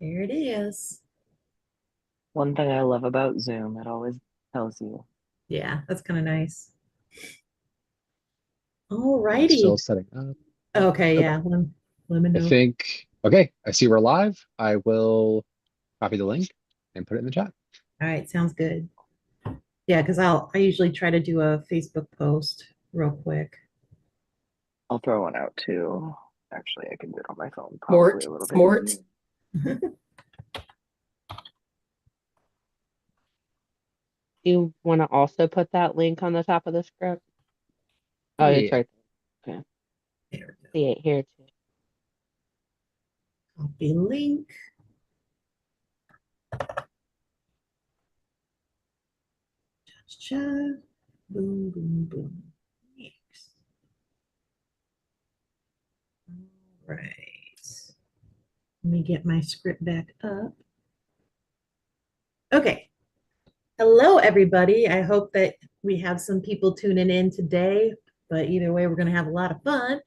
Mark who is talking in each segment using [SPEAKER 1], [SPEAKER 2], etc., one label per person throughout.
[SPEAKER 1] There it is.
[SPEAKER 2] One thing I love about Zoom, it always tells you.
[SPEAKER 1] Yeah, that's kind of nice. All
[SPEAKER 3] Yeah,
[SPEAKER 1] righty.
[SPEAKER 3] still setting up.
[SPEAKER 1] Okay,
[SPEAKER 3] Okay.
[SPEAKER 1] yeah. Let me
[SPEAKER 3] I
[SPEAKER 1] know.
[SPEAKER 3] think, okay, I see we're live. I will copy the link and put it in the chat.
[SPEAKER 1] All right, sounds good. Yeah, because I usually try to do a Facebook post real quick.
[SPEAKER 2] I'll throw one out too. Actually, I can do it on my phone, probably
[SPEAKER 4] Smart,
[SPEAKER 2] a little bit
[SPEAKER 4] smart.
[SPEAKER 2] easier.
[SPEAKER 4] You want to also put that link on the top of the script? Oh, it's
[SPEAKER 3] Yeah.
[SPEAKER 4] right there. Okay.
[SPEAKER 1] There we
[SPEAKER 4] See it here too.
[SPEAKER 1] go. Copy link. Cha. Boom, boom, boom. Thanks. All right. Let me get my script back up. Okay. Hello, everybody. I hope that we have some people tuning in today, but either way, we're going to have a lot of fun.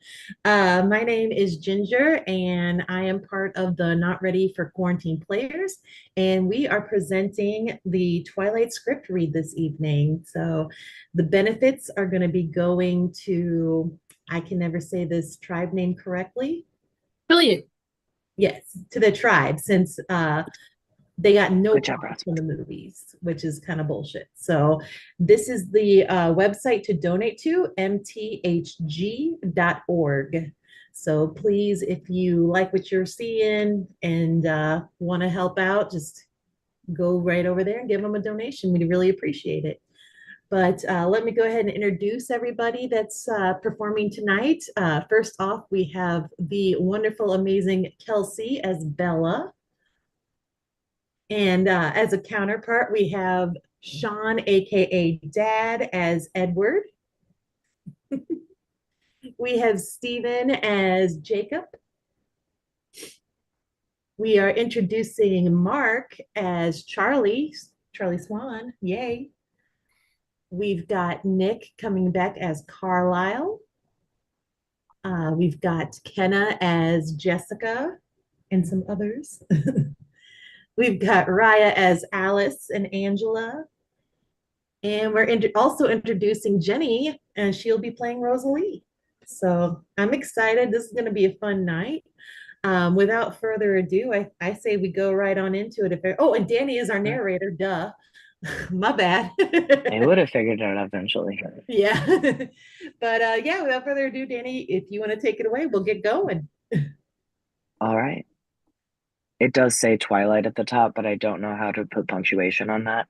[SPEAKER 1] My name is Ginger, and I am part of the Not Ready for Quarantine Players, and we are presenting the Twilight script read this evening. So the benefits are going to be going to, I can never say this tribe name correctly.
[SPEAKER 4] Brilliant.
[SPEAKER 1] Yes, to the tribe, since they got no
[SPEAKER 2] Good job,
[SPEAKER 1] points
[SPEAKER 2] Ross.
[SPEAKER 1] from the movies, which is kind of bullshit. So this is the website to donate to, mthg.org. So please, if you like what you're seeing and want to help out, just go right over there and give them a donation. We'd really appreciate it. But let me go ahead and introduce everybody that's performing tonight. First off, we have the wonderful, amazing Kelsey as Bella. And as a counterpart, we have Sean, aka Dad, as Edward. We have Stephen as Jacob. We are introducing Mark as Charlie, Charlie Swan. Yay. We've got Nick coming back as Carlisle. We've got Kenna as Jessica and some others. We've got Raya as Alice and Angela. And we're also introducing Jenny, and she'll be playing Rosalie. So I'm excited. This is going to be a fun night. Without further ado, I say we go right on into it. Oh, and Danny is our narrator. Duh. My bad.
[SPEAKER 2] I would have figured it out eventually.
[SPEAKER 1] Yeah. But yeah, without further ado, Danny, if you want to take it away, we'll get going.
[SPEAKER 2] All right. It does say Twilight at the top, but I don't know how to put punctuation on that.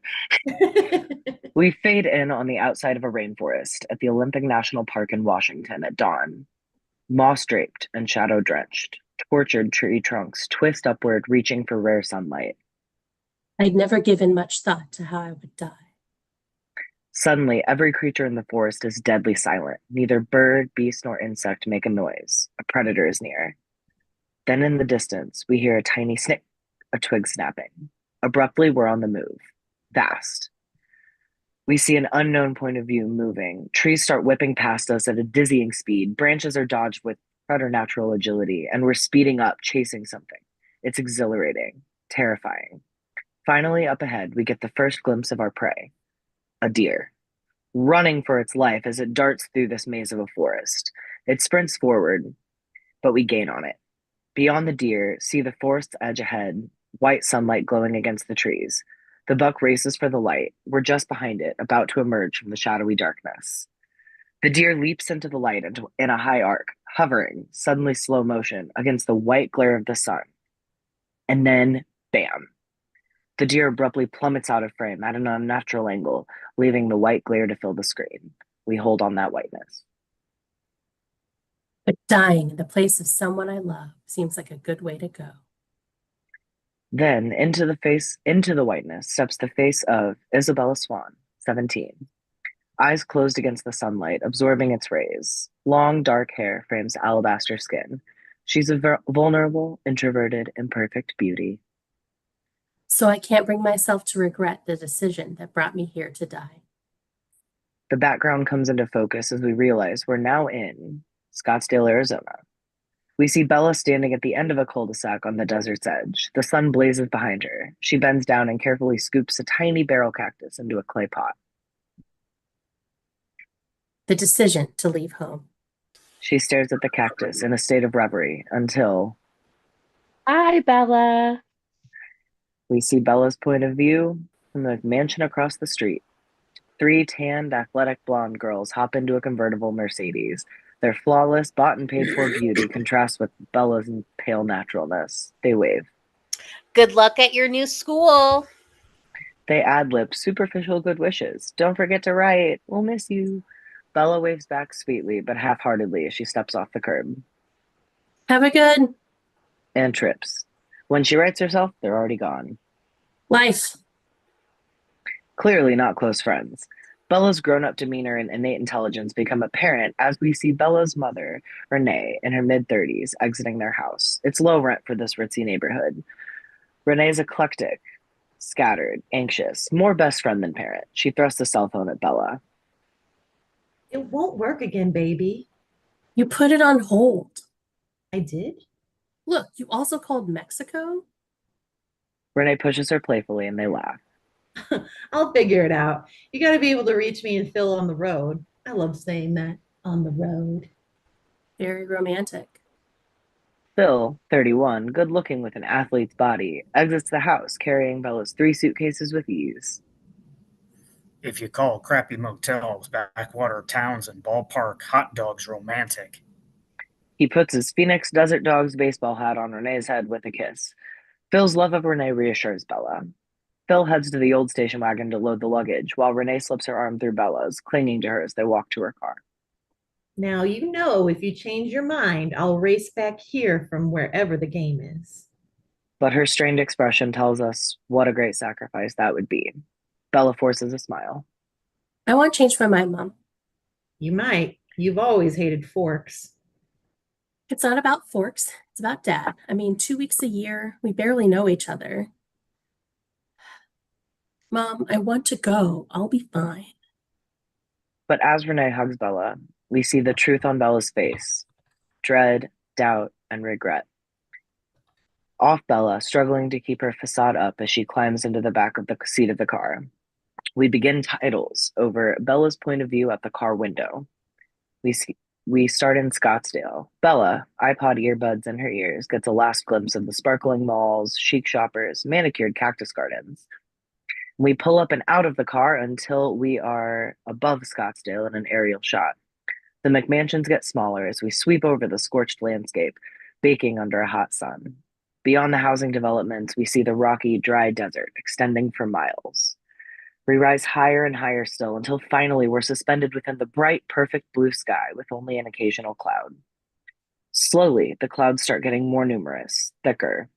[SPEAKER 2] We fade in on the outside of a rainforest at the Olympic National Park in Washington at dawn. Moss draped and shadow drenched, tortured tree trunks twist upward, reaching for rare sunlight.
[SPEAKER 5] I'd never given much thought to how I would die.
[SPEAKER 2] Suddenly, every creature in the forest is deadly silent. Neither bird, beast, nor insect make a noise. A predator is near. Then in the distance, we hear a tiny snick, a twig snapping. Abruptly, we're on the move. Vast. We see an unknown point of view moving. Trees start whipping past us at a dizzying speed. Branches are dodged with preternatural agility, and we're speeding up, chasing something. It's exhilarating, terrifying. Finally, up ahead, we get the first glimpse of our prey, a deer, running for its life as it darts through this maze of a forest. It sprints forward, but we gain on it. Beyond the deer, see the forest's edge ahead, white sunlight glowing against the trees. The buck races for the light. We're just behind it, about to emerge from the shadowy darkness. The deer leaps into the light in a high arc, hovering, suddenly slow motion, against the white glare of the sun. And then, bam! The deer abruptly plummets out of frame at an unnatural angle, leaving the white glare to fill the screen. We hold on that whiteness.
[SPEAKER 5] But dying in the place of someone I love seems like a good way to go.
[SPEAKER 2] Then into the whiteness steps the face of Isabella Swan, 17. Eyes closed against the sunlight, absorbing its rays. Long, dark hair frames alabaster skin. She's a vulnerable, introverted, imperfect beauty.
[SPEAKER 5] So I can't bring myself to regret the decision that brought me here to die.
[SPEAKER 2] The background comes into focus as we realize we're now in Scottsdale, Arizona. We see Bella standing at the end of a cul-de-sac on the desert's edge. The sun blazes behind her. She bends down and carefully scoops a tiny barrel cactus into a clay pot.
[SPEAKER 5] The decision to leave home.
[SPEAKER 2] She stares at the cactus in a state of reverie until
[SPEAKER 4] Hi, Bella.
[SPEAKER 2] we see Bella's point of view from the mansion across the street. 3 tanned, athletic blonde girls hop into a convertible Mercedes. Their flawless, bought and paid for beauty contrasts with Bella's pale naturalness. They wave.
[SPEAKER 6] Good luck at your new school.
[SPEAKER 2] They ad-lib superficial good wishes. Don't forget to write. We'll miss you. Bella waves back sweetly but half-heartedly as she steps off the curb
[SPEAKER 5] Have a good
[SPEAKER 2] and trips. When she writes herself, they're already gone.
[SPEAKER 5] life.
[SPEAKER 2] Clearly not close friends. Bella's grown-up demeanor and innate intelligence become apparent as we see Bella's mother, Renee, in her mid-30s, exiting their house. It's low rent for this ritzy neighborhood. Renee's eclectic, scattered, anxious, more best friend than parent. She thrusts a cell phone at Bella.
[SPEAKER 1] It won't work again, baby.
[SPEAKER 5] You put it on hold.
[SPEAKER 1] I did?
[SPEAKER 5] Look, you also called Mexico?
[SPEAKER 2] Renee pushes her playfully and they laugh.
[SPEAKER 1] I'll figure it out. You got to be able to reach me and Phil on the road. I love saying that, on the road.
[SPEAKER 5] Very romantic.
[SPEAKER 2] Phil, 31, good-looking with an athlete's body, exits the house carrying Bella's 3 suitcases with ease.
[SPEAKER 7] If you call crappy motels, backwater towns, and ballpark hot dogs romantic.
[SPEAKER 2] He puts his Phoenix Desert Dogs baseball hat on Renee's head with a kiss. Phil's love of Renee reassures Bella. Phil heads to the old station wagon to load the luggage, while Renee slips her arm through Bella's, clinging to her as they walk to her car.
[SPEAKER 1] Now, you know, if you change your mind, I'll race back here from wherever the game is.
[SPEAKER 2] But her strained expression tells us what a great sacrifice that would be. Bella forces a smile.
[SPEAKER 5] I want change from my mom.
[SPEAKER 1] You might. You've always hated forks.
[SPEAKER 5] It's not about forks. It's about dad. I mean, 2 weeks a year. We barely know each other. Mom, I want to go. I'll be fine.
[SPEAKER 2] But as Renee hugs Bella, we see the truth on Bella's face. Dread, doubt, and regret. Off Bella, struggling to keep her facade up as she climbs into the back of the seat of the car. We begin titles over Bella's point of view at the car window. We start in Scottsdale. Bella, iPod earbuds in her ears, gets a last glimpse of the sparkling malls, chic shoppers, manicured cactus gardens. We pull up and out of the car until we are above Scottsdale in an aerial shot. The McMansions get smaller as we sweep over the scorched landscape, baking under a hot sun. Beyond the housing developments, we see the rocky, dry desert extending for miles. We rise higher and higher still until finally we're suspended within the bright, perfect blue sky with only an occasional cloud. Slowly, the clouds start getting more numerous, thicker,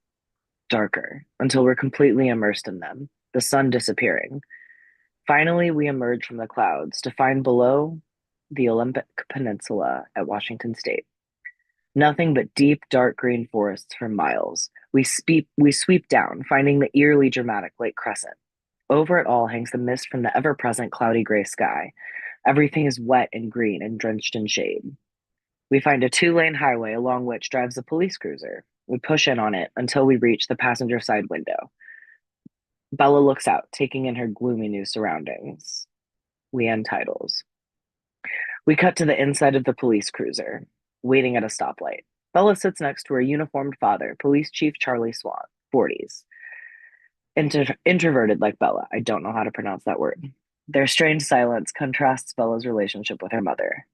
[SPEAKER 2] darker, until we're completely immersed in them, the sun disappearing. Finally, we emerge from the clouds to find below the Olympic Peninsula at Washington State. Nothing but deep, dark green forests for miles. We sweep down, finding the eerily dramatic Lake Crescent. Over it all hangs the mist from the ever-present cloudy gray sky. Everything is wet and green and drenched in shade. We find a 2-lane highway along which drives a police cruiser. We push in on it until we reach the passenger side window. Bella looks out, taking in her gloomy new surroundings. We end titles. We cut to the inside of the police cruiser, waiting at a stoplight. Bella sits next to her uniformed father, Police Chief Charlie Swan, 40s. Introverted like Bella. I don't know how to pronounce that word. Their strange silence contrasts Bella's relationship with her mother.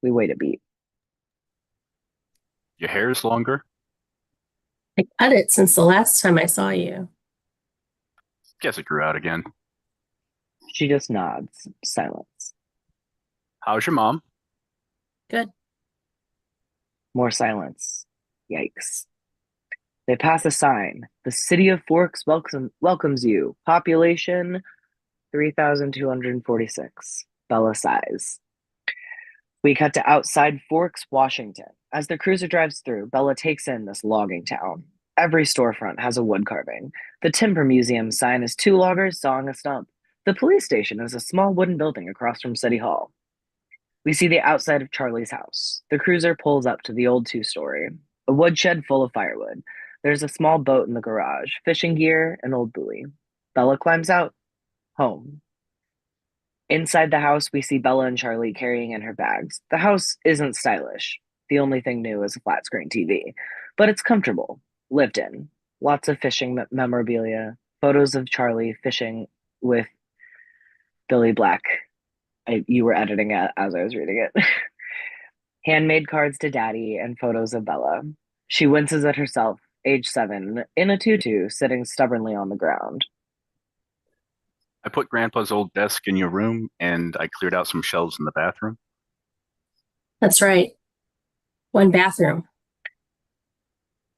[SPEAKER 2] We wait a beat.
[SPEAKER 8] Your hair is longer.
[SPEAKER 5] I cut it since the last time I saw you.
[SPEAKER 8] Guess it grew out again.
[SPEAKER 2] She just nods. Silence.
[SPEAKER 8] How's your mom?
[SPEAKER 5] Good.
[SPEAKER 2] More silence. Yikes. They pass a sign. The city of Forks welcomes you. Population 3,246. Bella sighs. We cut to outside Forks, Washington. As the cruiser drives through, Bella takes in this logging town. Every storefront has a wood carving. The Timber Museum sign is 2 loggers sawing a stump. The police station is a small wooden building across from City Hall. We see the outside of Charlie's house. The cruiser pulls up to the old 2-story. A woodshed full of firewood. There's a small boat in the garage, fishing gear, an old buoy. Bella climbs out. Home. Inside the house, we see Bella and Charlie carrying in her bags. The house isn't stylish. The only thing new is a flat screen TV, but it's comfortable, lived in. Lots of fishing memorabilia, photos of Charlie fishing with Billy Black. You were editing it as I was reading it. Handmade cards to Daddy and photos of Bella. She winces at herself, age 7, in a tutu, sitting stubbornly on the ground.
[SPEAKER 8] I put Grandpa's old desk in your room and I cleared out some shelves in the bathroom.
[SPEAKER 5] That's right. One bathroom.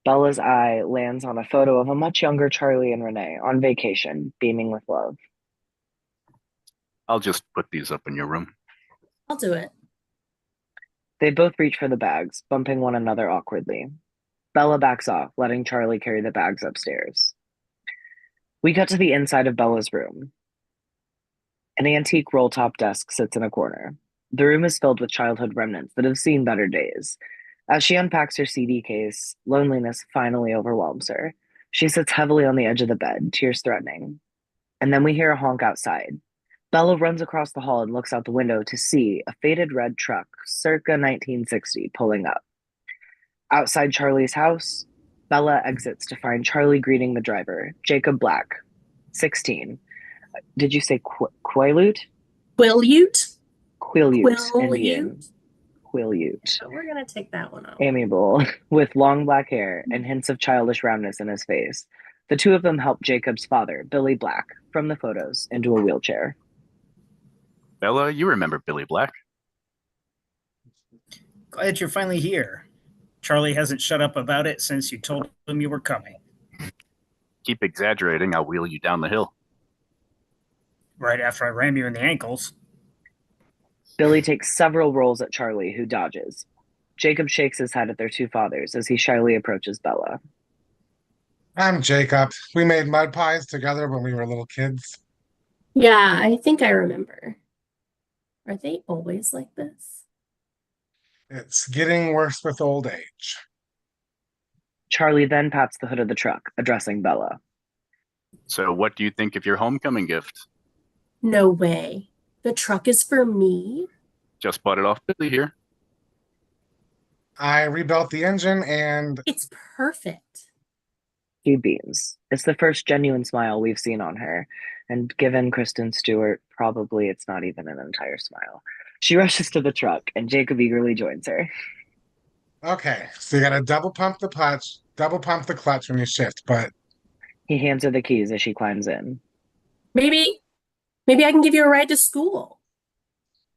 [SPEAKER 2] Bella's eye lands on a photo of a much younger Charlie and Renee on vacation, beaming with love.
[SPEAKER 8] I'll just put these up in your room.
[SPEAKER 5] I'll do it.
[SPEAKER 2] They both reach for the bags, bumping one another awkwardly. Bella backs off, letting Charlie carry the bags upstairs. We cut to the inside of Bella's room. An antique roll-top desk sits in a corner. The room is filled with childhood remnants that have seen better days. As she unpacks her CD case, loneliness finally overwhelms her. She sits heavily on the edge of the bed, tears threatening. And then we hear a honk outside. Bella runs across the hall and looks out the window to see a faded red truck, circa 1960, pulling up. Outside Charlie's house, Bella exits to find Charlie greeting the driver, Jacob Black, 16. Did you say Quileute?
[SPEAKER 5] Quileute?
[SPEAKER 2] Quileute, Indian. Quileute.
[SPEAKER 5] We're going to take that one off.
[SPEAKER 2] Amiable, with long black hair and hints of childish roundness in his face. The two of them help Jacob's father, Billy Black, from the photos into a wheelchair.
[SPEAKER 8] Bella, you remember Billy Black?
[SPEAKER 7] Glad you're finally here. Charlie hasn't shut up about it since you told him you were coming.
[SPEAKER 8] Keep exaggerating, I'll wheel you down the hill.
[SPEAKER 7] Right after I ram you in the ankles.
[SPEAKER 2] Billy takes several rolls at Charlie, who dodges. Jacob shakes his head at their two fathers as he shyly approaches Bella.
[SPEAKER 9] I'm Jacob. We made mud pies together when we were little kids.
[SPEAKER 5] Yeah, I think I remember. Are they always like this?
[SPEAKER 9] It's getting worse with old age.
[SPEAKER 2] Charlie then pats the hood of the truck, addressing Bella.
[SPEAKER 8] So what do you think of your homecoming gift?
[SPEAKER 5] No way. The truck is for me?
[SPEAKER 8] Just bought it off Billy here.
[SPEAKER 9] I rebuilt the engine and
[SPEAKER 5] It's perfect.
[SPEAKER 2] She beams. It's the first genuine smile we've seen on her, and given Kristen Stewart, probably it's not even an entire smile. She rushes to the truck, and Jacob eagerly joins her.
[SPEAKER 9] okay, so you gotta double pump the clutch when you shift, but
[SPEAKER 2] He hands her the keys as she climbs in.
[SPEAKER 5] Maybe I can give you a ride to school.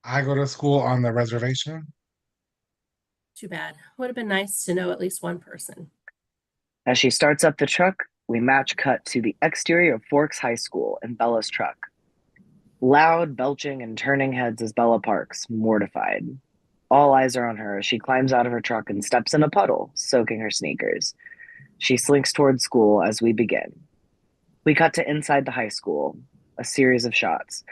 [SPEAKER 9] I go to school on the reservation.
[SPEAKER 5] Too bad. Would have been nice to know at least one person.
[SPEAKER 2] As she starts up the truck, we match cut to the exterior of Forks High School in Bella's truck. Loud belching and turning heads as Bella parks, mortified. All eyes are on her as she climbs out of her truck and steps in a puddle, soaking her sneakers. She slinks towards school as we begin. We cut to inside the high school, a series of shots.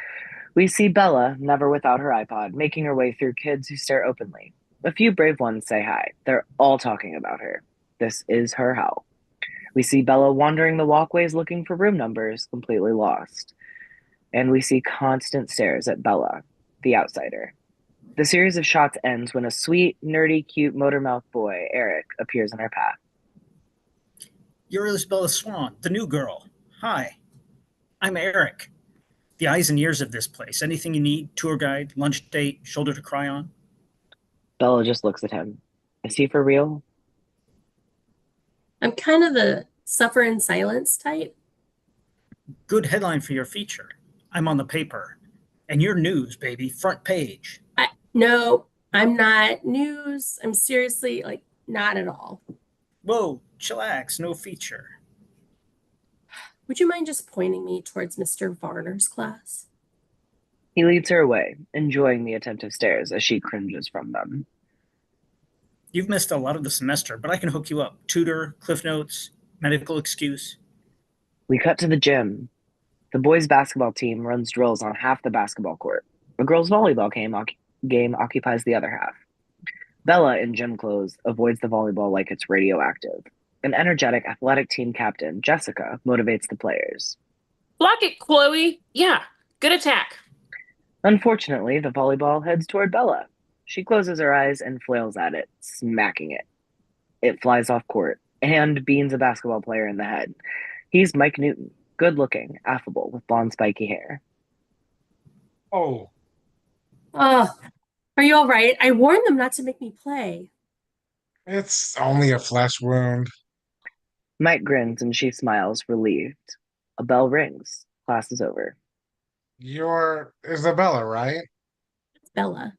[SPEAKER 2] We see Bella, never without her iPod, making her way through kids who stare openly. A few brave ones say hi. They're all talking about her. This is her how. We see Bella wandering the walkways looking for room numbers, completely lost. And we see constant stares at Bella, the outsider. The series of shots ends when a sweet, nerdy, cute motor-mouth boy, Eric, appears in our path.
[SPEAKER 7] You're Isabella Swan, the new girl. Hi. I'm Eric. The eyes and ears of this place. Anything you need, tour guide, lunch date, shoulder to cry on.
[SPEAKER 2] Bella just looks at him. Is he for real?
[SPEAKER 5] I'm kind of the suffer in silence type.
[SPEAKER 7] Good headline for your feature. I'm on the paper. And your news, baby, front page.
[SPEAKER 5] No, I'm not news. I'm seriously, not at all.
[SPEAKER 7] Whoa, chillax, no feature.
[SPEAKER 5] Would you mind just pointing me towards Mr. Varner's class?
[SPEAKER 2] He leads her away, enjoying the attentive stares as she cringes from them.
[SPEAKER 7] You've missed a lot of the semester, but I can hook you up. Tutor, cliff notes, medical excuse.
[SPEAKER 2] We cut to the gym. The boys' basketball team runs drills on half the basketball court. The girls' volleyball game occupies the other half. Bella, in gym clothes, avoids the volleyball like it's radioactive. An energetic athletic team captain, Jessica, motivates the players.
[SPEAKER 10] Block it, Chloe. Yeah, good attack.
[SPEAKER 2] Unfortunately, the volleyball heads toward Bella. She closes her eyes and flails at it, smacking it. It flies off court and beans a basketball player in the head. He's Mike Newton, good looking, affable, with blonde spiky hair.
[SPEAKER 9] Oh,
[SPEAKER 5] Oh, are you all right? I warned them not to make me play.
[SPEAKER 9] it's only a flesh wound.
[SPEAKER 2] Mike grins and she smiles, relieved. A bell rings. Class is over.
[SPEAKER 9] You're Isabella, right?
[SPEAKER 5] It's Bella.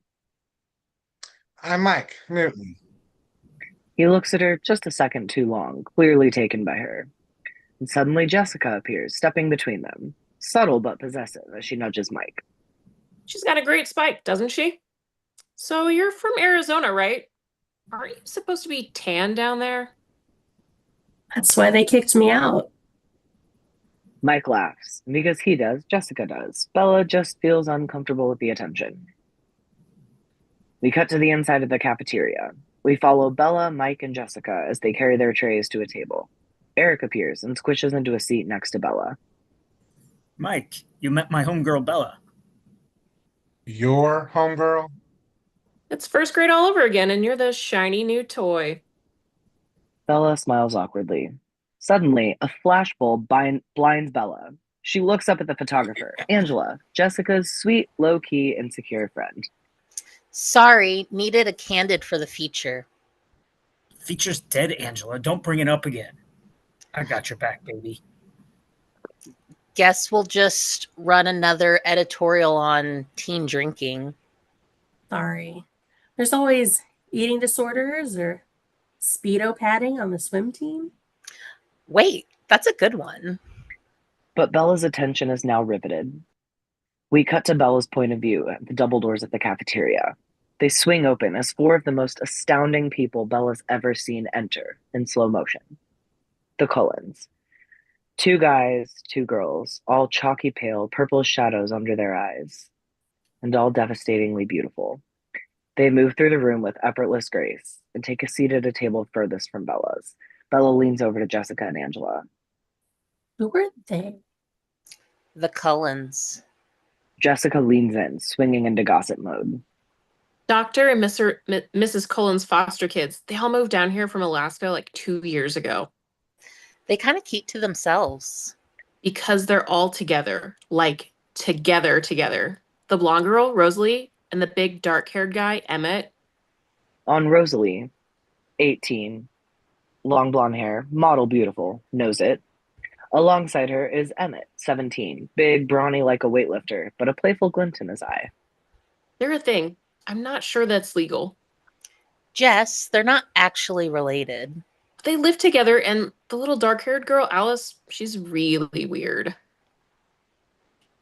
[SPEAKER 9] I'm Mike Newton.
[SPEAKER 2] He looks at her just a second too long, clearly taken by her. And suddenly Jessica appears, stepping between them, subtle but possessive as she nudges Mike.
[SPEAKER 10] She's got a great spike, doesn't she? So you're from Arizona, right? Aren't you supposed to be tan down there?
[SPEAKER 5] That's why they kicked me out.
[SPEAKER 2] Mike laughs. And because he does, Jessica does. Bella just feels uncomfortable with the attention. We cut to the inside of the cafeteria. We follow Bella, Mike, and Jessica as they carry their trays to a table. Eric appears and squishes into a seat next to Bella.
[SPEAKER 7] Mike, you met my homegirl Bella.
[SPEAKER 9] Your homegirl?
[SPEAKER 10] It's first grade all over again, and you're the shiny new toy.
[SPEAKER 2] Bella smiles awkwardly. Suddenly, a flashbulb blinds Bella. She looks up at the photographer, Angela, Jessica's sweet, low-key, insecure friend.
[SPEAKER 6] Sorry, needed a candid for the feature.
[SPEAKER 7] Feature's dead, Angela. Don't bring it up again. I got your back, baby.
[SPEAKER 6] Guess we'll just run another editorial on teen drinking.
[SPEAKER 5] Sorry. There's always eating disorders or speedo padding on the swim team.
[SPEAKER 6] Wait, that's a good one.
[SPEAKER 2] But Bella's attention is now riveted. We cut to Bella's point of view at the double doors of the cafeteria. They swing open as four of the most astounding people Bella's ever seen enter in slow motion. The Cullens. 2 guys, 2 girls, all chalky pale, purple shadows under their eyes, and all devastatingly beautiful. They move through the room with effortless grace and take a seat at a table furthest from Bella's. Bella leans over to Jessica and Angela.
[SPEAKER 5] Who were they?
[SPEAKER 6] The Cullens.
[SPEAKER 2] Jessica leans in, swinging into gossip mode.
[SPEAKER 10] Dr. and Mrs. Cullen's foster kids, they all moved down here from Alaska like 2 years ago.
[SPEAKER 6] They kind of keep to themselves.
[SPEAKER 10] Because they're all together, like together. The blonde girl, Rosalie, and the big dark-haired guy, Emmett.
[SPEAKER 2] On Rosalie, 18, long blonde hair, model beautiful, knows it. Alongside her is Emmett, 17, big, brawny like a weightlifter, but a playful glint in his eye.
[SPEAKER 10] They're a thing. I'm not sure that's legal.
[SPEAKER 6] Jess, they're not actually related.
[SPEAKER 10] They live together, and the little dark-haired girl, Alice, she's really weird.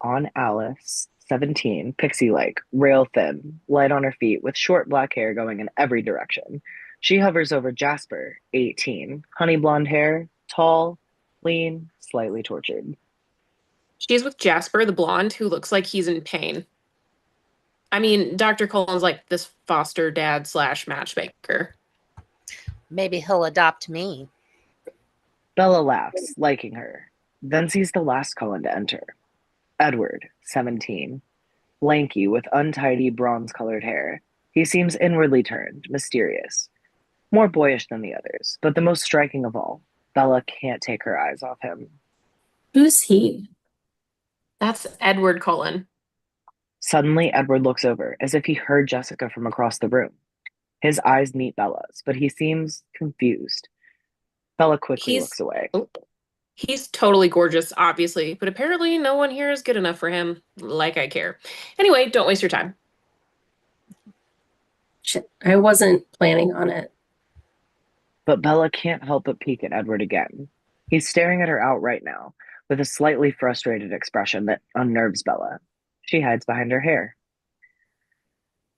[SPEAKER 2] On Alice, 17, pixie-like, rail thin, light on her feet, with short black hair going in every direction. She hovers over Jasper, 18, honey blonde hair, tall, lean, slightly tortured.
[SPEAKER 10] She's with Jasper, the blonde, who looks like he's in pain. I mean, Dr. Cullen's like this foster dad / matchmaker.
[SPEAKER 6] Maybe he'll adopt me.
[SPEAKER 2] Bella laughs, liking her, then sees the last Cullen to enter. Edward, 17, lanky with untidy bronze-colored hair. He seems inwardly turned, mysterious, more boyish than the others, but the most striking of all. Bella can't take her eyes off him.
[SPEAKER 5] Who's he?
[SPEAKER 10] That's Edward Cullen.
[SPEAKER 2] Suddenly, Edward looks over, as if he heard Jessica from across the room. His eyes meet Bella's, but he seems confused. Bella quickly looks away.
[SPEAKER 10] He's totally gorgeous, obviously, but apparently no one here is good enough for him. Like I care. Anyway, don't waste your time.
[SPEAKER 5] Shit, I wasn't planning on it.
[SPEAKER 2] But Bella can't help but peek at Edward again. He's staring at her outright now, with a slightly frustrated expression that unnerves Bella. She hides behind her hair.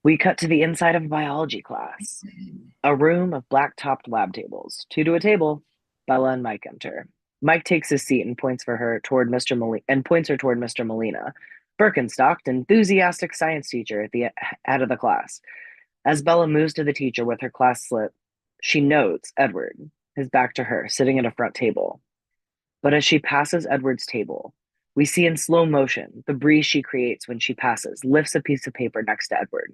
[SPEAKER 2] We cut to the inside of a biology class. A room of black-topped lab tables. 2 to a table. Bella and Mike enter. Mike takes his seat and points her toward Mr. Molina, Birkenstocked, enthusiastic science teacher at the head of the class. As Bella moves to the teacher with her class slip, she notes Edward, his back to her, sitting at a front table. But as she passes Edward's table, we see in slow motion the breeze she creates when she passes, lifts a piece of paper next to Edward.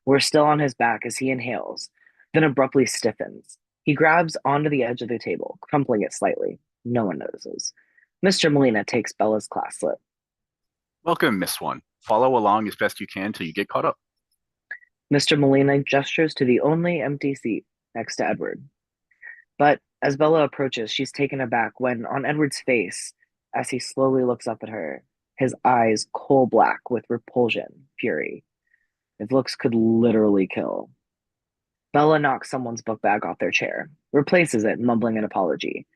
[SPEAKER 2] We're still on his back as he inhales, then abruptly stiffens. He grabs onto the edge of the table, crumpling it slightly. No one notices. Mr. Molina takes Bella's class slip.
[SPEAKER 8] Welcome, Miss Swan. Follow along as best you can till you get caught up.
[SPEAKER 2] Mr. Molina gestures to the only empty seat next to Edward. But as Bella approaches, she's taken aback when, on Edward's face, as he slowly looks up at her, his eyes coal black with repulsion, fury. His looks could literally kill. Bella knocks someone's book bag off their chair, replaces it, mumbling an apology,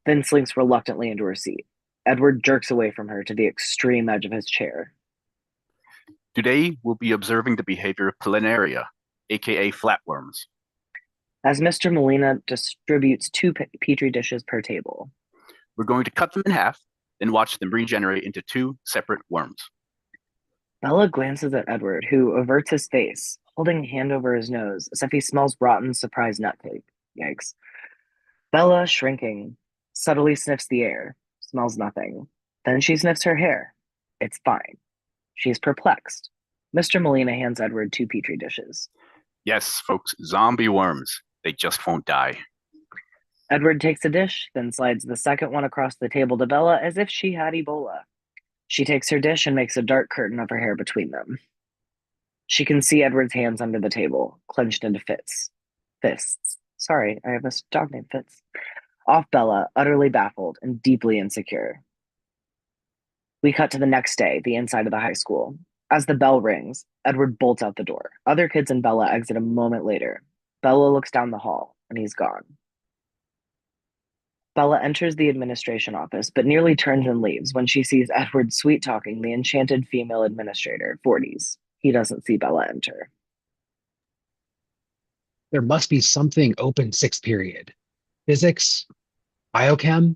[SPEAKER 2] then slinks reluctantly into her seat. Edward jerks away from her to the extreme edge of his chair.
[SPEAKER 8] Today, we'll be observing the behavior of planaria, aka flatworms.
[SPEAKER 2] As Mr. Molina distributes 2 petri dishes per table.
[SPEAKER 8] We're going to cut them in half, then watch them regenerate into 2 separate worms.
[SPEAKER 2] Bella glances at Edward, who averts his face, holding a hand over his nose as if he smells rotten surprise nut cake. Yikes. Bella, shrinking, subtly sniffs the air, smells nothing. Then she sniffs her hair. It's fine. She's perplexed. Mr. Molina hands Edward 2 petri dishes.
[SPEAKER 8] Yes, folks, zombie worms. They just won't die.
[SPEAKER 2] Edward takes a dish, then slides the second one across the table to Bella as if she had Ebola. She takes her dish and makes a dark curtain of her hair between them. She can see Edward's hands under the table, clenched into fists. Sorry, I have a dog named Fitz. Off Bella, utterly baffled and deeply insecure. We cut to the next day, the inside of the high school. As the bell rings, Edward bolts out the door. Other kids and Bella exit a moment later. Bella looks down the hall, and he's gone. Bella enters the administration office, but nearly turns and leaves when she sees Edward sweet-talking the enchanted female administrator, 40s. He doesn't see Bella enter.
[SPEAKER 3] There must be something open 6th period. Physics? Biochem?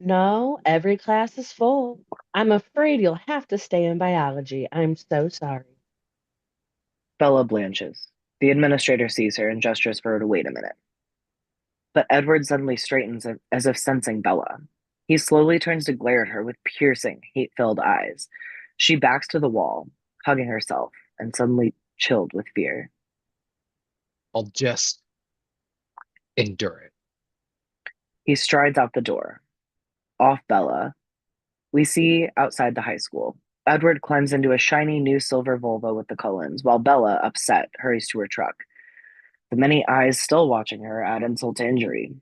[SPEAKER 4] No, every class is full. I'm afraid you'll have to stay in biology. I'm so sorry.
[SPEAKER 2] Bella blanches. The administrator sees her and gestures for her to wait a minute. But Edward suddenly straightens as if sensing Bella. He slowly turns to glare at her with piercing, hate-filled eyes. She backs to the wall, hugging herself, and suddenly chilled with fear.
[SPEAKER 3] I'll just endure it.
[SPEAKER 2] He strides out the door. Off Bella, we see outside the high school. Edward climbs into a shiny new silver Volvo with the Cullens, while Bella, upset, hurries to her truck. The many eyes still watching her add insult to injury.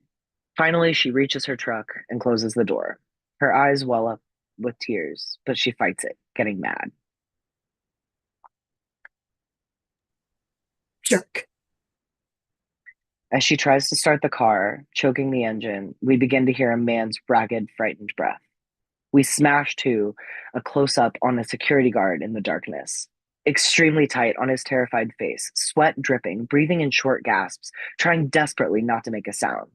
[SPEAKER 2] Finally, she reaches her truck and closes the door. Her eyes well up with tears, but she fights it, getting mad.
[SPEAKER 1] Jerk.
[SPEAKER 2] As she tries to start the car, choking the engine, we begin to hear a man's ragged, frightened breath. We smash to a close-up on a security guard in the darkness. Extremely tight on his terrified face, sweat dripping, breathing in short gasps, trying desperately not to make a sound.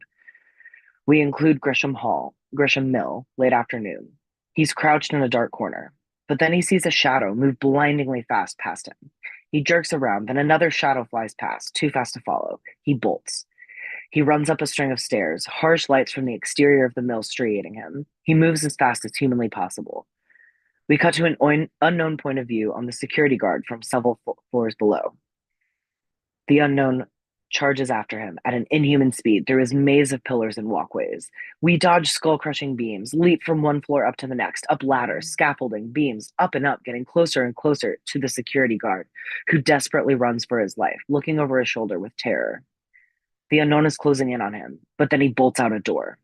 [SPEAKER 2] We include Grisham Mill, late afternoon. He's crouched in a dark corner, but then he sees a shadow move blindingly fast past him. He jerks around, then another shadow flies past, too fast to follow. He bolts. He runs up a string of stairs, harsh lights from the exterior of the mill striating him. He moves as fast as humanly possible. We cut to an unknown point of view on the security guard from several floors below. The unknown charges after him at an inhuman speed through his maze of pillars and walkways. We dodge skull-crushing beams, leap from one floor up to the next, up ladders, scaffolding, beams, up and up, getting closer and closer to the security guard, who desperately runs for his life, looking over his shoulder with terror. The unknown is closing in on him, but then he bolts out a door.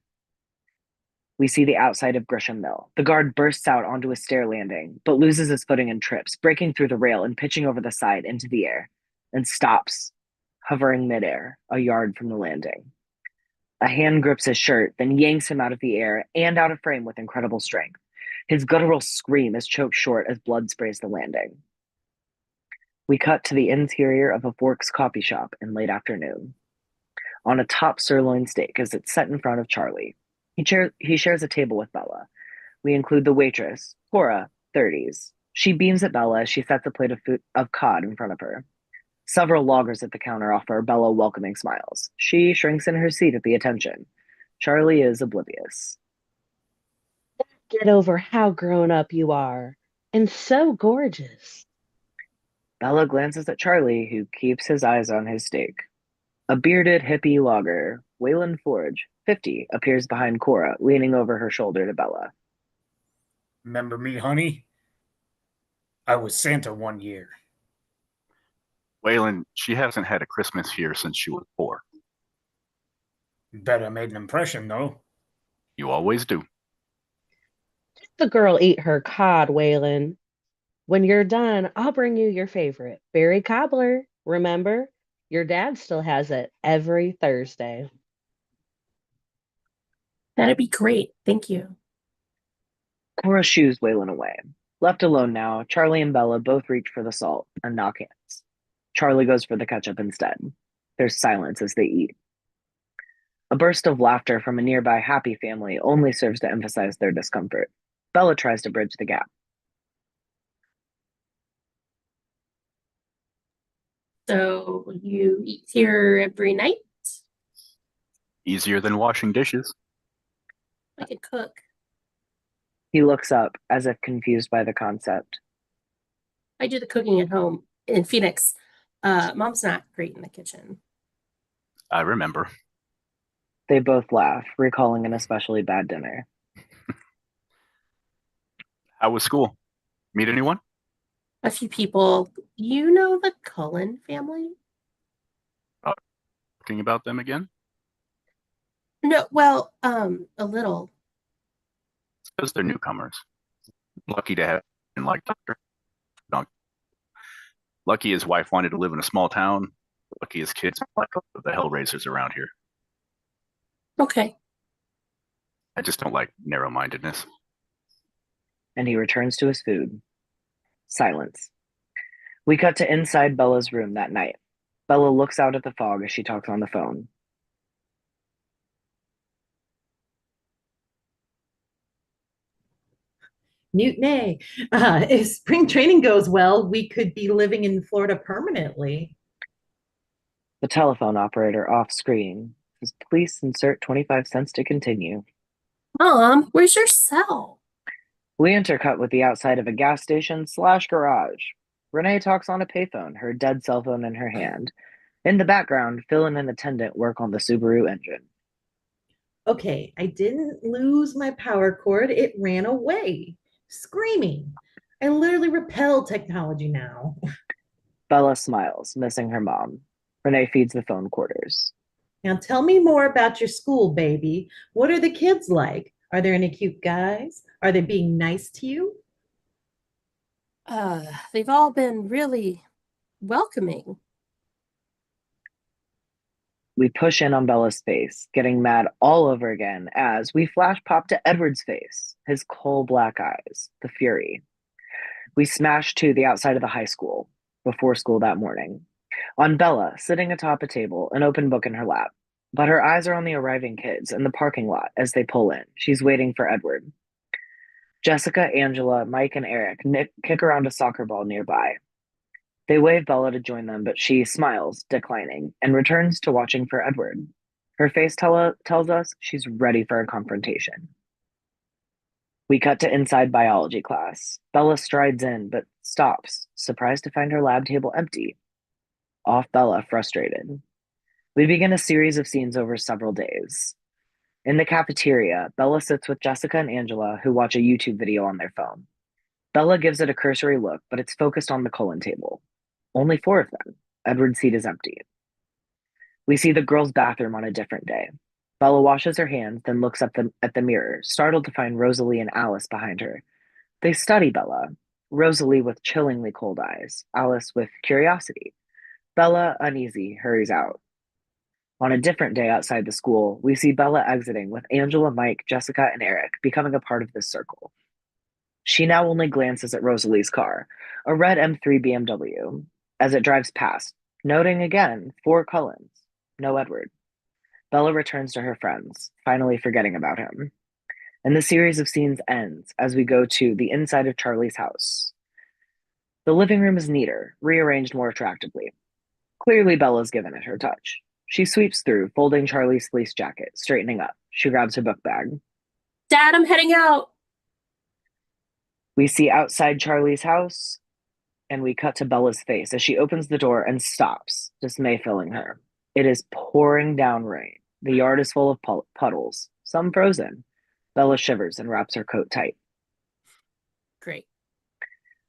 [SPEAKER 2] We see the outside of Grisham Mill. The guard bursts out onto a stair landing, but loses his footing and trips, breaking through the rail and pitching over the side into the air, and stops, hovering midair, a yard from the landing. A hand grips his shirt, then yanks him out of the air and out of frame with incredible strength. His guttural scream is choked short as blood sprays the landing. We cut to the interior of a Forks coffee shop in late afternoon. On a top sirloin steak as it's set in front of Charlie. He shares a table with Bella. We include the waitress, Cora, 30s. She beams at Bella as she sets a plate of cod in front of her. Several loggers at the counter offer Bella welcoming smiles. She shrinks in her seat at the attention. Charlie is oblivious.
[SPEAKER 4] Get over how grown up you are. And so gorgeous.
[SPEAKER 2] Bella glances at Charlie, who keeps his eyes on his steak. A bearded hippie logger, Wayland Forge, 50, appears behind Cora, leaning over her shoulder to Bella.
[SPEAKER 7] Remember me, honey? I was Santa one year.
[SPEAKER 8] Waylon, she hasn't had a Christmas here since she was 4.
[SPEAKER 7] Bet I made an impression, though.
[SPEAKER 8] You always do.
[SPEAKER 4] The girl eat her cod, Waylon. When you're done, I'll bring you your favorite, berry cobbler. Remember? Your dad still has it every Thursday.
[SPEAKER 5] That'd be great. Thank you.
[SPEAKER 2] Cora shoos Waylon away. Left alone now, Charlie and Bella both reach for the salt and knock hands. Charlie goes for the ketchup instead. There's silence as they eat. A burst of laughter from a nearby happy family only serves to emphasize their discomfort. Bella tries to bridge the gap.
[SPEAKER 5] So you eat here every night?
[SPEAKER 8] Easier than washing dishes.
[SPEAKER 5] I could cook.
[SPEAKER 2] He looks up, as if confused by the concept.
[SPEAKER 5] I do the cooking at home in Phoenix. Mom's not great in the kitchen.
[SPEAKER 8] I remember.
[SPEAKER 2] They both laugh, recalling an especially bad dinner.
[SPEAKER 8] How was school? Meet anyone?
[SPEAKER 5] A few people. You know the Cullen family?
[SPEAKER 8] Talking about them again?
[SPEAKER 5] No, well, a little.
[SPEAKER 8] It's because they're newcomers. Lucky to have been like Dr. Lucky his wife wanted to live in a small town. Lucky his kids like the Hellraisers around here.
[SPEAKER 5] Okay.
[SPEAKER 8] I just don't like narrow-mindedness.
[SPEAKER 2] And he returns to his food. Silence. We cut to inside Bella's room that night. Bella looks out at the fog as she talks on the phone.
[SPEAKER 1] Mutiny. If spring training goes well, we could be living in Florida permanently.
[SPEAKER 2] The telephone operator off screen says, "Please insert 25 cents to continue."
[SPEAKER 5] Mom, where's your cell?
[SPEAKER 2] We intercut with the outside of a gas station / garage. Renee talks on a payphone, her dead cell phone in her hand. In the background, Phil and an attendant work on the Subaru engine.
[SPEAKER 1] Okay, I didn't lose my power cord. It ran away, screaming. I literally repel technology now.
[SPEAKER 2] Bella smiles, missing her mom. Renee feeds the phone quarters.
[SPEAKER 1] Now tell me more about your school, baby. What are the kids like? Are there any cute guys? Are they being nice to you?
[SPEAKER 5] They've all been really welcoming.
[SPEAKER 2] We push in on Bella's face, getting mad all over again as we flash pop to Edward's face, his coal black eyes, the fury. We smash to the outside of the high school, before school that morning. On Bella, sitting atop a table, an open book in her lap. But her eyes are on the arriving kids in the parking lot as they pull in. She's waiting for Edward. Jessica, Angela, Mike, and Eric kick around a soccer ball nearby. They wave Bella to join them, but she smiles, declining, and returns to watching for Edward. Her face tells us she's ready for a confrontation. We cut to inside biology class. Bella strides in, but stops, surprised to find her lab table empty. Off Bella, frustrated. We begin a series of scenes over several days. In the cafeteria, Bella sits with Jessica and Angela, who watch a YouTube video on their phone. Bella gives it a cursory look, but it's focused on the colon table. Only 4 of them. Edward's seat is empty. We see the girls' bathroom on a different day. Bella washes her hands, then looks up at the mirror, startled to find Rosalie and Alice behind her. They study Bella, Rosalie with chillingly cold eyes, Alice with curiosity. Bella, uneasy, hurries out. On a different day outside the school, we see Bella exiting with Angela, Mike, Jessica, and Eric becoming a part of this circle. She now only glances at Rosalie's car, a red M3 BMW, as it drives past, noting again 4 Cullens, no Edward. Bella returns to her friends, finally forgetting about him. And the series of scenes ends as we go to the inside of Charlie's house. The living room is neater, rearranged more attractively. Clearly, Bella's given it her touch. She sweeps through, folding Charlie's fleece jacket, straightening up. She grabs her book bag.
[SPEAKER 5] Dad, I'm heading out.
[SPEAKER 2] We see outside Charlie's house, and we cut to Bella's face as she opens the door and stops, dismay filling her. It is pouring down rain. The yard is full of puddles, some frozen. Bella shivers and wraps her coat tight.
[SPEAKER 5] Great.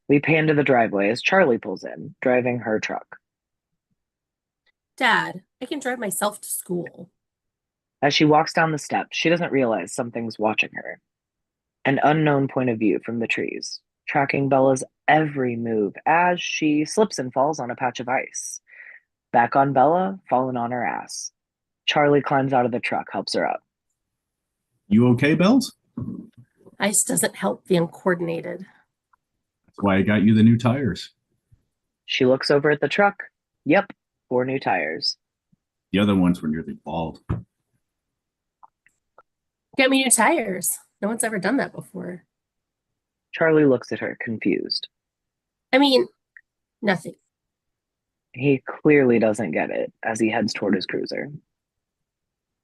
[SPEAKER 2] We pan to the driveway as Charlie pulls in, driving her truck.
[SPEAKER 5] Dad, I can drive myself to school.
[SPEAKER 2] As she walks down the steps, she doesn't realize something's watching her. An unknown point of view from the trees, tracking Bella's every move as she slips and falls on a patch of ice. Back on Bella, fallen on her ass. Charlie climbs out of the truck, helps her up.
[SPEAKER 11] You okay, Bells?
[SPEAKER 5] Ice doesn't help the uncoordinated.
[SPEAKER 11] That's why I got you the new tires.
[SPEAKER 2] She looks over at the truck. Yep, 4 new tires.
[SPEAKER 11] The other ones were nearly bald.
[SPEAKER 5] Get me new tires. No one's ever done that before.
[SPEAKER 2] Charlie looks at her, confused.
[SPEAKER 5] I mean, nothing.
[SPEAKER 2] He clearly doesn't get it as he heads toward his cruiser.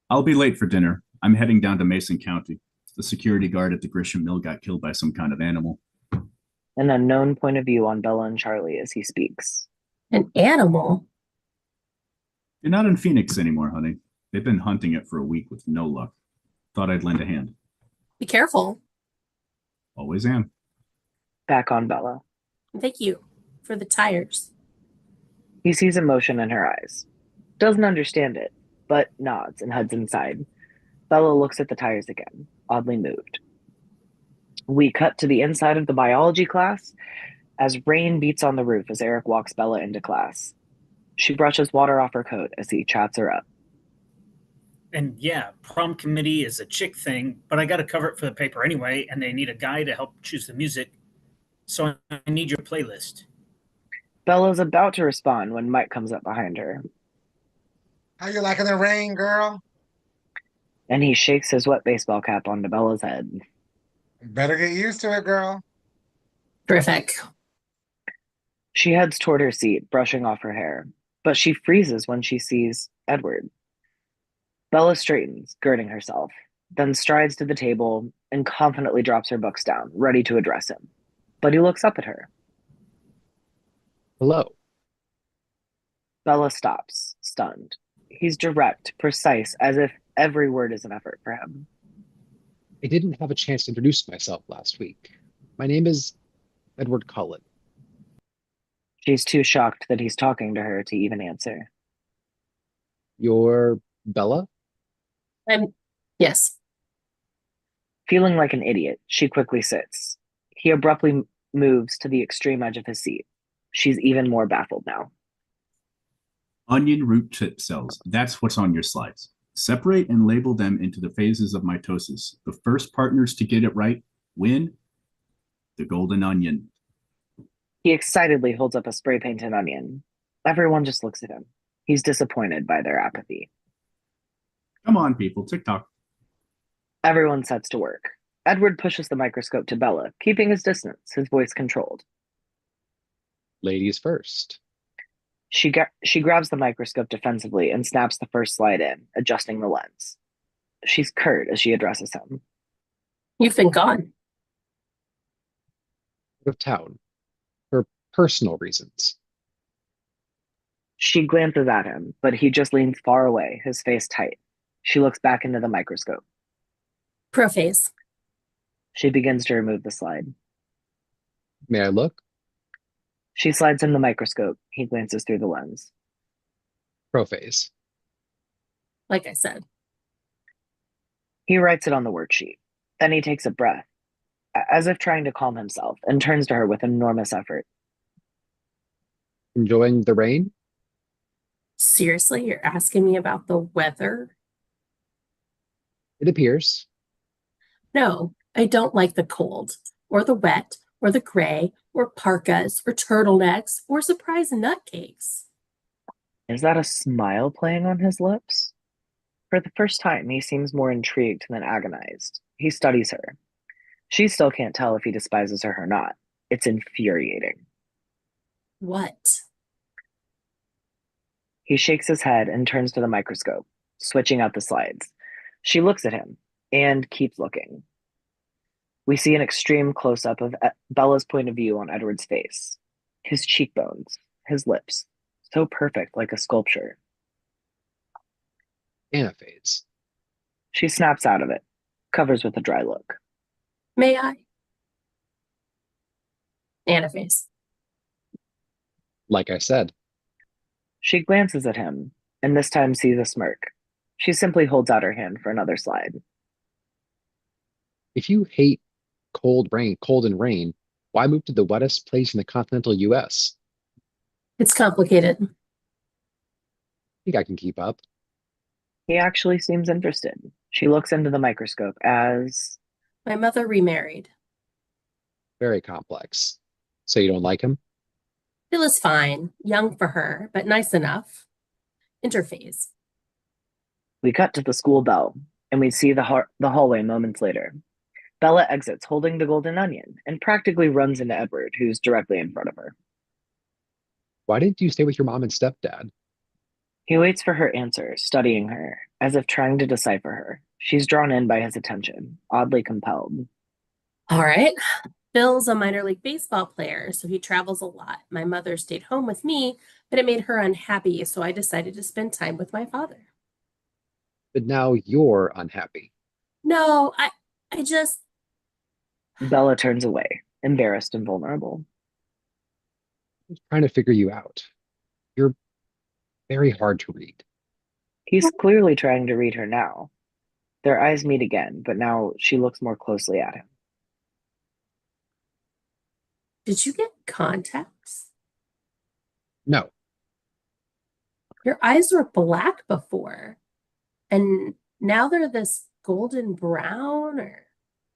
[SPEAKER 11] I'll be late for dinner. I'm heading down to Mason County. The security guard at the Grisham Mill got killed by some kind of animal.
[SPEAKER 2] An unknown point of view on Bella and Charlie as he speaks.
[SPEAKER 5] An animal?
[SPEAKER 11] You're not in Phoenix anymore, honey. They've been hunting it for a week with no luck. Thought I'd lend a hand.
[SPEAKER 5] Be careful.
[SPEAKER 11] Always am.
[SPEAKER 2] Back on Bella.
[SPEAKER 5] Thank you for the tires.
[SPEAKER 2] He sees emotion in her eyes. Doesn't understand it, but nods and heads inside. Bella looks at the tires again, oddly moved. We cut to the inside of the biology class as rain beats on the roof as Eric walks Bella into class. She brushes water off her coat as he chats her up.
[SPEAKER 7] And yeah, prom committee is a chick thing, but I got to cover it for the paper anyway, and they need a guy to help choose the music. So I need your playlist.
[SPEAKER 2] Bella's about to respond when Mike comes up behind her.
[SPEAKER 9] How you liking the rain, girl?
[SPEAKER 2] And he shakes his wet baseball cap onto Bella's head.
[SPEAKER 9] Better get used to it, girl.
[SPEAKER 5] Terrific.
[SPEAKER 2] She heads toward her seat, brushing off her hair, but she freezes when she sees Edward. Bella straightens, girding herself, then strides to the table and confidently drops her books down, ready to address him. But he looks up at her.
[SPEAKER 3] Hello.
[SPEAKER 2] Bella stops, stunned. He's direct, precise, as if every word is an effort for him.
[SPEAKER 3] I didn't have a chance to introduce myself last week. My name is Edward Cullen.
[SPEAKER 2] She's too shocked that he's talking to her to even answer.
[SPEAKER 3] You're Bella?
[SPEAKER 5] Yes.
[SPEAKER 2] Feeling like an idiot, she quickly sits. He abruptly moves to the extreme edge of his seat. She's even more baffled now.
[SPEAKER 11] Onion root chip cells. That's what's on your slides. Separate and label them into the phases of mitosis. The first partners to get it right win the golden onion.
[SPEAKER 2] He excitedly holds up a spray painted onion. Everyone just looks at him. He's disappointed by their apathy.
[SPEAKER 11] Come on, people. TikTok.
[SPEAKER 2] Everyone sets to work. Edward pushes the microscope to Bella, keeping his distance, his voice controlled.
[SPEAKER 3] Ladies first.
[SPEAKER 2] She grabs the microscope defensively and snaps the first slide in, adjusting the lens. She's curt as she addresses him.
[SPEAKER 5] You've been gone.
[SPEAKER 3] Out of town. For personal reasons.
[SPEAKER 2] She glances at him, but he just leans far away, his face tight. She looks back into the microscope.
[SPEAKER 5] Prophase.
[SPEAKER 2] She begins to remove the slide.
[SPEAKER 3] May I look?
[SPEAKER 2] She slides him the microscope. He glances through the lens.
[SPEAKER 3] Prophase.
[SPEAKER 5] Like I said.
[SPEAKER 2] He writes it on the worksheet. Then he takes a breath, as if trying to calm himself, and turns to her with enormous effort.
[SPEAKER 3] Enjoying the rain?
[SPEAKER 5] Seriously, you're asking me about the weather?
[SPEAKER 3] It appears.
[SPEAKER 5] No, I don't like the cold, or the wet, or the gray, or parkas, or turtlenecks, or surprise nutcakes.
[SPEAKER 2] Is that a smile playing on his lips? For the first time, he seems more intrigued than agonized. He studies her. She still can't tell if he despises her or not. It's infuriating.
[SPEAKER 5] What?
[SPEAKER 2] He shakes his head and turns to the microscope, switching out the slides. She looks at him and keeps looking. We see an extreme close-up of Bella's point of view on Edward's face. His cheekbones, his lips, so perfect like a sculpture.
[SPEAKER 3] Anaphase.
[SPEAKER 2] She snaps out of it, covers with a dry look.
[SPEAKER 5] May I? Anaphase.
[SPEAKER 3] Like I said,
[SPEAKER 2] She glances at him, and this time sees a smirk. She simply holds out her hand for another slide.
[SPEAKER 3] if you hate cold and rain, why move to the wettest place in the continental US?
[SPEAKER 5] It's complicated.
[SPEAKER 3] I think I can keep up.
[SPEAKER 2] He actually seems interested. She looks into the microscope as
[SPEAKER 5] My mother remarried.
[SPEAKER 3] Very complex. So you don't like him?
[SPEAKER 5] Bill is fine, young for her, but nice enough. Interphase.
[SPEAKER 2] we cut to the school bell, and we see the hallway moments later. Bella exits holding the golden onion and practically runs into Edward, who's directly in front of her.
[SPEAKER 3] Why didn't you stay with your mom and stepdad?
[SPEAKER 2] He waits for her answer, studying her, as if trying to decipher her. She's drawn in by his attention, oddly compelled.
[SPEAKER 5] All right. Bill's a minor league baseball player, so he travels a lot. My mother stayed home with me, but it made her unhappy, so I decided to spend time with my father.
[SPEAKER 3] But now you're unhappy.
[SPEAKER 5] No, I just...
[SPEAKER 2] Bella turns away, embarrassed and vulnerable.
[SPEAKER 3] I'm trying to figure you out. You're very hard to read.
[SPEAKER 2] He's clearly trying to read her now. Their eyes meet again, but now she looks more closely at him.
[SPEAKER 5] Did you get contacts?
[SPEAKER 3] No,
[SPEAKER 5] Your eyes were black before, and now they're this golden brown, or...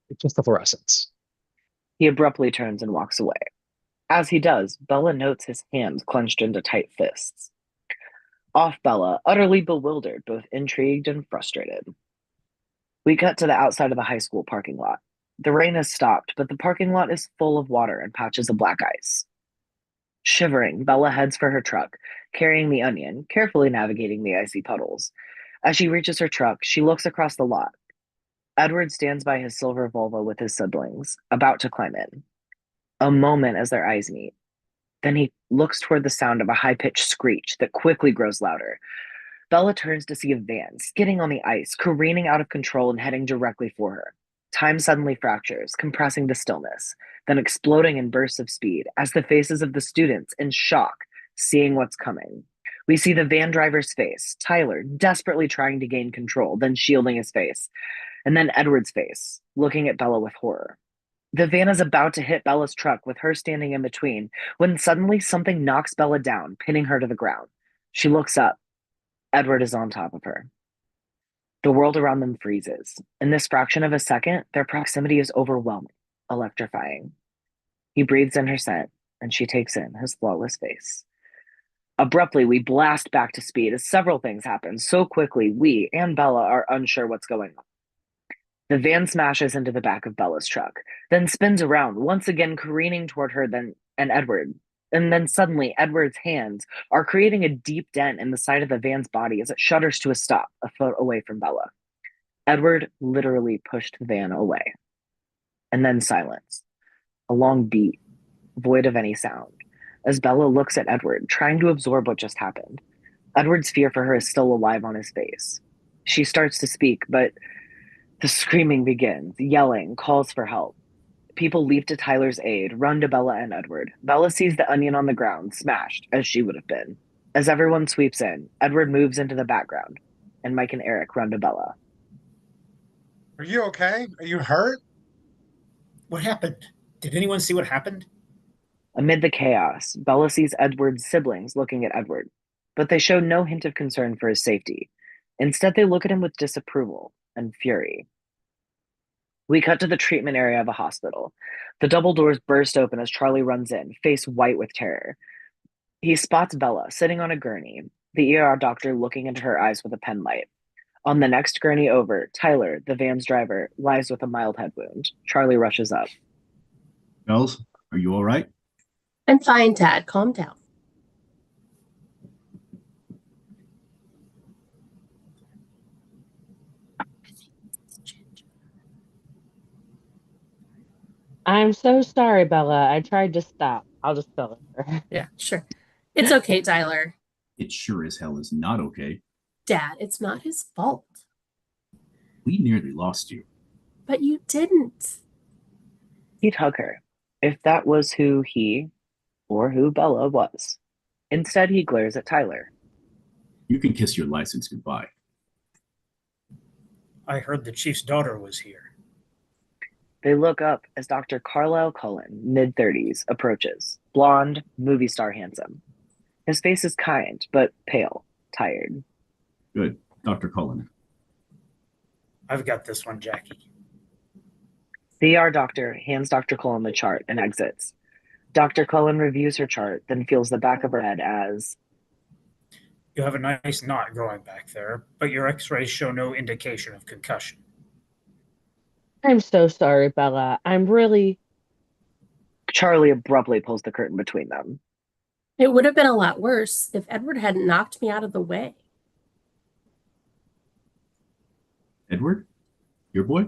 [SPEAKER 3] it's just the fluorescence.
[SPEAKER 2] He abruptly turns and walks away. As he does, Bella notes his hands clenched into tight fists. Off Bella, utterly bewildered, both intrigued and frustrated. We cut to the outside of the high school parking lot. The rain has stopped, but the parking lot is full of water and patches of black ice. Shivering, Bella heads for her truck, carrying the onion, carefully navigating the icy puddles. As she reaches her truck, she looks across the lot. Edward stands by his silver Volvo with his siblings, about to climb in. A moment as their eyes meet. Then he looks toward the sound of a high-pitched screech that quickly grows louder. Bella turns to see a van skidding on the ice, careening out of control and heading directly for her. Time suddenly fractures, compressing to stillness, then exploding in bursts of speed as the faces of the students in shock, seeing what's coming. We see the van driver's face, Tyler, desperately trying to gain control, then shielding his face, and then Edward's face, looking at Bella with horror. The van is about to hit Bella's truck with her standing in between, when suddenly something knocks Bella down, pinning her to the ground. She looks up. Edward is on top of her. The world around them freezes. In this fraction of a second, their proximity is overwhelming, electrifying. He breathes in her scent, and she takes in his flawless face. Abruptly, we blast back to speed as several things happen so quickly we and Bella are unsure what's going on. The van smashes into the back of Bella's truck, then spins around, once again careening toward her and Edward. And then suddenly, Edward's hands are creating a deep dent in the side of the van's body as it shudders to a stop a foot away from Bella. Edward literally pushed the van away. And then silence. A long beat, void of any sound, as Bella looks at Edward, trying to absorb what just happened. Edward's fear for her is still alive on his face. She starts to speak, but the screaming begins, yelling, calls for help. People leap to Tyler's aid, run to Bella and Edward. Bella sees the onion on the ground, smashed, as she would have been. As everyone sweeps in, Edward moves into the background, and Mike and Eric run to Bella.
[SPEAKER 9] Are you okay? Are you hurt?
[SPEAKER 7] What happened? Did anyone see what happened?
[SPEAKER 2] Amid the chaos, Bella sees Edward's siblings looking at Edward, but they show no hint of concern for his safety. Instead, they look at him with disapproval and fury. We cut to the treatment area of a hospital. The double doors burst open as Charlie runs in, face white with terror. He spots Bella sitting on a gurney, the ER doctor looking into her eyes with a pen light. On the next gurney over, Tyler, the van's driver, lies with a mild head wound. Charlie rushes up.
[SPEAKER 11] Bells, are you all right?
[SPEAKER 5] I'm fine, Dad. Calm down.
[SPEAKER 4] I'm so sorry, Bella. I tried to stop. I'll just tell her.
[SPEAKER 5] Yeah, sure. It's okay, Tyler.
[SPEAKER 11] It sure as hell is not okay.
[SPEAKER 5] Dad, it's not his fault.
[SPEAKER 11] We nearly lost you.
[SPEAKER 5] But you didn't.
[SPEAKER 2] He'd hug her, if that was who he, or who Bella was. Instead, he glares at Tyler.
[SPEAKER 11] You can kiss your license goodbye.
[SPEAKER 7] I heard the chief's daughter was here.
[SPEAKER 2] They look up as Dr. Carlisle Cullen, mid-30s, approaches, blonde, movie star handsome. His face is kind, but pale, tired.
[SPEAKER 11] Good. Dr. Cullen.
[SPEAKER 7] I've got this one, Jackie.
[SPEAKER 2] The ER doctor hands Dr. Cullen the chart and exits. Dr. Cullen reviews her chart, then feels the back of her head as,
[SPEAKER 7] You have a nice knot growing back there, but your x-rays show no indication of concussion.
[SPEAKER 4] I'm so sorry, Bella. I'm really.
[SPEAKER 2] Charlie abruptly pulls the curtain between them.
[SPEAKER 5] It would have been a lot worse if Edward hadn't knocked me out of the way.
[SPEAKER 11] Edward? Your boy?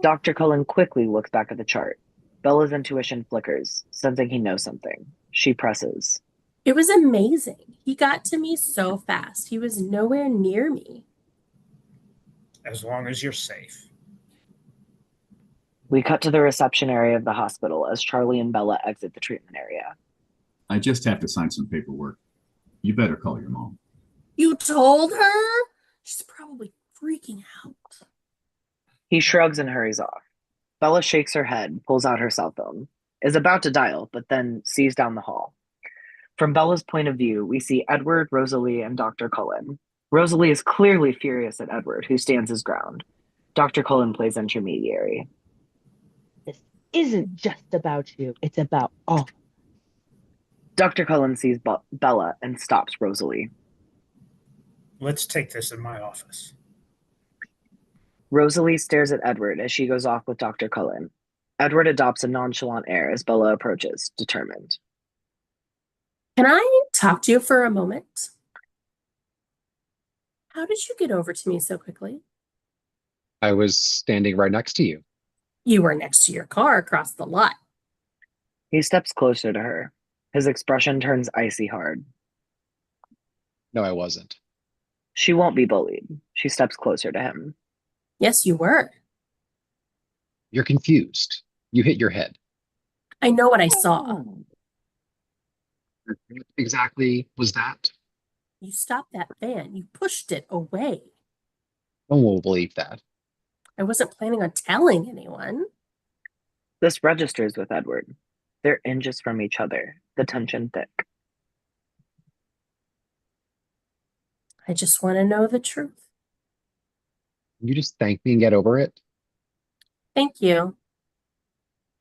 [SPEAKER 2] Dr. Cullen quickly looks back at the chart. Bella's intuition flickers, sensing he knows something. She presses.
[SPEAKER 5] It was amazing. He got to me so fast. He was nowhere near me.
[SPEAKER 7] As long as you're safe.
[SPEAKER 2] We cut to the reception area of the hospital as Charlie and Bella exit the treatment area.
[SPEAKER 11] I just have to sign some paperwork. You better call your mom.
[SPEAKER 5] You told her? She's probably freaking out.
[SPEAKER 2] He shrugs and hurries off. Bella shakes her head, pulls out her cell phone, is about to dial, but then sees down the hall. From Bella's point of view, we see Edward, Rosalie, and Dr. Cullen. Rosalie is clearly furious at Edward, who stands his ground. Dr. Cullen plays intermediary.
[SPEAKER 4] This isn't just about you. It's about all.
[SPEAKER 2] Dr. Cullen sees Bella and stops Rosalie.
[SPEAKER 7] Let's take this in my office.
[SPEAKER 2] Rosalie stares at Edward as she goes off with Dr. Cullen. Edward adopts a nonchalant air as Bella approaches, determined.
[SPEAKER 5] Can I talk to you for a moment? How did you get over to me so quickly?
[SPEAKER 3] I was standing right next to you.
[SPEAKER 5] You were next to your car across the lot.
[SPEAKER 2] He steps closer to her. His expression turns icy hard.
[SPEAKER 3] No, I wasn't.
[SPEAKER 2] She won't be bullied. She steps closer to him.
[SPEAKER 5] Yes, you were.
[SPEAKER 3] You're confused. You hit your head.
[SPEAKER 5] I know what I saw.
[SPEAKER 3] What exactly was that?
[SPEAKER 5] You stopped that van. You pushed it away.
[SPEAKER 3] No one will believe that.
[SPEAKER 5] I wasn't planning on telling anyone.
[SPEAKER 2] This registers with Edward. They're inches from each other, the tension thick.
[SPEAKER 5] I just want to know the truth.
[SPEAKER 3] You just thank me and get over it.
[SPEAKER 5] Thank you.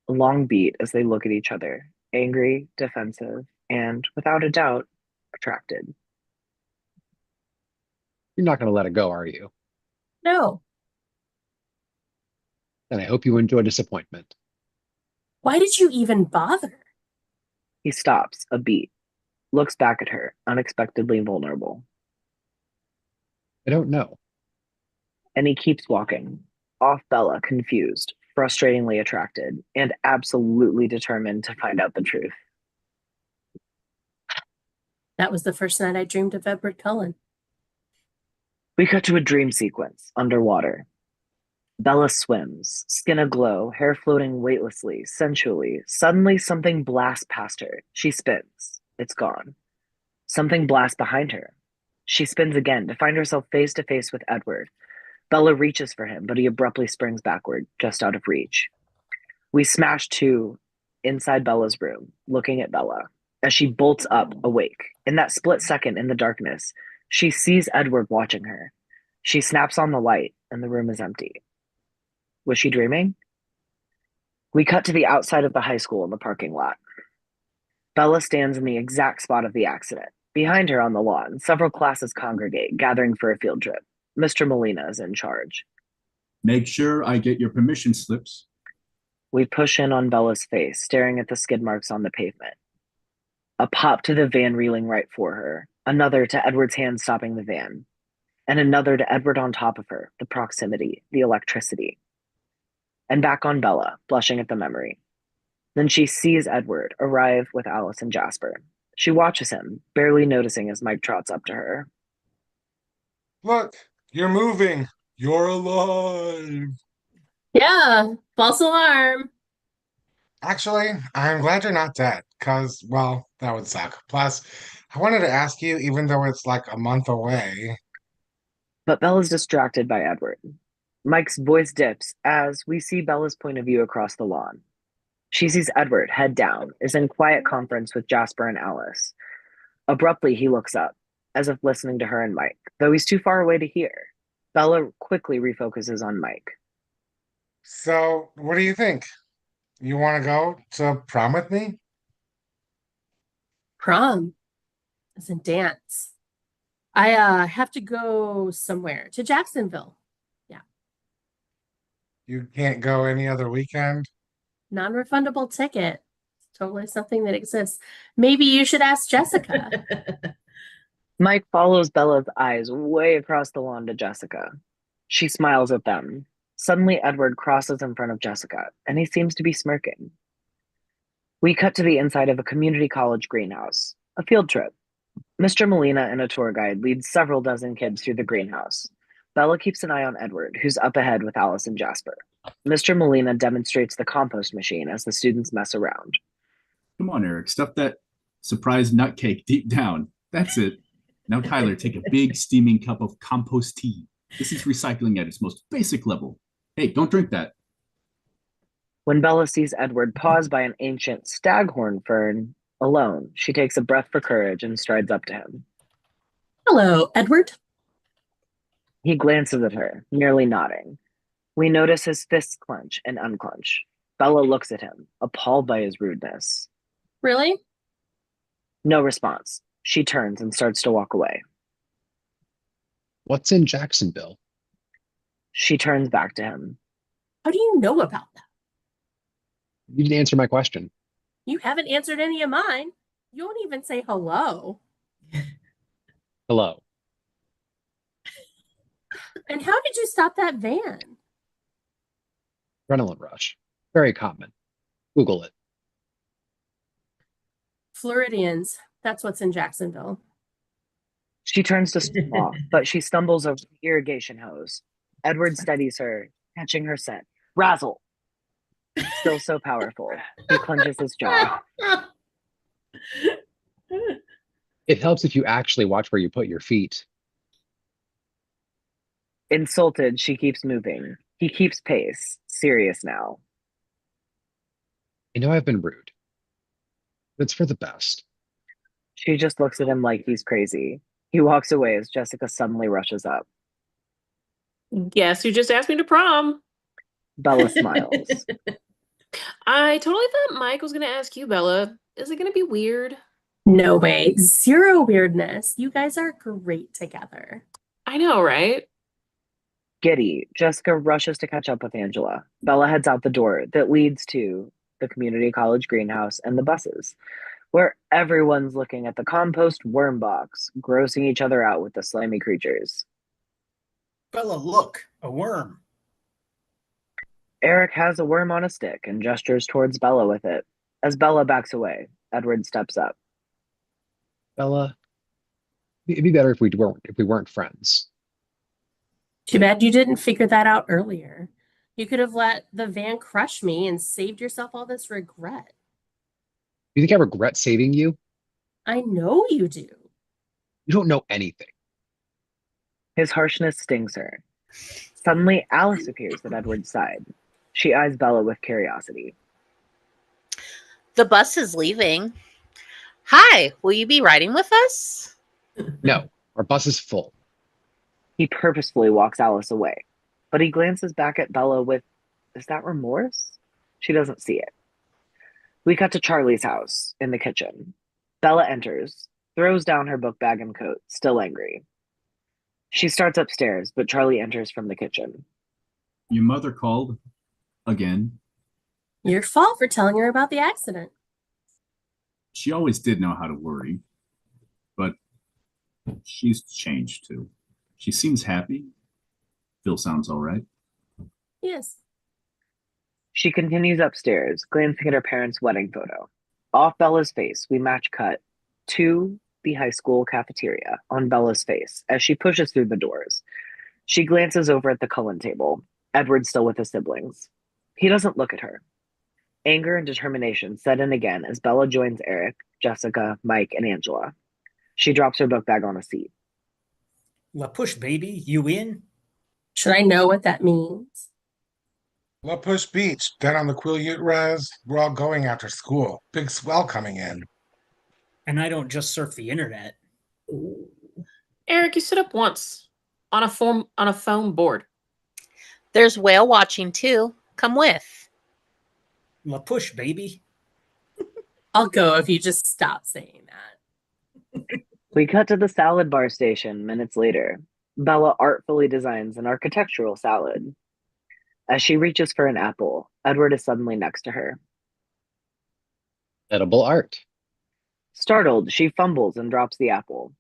[SPEAKER 2] A long beat as they look at each other, angry, defensive, and, without a doubt, attracted.
[SPEAKER 3] You're not going to let it go, are you?
[SPEAKER 5] No.
[SPEAKER 3] And I hope you enjoy disappointment.
[SPEAKER 5] Why did you even bother?
[SPEAKER 2] He stops, a beat, looks back at her, unexpectedly vulnerable.
[SPEAKER 3] I don't know.
[SPEAKER 2] And he keeps walking, off Bella, confused, frustratingly attracted, and absolutely determined to find out the truth.
[SPEAKER 5] That was the first night I dreamed of Edward Cullen.
[SPEAKER 2] We cut to a dream sequence, underwater. Bella swims, skin aglow, hair floating weightlessly, sensually. Suddenly, something blasts past her. She spins. It's gone. Something blasts behind her. She spins again to find herself face to face with Edward. Bella reaches for him, but he abruptly springs backward, just out of reach. We smash to inside Bella's room, looking at Bella. As she bolts up, awake. In that split second in the darkness, she sees Edward watching her. She snaps on the light, and the room is empty. Was she dreaming? We cut to the outside of the high school in the parking lot. Bella stands in the exact spot of the accident. Behind her on the lawn, several classes congregate, gathering for a field trip. Mr. Molina is in charge.
[SPEAKER 11] Make sure I get your permission slips.
[SPEAKER 2] We push in on Bella's face, staring at the skid marks on the pavement. A pop to the van reeling right for her, another to Edward's hand stopping the van, and another to Edward on top of her, the proximity, the electricity. and back on Bella, blushing at the memory. Then she sees Edward arrive with Alice and Jasper. She watches him, barely noticing as Mike trots up to her.
[SPEAKER 9] Look, you're moving. You're alive.
[SPEAKER 5] Yeah, false alarm.
[SPEAKER 9] Actually, I'm glad you're not dead, because, well, that would suck. Plus, I wanted to ask you, even though it's like a month away.
[SPEAKER 2] But Bella's distracted by Edward. Mike's voice dips as we see Bella's point of view across the lawn. She sees Edward, head down, is in quiet conference with Jasper and Alice. Abruptly, he looks up, as if listening to her and Mike, though he's too far away to hear. Bella quickly refocuses on Mike.
[SPEAKER 9] So, what do you think? You want to go to prom with me?
[SPEAKER 5] Prom isn't dance. I have to go somewhere to Jacksonville. Yeah,
[SPEAKER 9] You can't go any other weekend?
[SPEAKER 5] non-refundable ticket. It's totally something that exists. Maybe you should ask Jessica.
[SPEAKER 2] Mike follows Bella's eyes way across the lawn to Jessica. She smiles at them. Suddenly, Edward crosses in front of Jessica, and he seems to be smirking. We cut to the inside of a community college greenhouse, a field trip. Mr. Molina and a tour guide lead several dozen kids through the greenhouse. Bella keeps an eye on Edward, who's up ahead with Alice and Jasper. Mr. Molina demonstrates the compost machine as the students mess around.
[SPEAKER 11] Come on, Eric. Stuff that surprise nutcake deep down. That's it. Now, Tyler, take a big steaming cup of compost tea. This is recycling at its most basic level. Hey, don't drink that.
[SPEAKER 2] When Bella sees Edward paused by an ancient staghorn fern alone, she takes a breath for courage and strides up to him.
[SPEAKER 5] Hello, Edward.
[SPEAKER 2] He glances at her, merely nodding. We notice his fists clench and unclench. Bella looks at him, appalled by his rudeness.
[SPEAKER 5] Really?
[SPEAKER 2] No response. She turns and starts to walk away.
[SPEAKER 3] What's in Jacksonville?
[SPEAKER 2] She turns back to him.
[SPEAKER 5] How do you know about that?
[SPEAKER 3] You didn't answer my question.
[SPEAKER 5] You haven't answered any of mine. You won't even say hello.
[SPEAKER 3] Hello.
[SPEAKER 5] And how did you stop that van?
[SPEAKER 3] Adrenaline rush. Very common. Google it.
[SPEAKER 5] Floridians. That's what's in Jacksonville.
[SPEAKER 2] She turns to storm off, but she stumbles over the irrigation hose. Edward steadies her, catching her scent. Razzle! Still so powerful. He clenches his jaw.
[SPEAKER 3] It helps if you actually watch where you put your feet.
[SPEAKER 2] Insulted, she keeps moving. He keeps pace, serious now.
[SPEAKER 3] I know I've been rude. But it's for the best.
[SPEAKER 2] She just looks at him like he's crazy. He walks away as Jessica suddenly rushes up.
[SPEAKER 10] Guess who just asked me to prom?
[SPEAKER 2] Bella smiles.
[SPEAKER 10] I totally thought Mike was going to ask you, Bella. Is it going to be weird?
[SPEAKER 5] No way. Zero weirdness. You guys are great together.
[SPEAKER 10] I know, right?
[SPEAKER 2] Giddy, Jessica rushes to catch up with Angela. Bella heads out the door that leads to the community college greenhouse and the buses, where everyone's looking at the compost worm box, grossing each other out with the slimy creatures.
[SPEAKER 7] Bella, look, a worm.
[SPEAKER 2] Eric has a worm on a stick and gestures towards Bella with it. As Bella backs away, Edward steps up.
[SPEAKER 3] Bella, it'd be better if we weren't friends.
[SPEAKER 5] Too bad you didn't figure that out earlier. You could have let the van crush me and saved yourself all this regret.
[SPEAKER 3] You think I regret saving you?
[SPEAKER 5] I know you do.
[SPEAKER 3] You don't know anything.
[SPEAKER 2] His harshness stings her. Suddenly, Alice appears at Edward's side. She eyes Bella with curiosity.
[SPEAKER 6] The bus is leaving. Hi, will you be riding with us?
[SPEAKER 3] No, our bus is full.
[SPEAKER 2] He purposefully walks Alice away, but he glances back at Bella with, is that remorse? She doesn't see it. We cut to Charlie's house, in the kitchen. Bella enters, throws down her book bag and coat, still angry. She starts upstairs, but Charlie enters from the kitchen.
[SPEAKER 11] Your mother called again.
[SPEAKER 5] Your fault for telling her about the accident.
[SPEAKER 11] She always did know how to worry, but she's changed too. She seems happy. Phil sounds all right.
[SPEAKER 5] Yes.
[SPEAKER 2] She continues upstairs, glancing at her parents' wedding photo. Off Bella's face, we match cut to the high school cafeteria on Bella's face as she pushes through the doors. She glances over at the Cullen table. Edward's still with his siblings. He doesn't look at her. Anger and determination set in again as Bella joins Eric, Jessica, Mike, and Angela. She drops her book bag on a seat.
[SPEAKER 7] La push, baby. You in?
[SPEAKER 5] Should I know what that means?
[SPEAKER 9] La Push Beach, down on the Quileute Res. We're all going after school. Big swell coming in.
[SPEAKER 7] And I don't just surf the internet.
[SPEAKER 1] Ooh.
[SPEAKER 10] Eric, you sit up once on a foam board.
[SPEAKER 6] There's whale watching too. Come with.
[SPEAKER 7] La push, baby.
[SPEAKER 5] I'll go if you just stop saying that.
[SPEAKER 2] We cut to the salad bar station minutes later. Bella artfully designs an architectural salad. As she reaches for an apple, Edward is suddenly next to her.
[SPEAKER 3] Edible art.
[SPEAKER 2] Startled, she fumbles and drops the apple.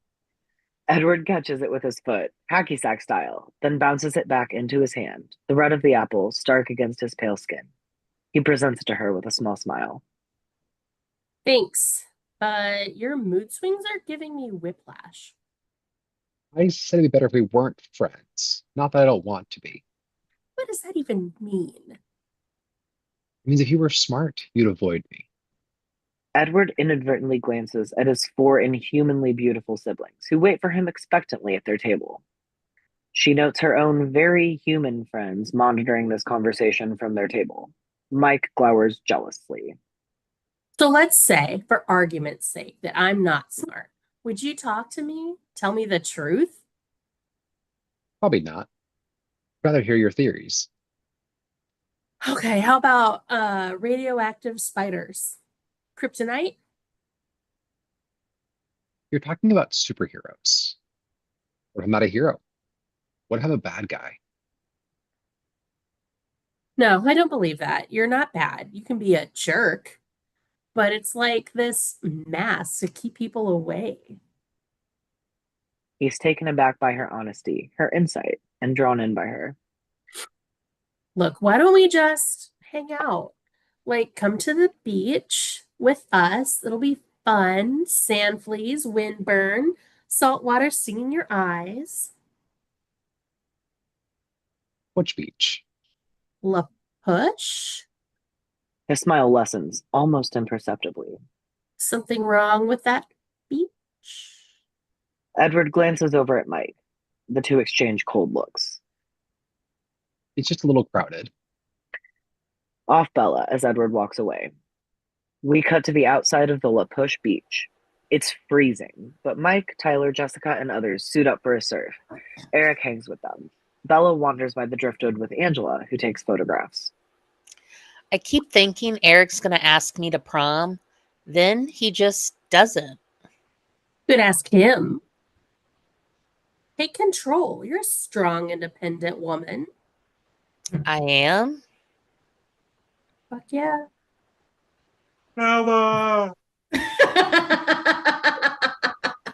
[SPEAKER 2] Edward catches it with his foot, hacky sack style, then bounces it back into his hand, the red of the apple stark against his pale skin. He presents it to her with a small smile.
[SPEAKER 5] Thanks, but your mood swings are giving me whiplash.
[SPEAKER 3] I said it'd be better if we weren't friends. Not that I don't want to be.
[SPEAKER 5] What does that even mean?
[SPEAKER 3] It means if you were smart, you'd avoid me.
[SPEAKER 2] Edward inadvertently glances at his 4 inhumanly beautiful siblings, who wait for him expectantly at their table. She notes her own very human friends monitoring this conversation from their table. Mike glowers jealously.
[SPEAKER 5] So let's say, for argument's sake, that I'm not smart. Would you talk to me? Tell me the truth?
[SPEAKER 3] Probably not. I'd rather hear your theories.
[SPEAKER 5] Okay, how about radioactive spiders? Kryptonite?
[SPEAKER 3] You're talking about superheroes. What if I'm not a hero? What if I'm a bad guy?
[SPEAKER 5] No, I don't believe that. You're not bad. You can be a jerk, but it's like this mask to keep people away.
[SPEAKER 2] He's taken aback by her honesty, her insight, and drawn in by her.
[SPEAKER 5] Look, why don't we just hang out? Like, come to the beach with us. It'll be fun. Sand fleas, wind burn, salt water stinging your eyes.
[SPEAKER 3] Which beach?
[SPEAKER 5] La Push?
[SPEAKER 2] His smile lessens, almost imperceptibly.
[SPEAKER 5] Something wrong with that beach?
[SPEAKER 2] Edward glances over at Mike. The two exchange cold looks.
[SPEAKER 3] It's just a little crowded.
[SPEAKER 2] Off Bella as Edward walks away. We cut to the outside of the La Push beach. It's freezing, but Mike, Tyler, Jessica, and others suit up for a surf. Eric hangs with them. Bella wanders by the driftwood with Angela, who takes photographs.
[SPEAKER 6] I keep thinking Eric's going to ask me to prom. Then he just doesn't.
[SPEAKER 5] Could ask him. Take control. You're a strong, independent woman.
[SPEAKER 6] I am.
[SPEAKER 5] Fuck yeah.
[SPEAKER 9] Bella!
[SPEAKER 2] He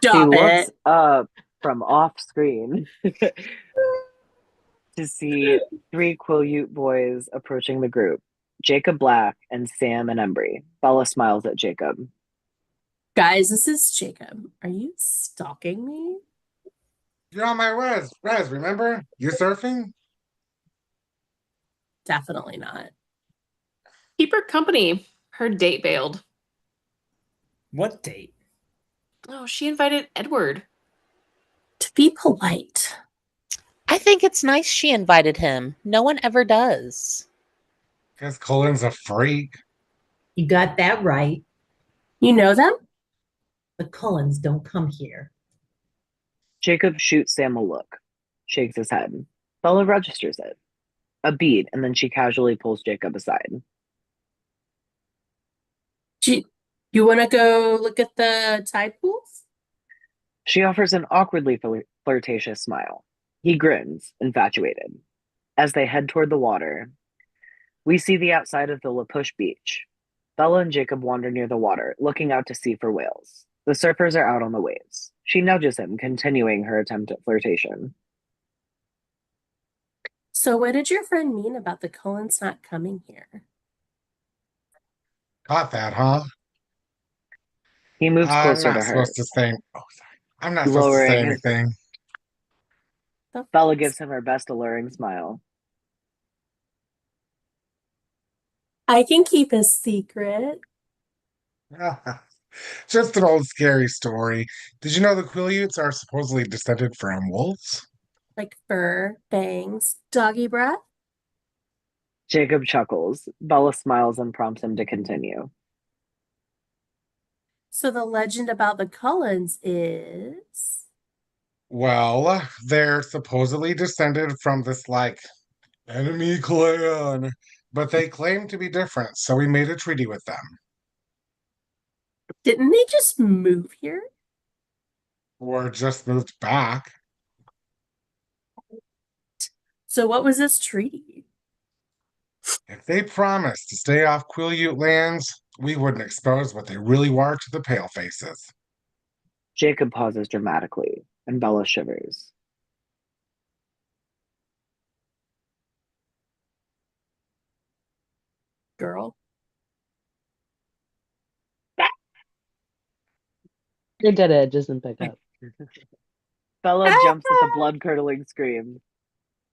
[SPEAKER 5] Stop
[SPEAKER 2] looks
[SPEAKER 5] it.
[SPEAKER 2] up from off screen to see 3 Quileute boys approaching the group. Jacob Black and Sam and Embry. Bella smiles at Jacob.
[SPEAKER 5] Guys, this is Jacob. Are you stalking me?
[SPEAKER 9] You're on my res, remember? You surfing?
[SPEAKER 5] Definitely not.
[SPEAKER 10] Keep her company. Her date bailed.
[SPEAKER 7] What date?
[SPEAKER 10] Oh, she invited Edward.
[SPEAKER 5] To be polite.
[SPEAKER 6] I think it's nice she invited him. No one ever does.
[SPEAKER 9] Guess Colin's a freak.
[SPEAKER 1] You got that right.
[SPEAKER 5] You know them?
[SPEAKER 1] The Cullens don't come here.
[SPEAKER 2] Jacob shoots Sam a look, shakes his head. Bella registers it. A bead, and then she casually pulls Jacob aside.
[SPEAKER 5] You want to go look at the tide pools?
[SPEAKER 2] She offers an awkwardly flirtatious smile. He grins, infatuated. As they head toward the water, we see the outside of the La Push beach. Bella and Jacob wander near the water, looking out to sea for whales. The surfers are out on the waves. She nudges him, continuing her attempt at flirtation.
[SPEAKER 5] So what did your friend mean about the Cullens not coming here?
[SPEAKER 9] Got that, huh?
[SPEAKER 2] He moves
[SPEAKER 9] I'm
[SPEAKER 2] closer to
[SPEAKER 9] not
[SPEAKER 2] her,
[SPEAKER 9] supposed to say. Oh, sorry. I'm not supposed to say
[SPEAKER 2] lowering his.
[SPEAKER 9] anything.
[SPEAKER 2] Bella gives him her best alluring smile.
[SPEAKER 5] I can keep a secret.
[SPEAKER 9] Just an old scary story. Did you know the Quileutes are supposedly descended from wolves?
[SPEAKER 5] Like fur, bangs, doggy breath.
[SPEAKER 2] Jacob chuckles. Bella smiles and prompts him to continue.
[SPEAKER 5] So the legend about the Cullens is
[SPEAKER 9] Well, they're supposedly descended from this like enemy clan, but they claim to be different, so we made a treaty with them.
[SPEAKER 5] didn't they just move here?
[SPEAKER 9] Or just moved back.
[SPEAKER 5] So what was this treaty?
[SPEAKER 9] If they promised to stay off Quileute lands, we wouldn't expose what they really were to the palefaces.
[SPEAKER 2] Jacob pauses dramatically, and Bella shivers.
[SPEAKER 5] Girl.
[SPEAKER 4] They did it, just didn't pick up.
[SPEAKER 2] Bella jumps at the blood-curdling scream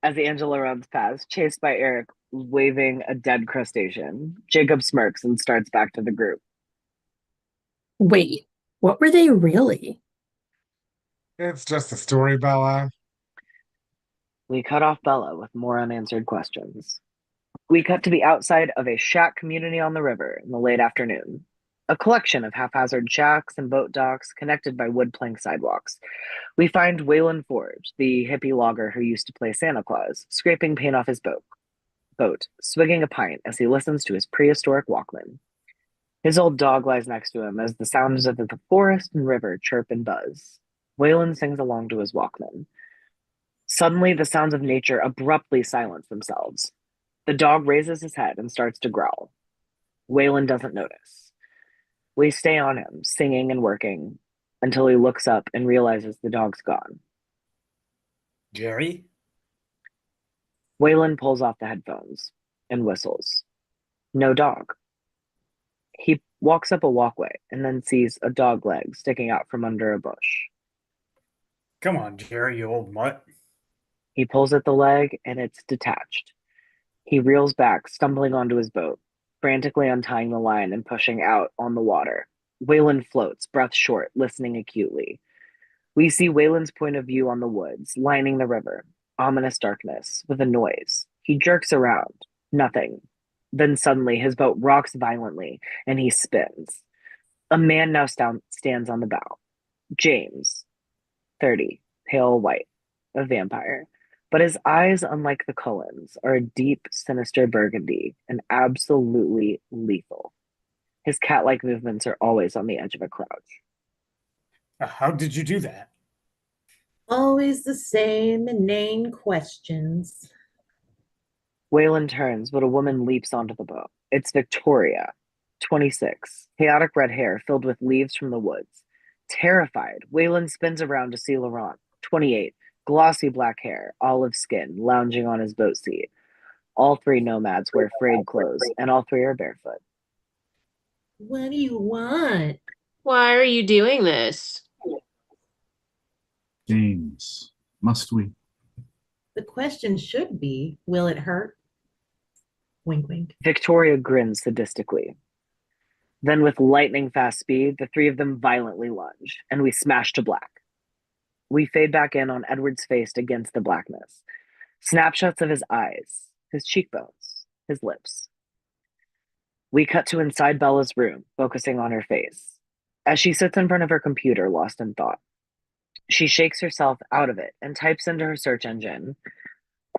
[SPEAKER 2] as Angela runs past, chased by Eric waving a dead crustacean. Jacob smirks and starts back to the group.
[SPEAKER 5] Wait, what were they really?
[SPEAKER 9] It's just a story, Bella.
[SPEAKER 2] We cut off Bella with more unanswered questions. We cut to the outside of a shack community on the river in the late afternoon. A collection of haphazard shacks and boat docks connected by wood plank sidewalks. We find Waylon Forge, the hippie logger who used to play Santa Claus, scraping paint off his boat, swigging a pint as he listens to his prehistoric Walkman. His old dog lies next to him as the sounds of the forest and river chirp and buzz. Waylon sings along to his Walkman. Suddenly, the sounds of nature abruptly silence themselves. The dog raises his head and starts to growl. Waylon doesn't notice. We stay on him, singing and working, until he looks up and realizes the dog's gone.
[SPEAKER 7] Jerry?
[SPEAKER 2] Waylon pulls off the headphones and whistles. No dog. He walks up a walkway and then sees a dog leg sticking out from under a bush.
[SPEAKER 7] Come on, Jerry, you old mutt.
[SPEAKER 2] He pulls at the leg and it's detached. He reels back, stumbling onto his boat, frantically untying the line and pushing out on the water. Waylon floats, breath short, listening acutely. We see Waylon's point of view on the woods, lining the river. Ominous darkness, with a noise. He jerks around. Nothing. Then suddenly his boat rocks violently, and he spins. A man now stands on the bow. James, 30, pale white, a vampire. But his eyes, unlike the Cullens, are a deep, sinister burgundy and absolutely lethal. His cat-like movements are always on the edge of a crouch.
[SPEAKER 7] How did you do that?
[SPEAKER 1] Always the same inane questions.
[SPEAKER 2] Waylon turns, but a woman leaps onto the boat. It's Victoria, 26, chaotic red hair filled with leaves from the woods. Terrified, Waylon spins around to see Laurent, 28, glossy black hair, olive skin, lounging on his boat seat. All three nomads wear frayed clothes, and all three are barefoot.
[SPEAKER 1] What do you want?
[SPEAKER 10] Why are you doing this?
[SPEAKER 11] James, must we?
[SPEAKER 1] The question should be, will it hurt? Wink, wink.
[SPEAKER 2] Victoria grins sadistically. Then, with lightning fast speed, the three of them violently lunge, and we smash to black. We fade back in on Edward's face against the blackness. Snapshots of his eyes, his cheekbones, his lips. We cut to inside Bella's room, focusing on her face. As she sits in front of her computer, lost in thought, she shakes herself out of it and types into her search engine,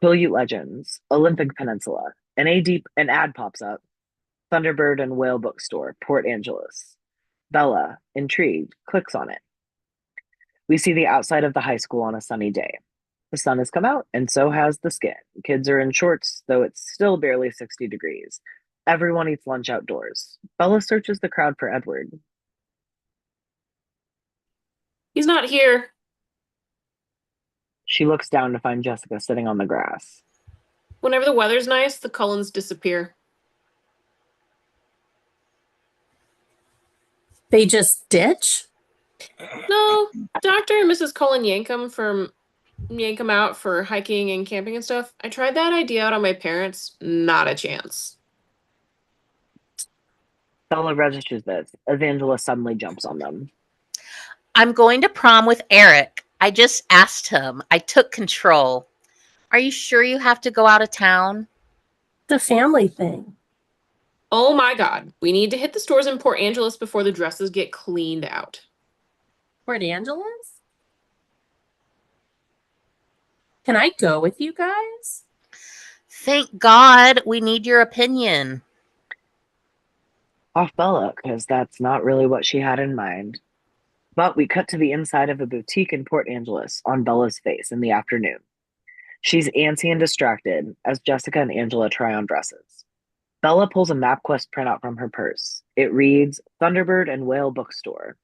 [SPEAKER 2] Quileute Legends, Olympic Peninsula. An ad pops up. Thunderbird and Whale Bookstore, Port Angeles. Bella, intrigued, clicks on it. We see the outside of the high school on a sunny day. The sun has come out, and so has the skin. Kids are in shorts, though it's still barely 60 degrees. Everyone eats lunch outdoors. Bella searches the crowd for Edward.
[SPEAKER 10] He's not here.
[SPEAKER 2] She looks down to find Jessica sitting on the grass.
[SPEAKER 10] Whenever the weather's nice, the Cullens disappear.
[SPEAKER 5] They just ditch?
[SPEAKER 10] No, Dr. and Mrs. Cullen yank them out for hiking and camping and stuff. I tried that idea out on my parents. Not a chance.
[SPEAKER 2] Bella registers this as Angela suddenly jumps on them.
[SPEAKER 6] I'm going to prom with Eric. I just asked him. I took control. Are you sure you have to go out of town?
[SPEAKER 5] The family thing.
[SPEAKER 10] Oh my god. We need to hit the stores in Port Angeles before the dresses get cleaned out.
[SPEAKER 5] Port Angeles? Can I go with you guys?
[SPEAKER 6] Thank God. We need your opinion.
[SPEAKER 2] Off Bella, because that's not really what she had in mind. But we cut to the inside of a boutique in Port Angeles on Bella's face in the afternoon. She's antsy and distracted as Jessica and Angela try on dresses. Bella pulls a MapQuest printout from her purse. It reads Thunderbird and Whale Bookstore.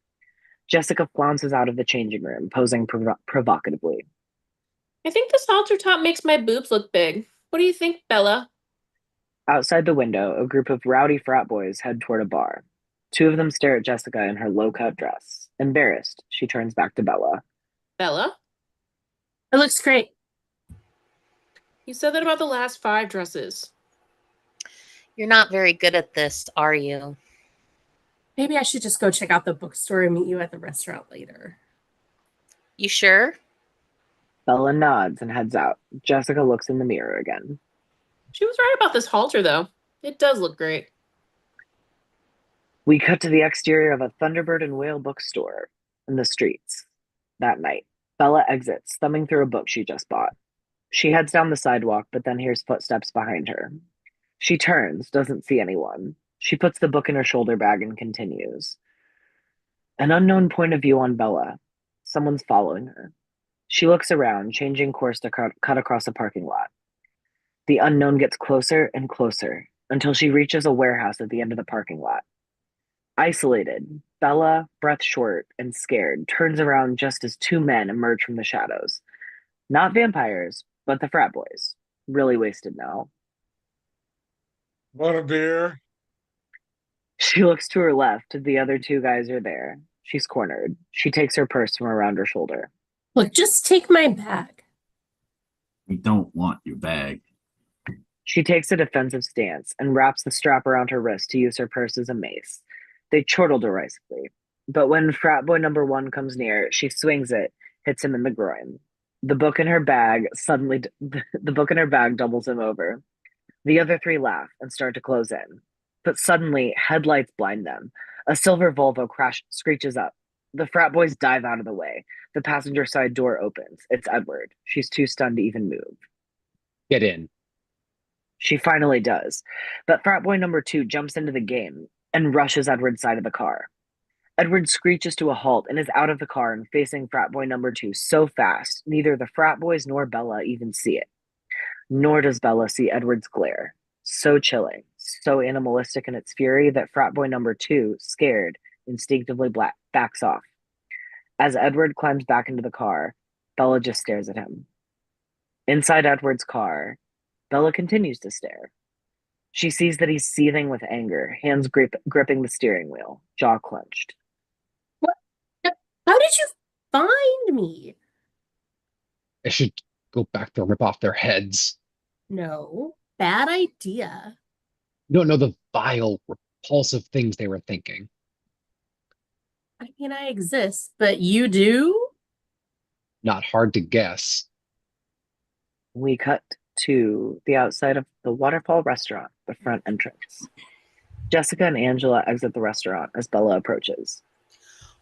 [SPEAKER 2] Jessica flounces out of the changing room, posing provocatively.
[SPEAKER 10] I think this halter top makes my boobs look big. What do you think, Bella?
[SPEAKER 2] Outside the window, a group of rowdy frat boys head toward a bar. Two of them stare at Jessica in her low-cut dress. Embarrassed, she turns back to Bella.
[SPEAKER 10] Bella?
[SPEAKER 5] It looks great.
[SPEAKER 10] You said that about the last 5 dresses.
[SPEAKER 6] You're not very good at this, are you?
[SPEAKER 5] Maybe I should just go check out the bookstore and meet you at the restaurant later.
[SPEAKER 6] You sure?
[SPEAKER 2] Bella nods and heads out. Jessica looks in the mirror again.
[SPEAKER 10] She was right about this halter, though. It does look great.
[SPEAKER 2] We cut to the exterior of a Thunderbird and Whale bookstore in the streets. That night, Bella exits, thumbing through a book she just bought. She heads down the sidewalk, but then hears footsteps behind her. She turns, doesn't see anyone. She puts the book in her shoulder bag and continues. An unknown point of view on Bella. Someone's following her. She looks around, changing course to cut across a parking lot. The unknown gets closer and closer until she reaches a warehouse at the end of the parking lot. Isolated, Bella, breath short and scared, turns around just as 2 men emerge from the shadows. Not vampires, but the frat boys. Really wasted now.
[SPEAKER 9] Want a beer?
[SPEAKER 2] She looks to her left. The other 2 guys are there. She's cornered. She takes her purse from around her shoulder.
[SPEAKER 5] Look, just take my bag.
[SPEAKER 11] We don't want your bag.
[SPEAKER 2] She takes a defensive stance and wraps the strap around her wrist to use her purse as a mace. They chortle derisively. But when frat boy number 1 comes near, she swings it, hits him in the groin. The book in her bag doubles him over. The other 3 laugh and start to close in. But suddenly, headlights blind them. A silver Volvo screeches up. The frat boys dive out of the way. The passenger side door opens. It's Edward. She's too stunned to even move.
[SPEAKER 3] Get in.
[SPEAKER 2] She finally does. But frat boy number 2 jumps into the game and rushes Edward's side of the car. Edward screeches to a halt and is out of the car and facing frat boy number 2 so fast, neither the frat boys nor Bella even see it. Nor does Bella see Edward's glare. So chilling, so animalistic in its fury that frat boy number 2, scared, instinctively backs off. As Edward climbs back into the car, Bella just stares at him. Inside Edward's car, Bella continues to stare. She sees that he's seething with anger, hands gripping the steering wheel, jaw clenched.
[SPEAKER 5] What? How did you find me?
[SPEAKER 3] I should go back there and rip off their heads.
[SPEAKER 5] No, bad idea.
[SPEAKER 3] You don't know the vile, repulsive things they were thinking.
[SPEAKER 5] I mean, I exist, but you do?
[SPEAKER 3] Not hard to guess.
[SPEAKER 2] We cut to the outside of the Waterfall restaurant, the front entrance. Jessica and Angela exit the restaurant as Bella approaches.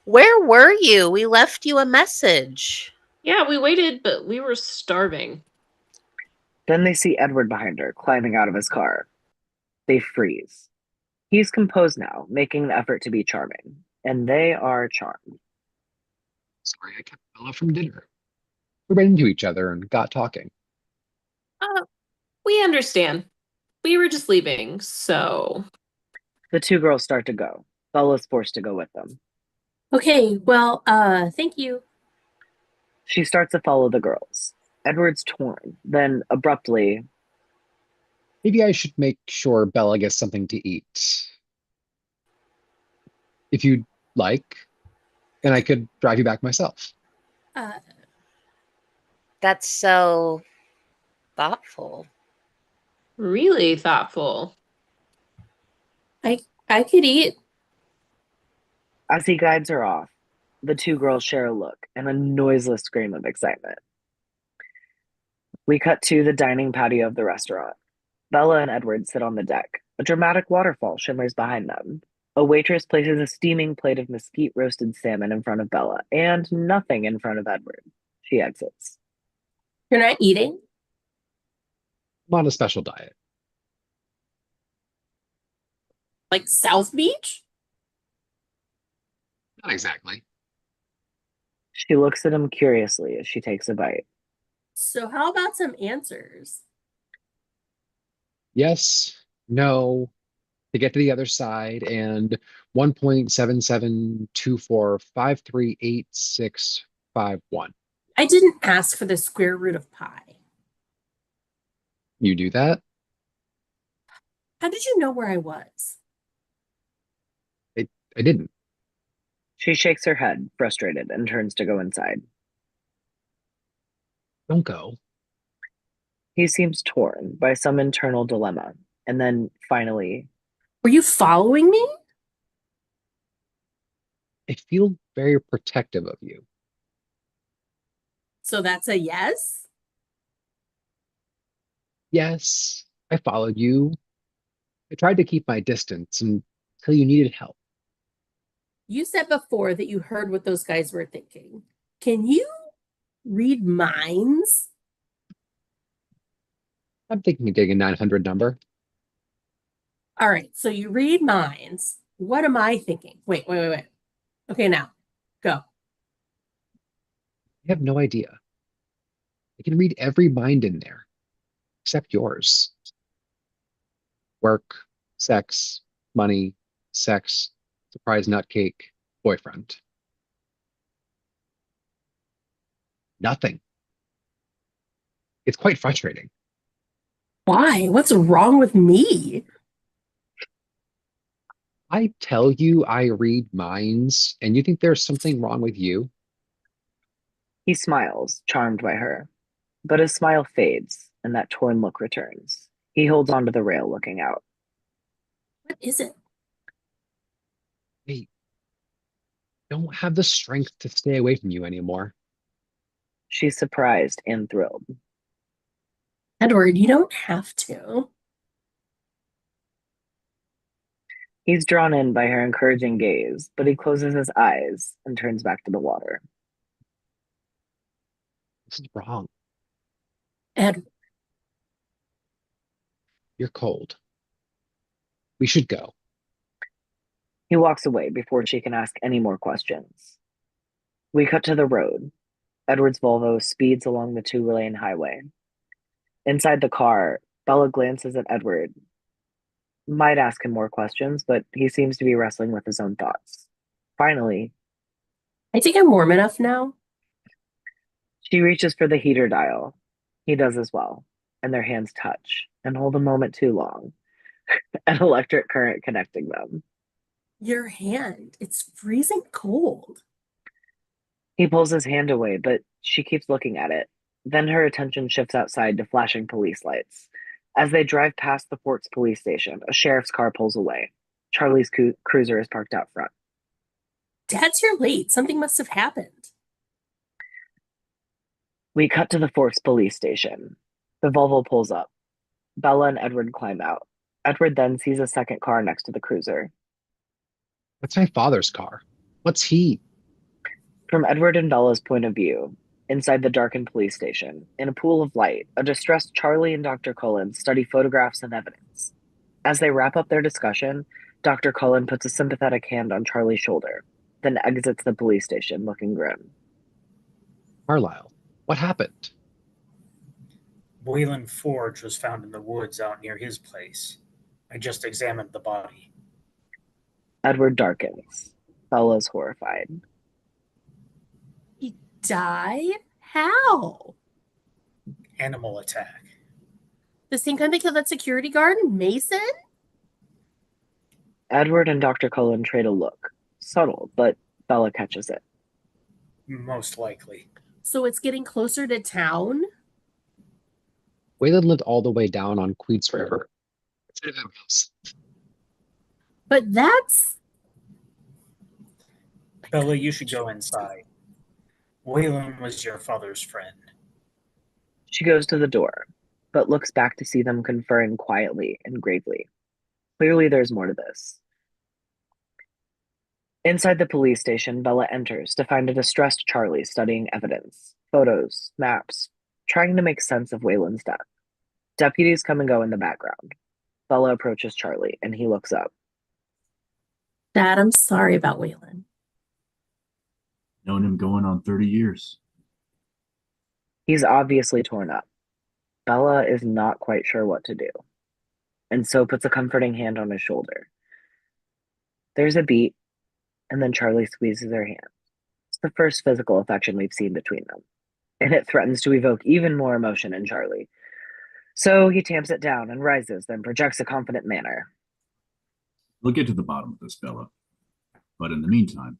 [SPEAKER 6] Where were you? We left you a message.
[SPEAKER 10] Yeah, we waited, but we were starving.
[SPEAKER 2] Then they see Edward behind her, climbing out of his car. They freeze. He's composed now, making the effort to be charming, and they are charmed.
[SPEAKER 3] Sorry, I kept Bella from dinner. We ran into each other and got talking.
[SPEAKER 10] We understand. We were just leaving, so...
[SPEAKER 2] The 2 girls start to go. Bella's forced to go with them.
[SPEAKER 5] Okay, well, thank you.
[SPEAKER 2] She starts to follow the girls. Edward's torn, then abruptly...
[SPEAKER 3] Maybe I should make sure Bella gets something to eat. If you'd like, and I could drive you back myself.
[SPEAKER 5] Uh,
[SPEAKER 6] That's so thoughtful.
[SPEAKER 10] Really thoughtful.
[SPEAKER 5] I could eat.
[SPEAKER 2] As he guides her off, the two girls share a look and a noiseless scream of excitement. We cut to the dining patio of the restaurant. Bella and Edward sit on the deck. A dramatic waterfall shimmers behind them. A waitress places a steaming plate of mesquite roasted salmon in front of Bella and nothing in front of Edward. She exits.
[SPEAKER 5] You're not eating?
[SPEAKER 3] I'm on a special diet.
[SPEAKER 5] Like South Beach?
[SPEAKER 3] Not exactly.
[SPEAKER 2] She looks at him curiously as she takes a bite.
[SPEAKER 5] So how about some answers?
[SPEAKER 3] Yes, no, to get to the other side, and 1.7724538651.
[SPEAKER 5] I didn't ask for the square root of pi.
[SPEAKER 3] You do that?
[SPEAKER 5] How did you know where I was?
[SPEAKER 3] I didn't.
[SPEAKER 2] She shakes her head, frustrated, and turns to go inside.
[SPEAKER 3] Don't go.
[SPEAKER 2] He seems torn by some internal dilemma, and then finally,
[SPEAKER 5] Were you following me?
[SPEAKER 3] I feel very protective of you.
[SPEAKER 5] So that's a yes?
[SPEAKER 3] Yes, I followed you. I tried to keep my distance until you needed help.
[SPEAKER 5] You said before that you heard what those guys were thinking. Can you read minds?
[SPEAKER 3] I'm thinking of getting a 900 number.
[SPEAKER 5] All right, so you read minds. What am I thinking? Wait. Okay, now, go.
[SPEAKER 3] I have no idea. I can read every mind in there, except yours. Work, sex, money, sex, surprise nutcake, boyfriend. Nothing. It's quite frustrating.
[SPEAKER 5] Why? What's wrong with me?
[SPEAKER 3] I tell you I read minds, and you think there's something wrong with you?
[SPEAKER 2] he smiles, charmed by her. But his smile fades, and that torn look returns. He holds onto the rail, looking out.
[SPEAKER 5] What is it?
[SPEAKER 3] I don't have the strength to stay away from you anymore.
[SPEAKER 2] She's surprised and thrilled.
[SPEAKER 5] Edward, you don't have to.
[SPEAKER 2] He's drawn in by her encouraging gaze, but he closes his eyes and turns back to the water.
[SPEAKER 3] This is wrong.
[SPEAKER 5] Edward,
[SPEAKER 3] You're cold. We should go.
[SPEAKER 2] He walks away before she can ask any more questions. We cut to the road. Edward's Volvo speeds along the two-lane highway. Inside the car, Bella glances at Edward. Might ask him more questions, but he seems to be wrestling with his own thoughts. Finally,
[SPEAKER 5] I think I'm warm enough now.
[SPEAKER 2] she reaches for the heater dial. He does as well, and their hands touch and hold a moment too long, an electric current connecting them.
[SPEAKER 5] Your hand, it's freezing cold.
[SPEAKER 2] He pulls his hand away, but she keeps looking at it. Then her attention shifts outside to flashing police lights. As they drive past the Forks police station, a sheriff's car pulls away. Charlie's cruiser is parked out front.
[SPEAKER 5] Dad's here late. Something must have happened.
[SPEAKER 2] We cut to the Forks police station. The Volvo pulls up. Bella and Edward climb out. Edward then sees a second car next to the cruiser.
[SPEAKER 3] That's my father's car. What's he?
[SPEAKER 2] From Edward and Bella's point of view, inside the darkened police station, in a pool of light, a distressed Charlie and Dr. Cullen study photographs and evidence. As they wrap up their discussion, Dr. Cullen puts a sympathetic hand on Charlie's shoulder, then exits the police station looking grim.
[SPEAKER 3] Carlisle, what happened?
[SPEAKER 7] Wayland Forge was found in the woods out near his place. I just examined the body.
[SPEAKER 2] Edward darkens. Bella's horrified.
[SPEAKER 5] He died? How?
[SPEAKER 7] Animal attack.
[SPEAKER 5] The same kind that killed that security guard in Mason?
[SPEAKER 2] Edward and Dr. Cullen trade a look, Subtle, but Bella catches it.
[SPEAKER 7] Most likely.
[SPEAKER 5] So it's getting closer to town?
[SPEAKER 3] Wayland lived all the way down on Queens River. Instead of a house.
[SPEAKER 5] But that's
[SPEAKER 7] Bella, you should go inside. Waylon was your father's friend.
[SPEAKER 2] She goes to the door, but looks back to see them conferring quietly and gravely. Clearly, there's more to this. Inside the police station, Bella enters to find a distressed Charlie studying evidence, photos, maps, trying to make sense of Wayland's death. Deputies come and go in the background. Bella approaches Charlie, and he looks up.
[SPEAKER 5] Dad, I'm sorry about Waylon.
[SPEAKER 11] Known him going on 30 years.
[SPEAKER 2] He's obviously torn up. Bella is not quite sure what to do, and so puts a comforting hand on his shoulder. There's a beat, and then Charlie squeezes her hand. It's the first physical affection we've seen between them, and it threatens to evoke even more emotion in Charlie. So he tamps it down and rises, then projects a confident manner.
[SPEAKER 11] We'll get to the bottom of this, Bella. But in the meantime,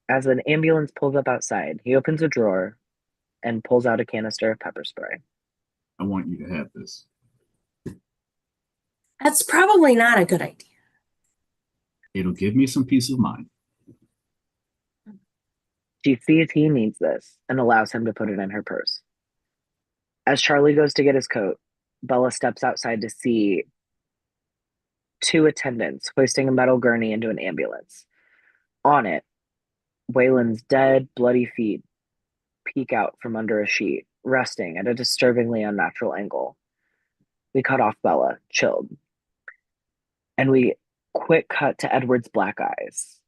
[SPEAKER 2] As an ambulance pulls up outside, he opens a drawer and pulls out a canister of pepper spray.
[SPEAKER 11] I want you to have this.
[SPEAKER 5] That's probably not a good idea.
[SPEAKER 11] It'll give me some peace of mind.
[SPEAKER 2] She sees he needs this and allows him to put it in her purse. As Charlie goes to get his coat, Bella steps outside to see two attendants hoisting a metal gurney into an ambulance. On it, Wayland's dead, bloody feet peek out from under a sheet, resting at a disturbingly unnatural angle. We cut off Bella, chilled. And we quick cut to Edward's black eyes,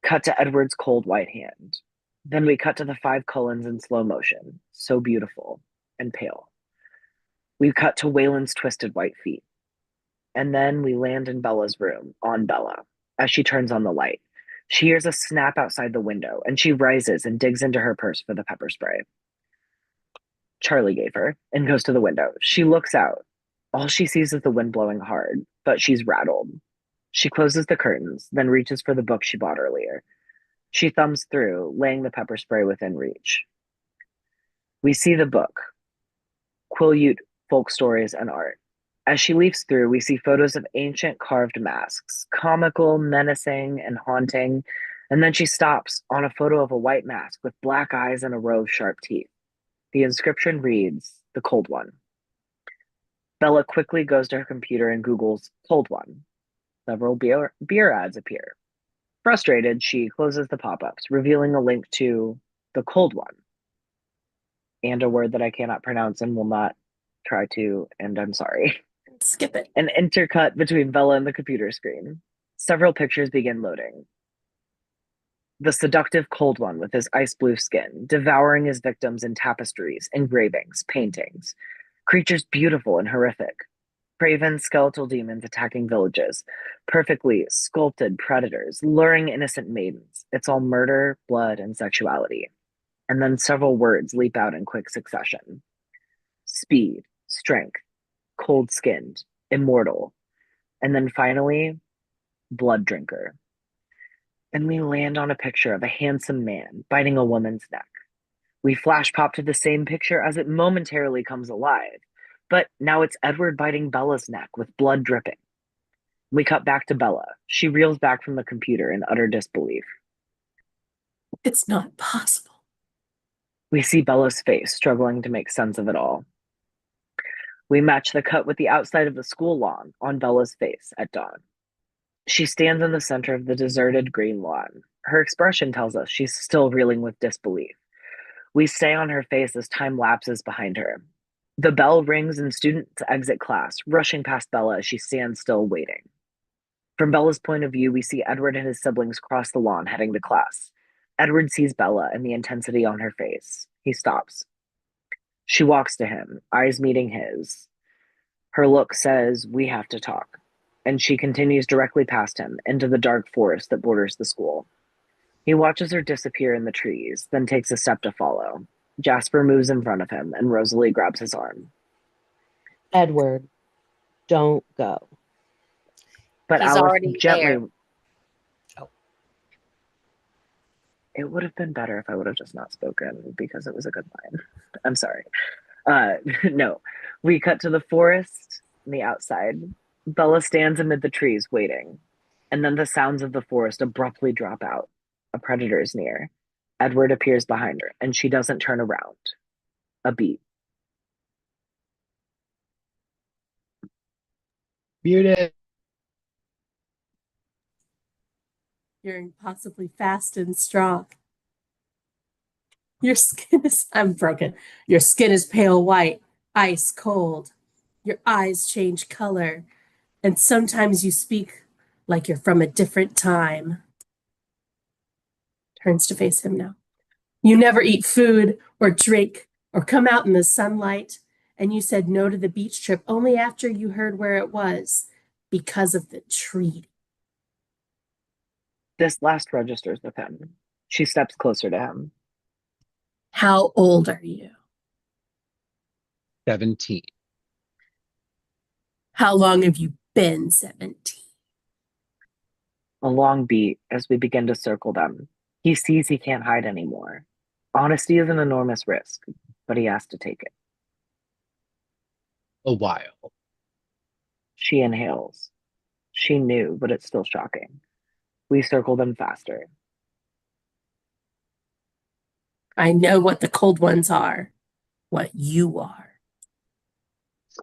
[SPEAKER 2] cut to Edward's cold white hand. Then we cut to the 5 colons in slow motion, so beautiful and pale. We cut to Wayland's twisted white feet. And then we land in Bella's room, on Bella, as she turns on the light. She hears a snap outside the window, and she rises and digs into her purse for the pepper spray Charlie gave her, and goes to the window. She looks out. All she sees is the wind blowing hard, but she's rattled. She closes the curtains, then reaches for the book she bought earlier. She thumbs through, laying the pepper spray within reach. We see the book, Quileute Folk Stories and Art. As she leafs through, we see photos of ancient carved masks, comical, menacing, and haunting, and then she stops on a photo of a white mask with black eyes and a row of sharp teeth. The inscription reads, "The Cold One." Bella quickly goes to her computer and Googles "Cold One." Several beer ads appear. Frustrated, she closes the pop-ups, revealing a link to "The Cold One" and a word that I cannot pronounce and will not try to, and I'm sorry.
[SPEAKER 5] Skip it.
[SPEAKER 2] An intercut between Bella and the computer screen. Several pictures begin loading. The seductive Cold One with his ice blue skin, devouring his victims in tapestries, engravings, paintings. Creatures beautiful and horrific. Craven skeletal demons attacking villages. Perfectly sculpted predators, luring innocent maidens. It's all murder, blood, and sexuality. And then several words leap out in quick succession. Speed, strength, cold-skinned, immortal. And then finally, blood drinker. And we land on a picture of a handsome man biting a woman's neck. We flash pop to the same picture as it momentarily comes alive, but now it's Edward biting Bella's neck with blood dripping. We cut back to Bella. She reels back from the computer in utter disbelief.
[SPEAKER 5] It's not possible.
[SPEAKER 2] We see Bella's face struggling to make sense of it all. We match the cut with the outside of the school lawn on Bella's face at dawn. She stands in the center of the deserted green lawn. Her expression tells us she's still reeling with disbelief. We stay on her face as time lapses behind her. The bell rings and students exit class, rushing past Bella as she stands still waiting. From Bella's point of view, we see Edward and his siblings cross the lawn heading to class. Edward sees Bella and the intensity on her face. He stops. She walks to him, eyes meeting his. Her look says, "We have to talk." And she continues directly past him into the dark forest that borders the school. He watches her disappear in the trees, then takes a step to follow. Jasper moves in front of him, and Rosalie grabs his arm.
[SPEAKER 4] Edward, don't go.
[SPEAKER 2] But
[SPEAKER 6] He's
[SPEAKER 2] Alice
[SPEAKER 6] already
[SPEAKER 2] gently
[SPEAKER 6] there.
[SPEAKER 2] It would have been better if I would have just not spoken because it was a good line. I'm sorry. No. We cut to the forest on the outside. Bella stands amid the trees waiting, and then the sounds of the forest abruptly drop out. A predator is near. Edward appears behind her, and she doesn't turn around. A beat.
[SPEAKER 3] Muted.
[SPEAKER 5] You're impossibly fast and strong. Your skin is, I'm broken. Your skin is pale white, ice cold. Your eyes change color, and sometimes you speak like you're from a different time. Turns to face him now. You never eat food or drink or come out in the sunlight, and you said no to the beach trip only after you heard where it was because of the treaty.
[SPEAKER 2] This last registers with him. She steps closer to him.
[SPEAKER 5] How old are you?
[SPEAKER 3] 17.
[SPEAKER 5] How long have you been 17?
[SPEAKER 2] A long beat as we begin to circle them. He sees he can't hide anymore. Honesty is an enormous risk, but he has to take it.
[SPEAKER 3] A while.
[SPEAKER 2] She inhales. She knew, but it's still shocking. We circle them faster.
[SPEAKER 5] I know what the cold ones are, what you are.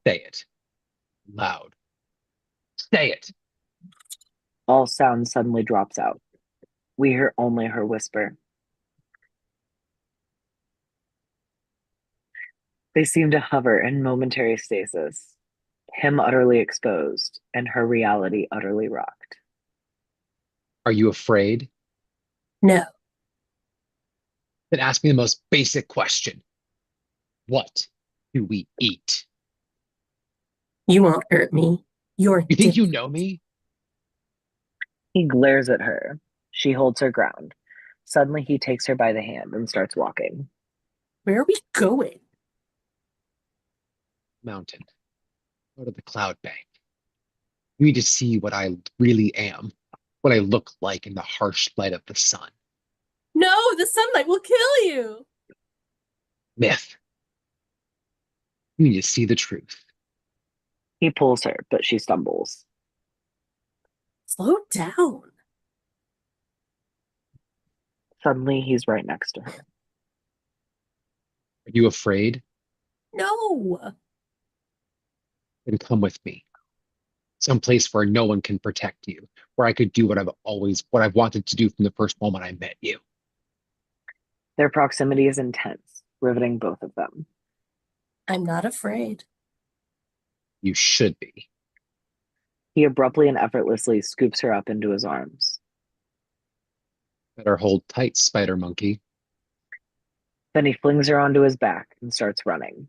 [SPEAKER 3] Say it. Loud. Say it.
[SPEAKER 2] All sound suddenly drops out. We hear only her whisper. They seem to hover in momentary stasis, him utterly exposed, and her reality utterly rocked.
[SPEAKER 3] Are you afraid?
[SPEAKER 5] No.
[SPEAKER 3] Then ask me the most basic question. What do we eat?
[SPEAKER 5] You won't hurt me. You're
[SPEAKER 3] You think you
[SPEAKER 5] different.
[SPEAKER 3] know me?
[SPEAKER 2] He glares at her. She holds her ground. Suddenly, he takes her by the hand and starts walking.
[SPEAKER 5] Where are we going?
[SPEAKER 3] Mountain. Go to the cloud bank. You need to see what I really am, what I look like in the harsh light of the sun.
[SPEAKER 5] No, the sunlight will kill you.
[SPEAKER 3] Myth. You need to see the truth.
[SPEAKER 2] He pulls her, but she stumbles.
[SPEAKER 5] Slow down.
[SPEAKER 2] Suddenly, he's right next to her.
[SPEAKER 3] Are you afraid?
[SPEAKER 5] No.
[SPEAKER 3] Then come with me. Someplace where no one can protect you, where I could do what I've wanted to do from the first moment I met you.
[SPEAKER 2] Their proximity is intense, riveting both of them.
[SPEAKER 5] I'm not afraid.
[SPEAKER 3] You should be.
[SPEAKER 2] He abruptly and effortlessly scoops her up into his arms.
[SPEAKER 3] Better hold tight, spider monkey.
[SPEAKER 2] Then he flings her onto his back and starts running.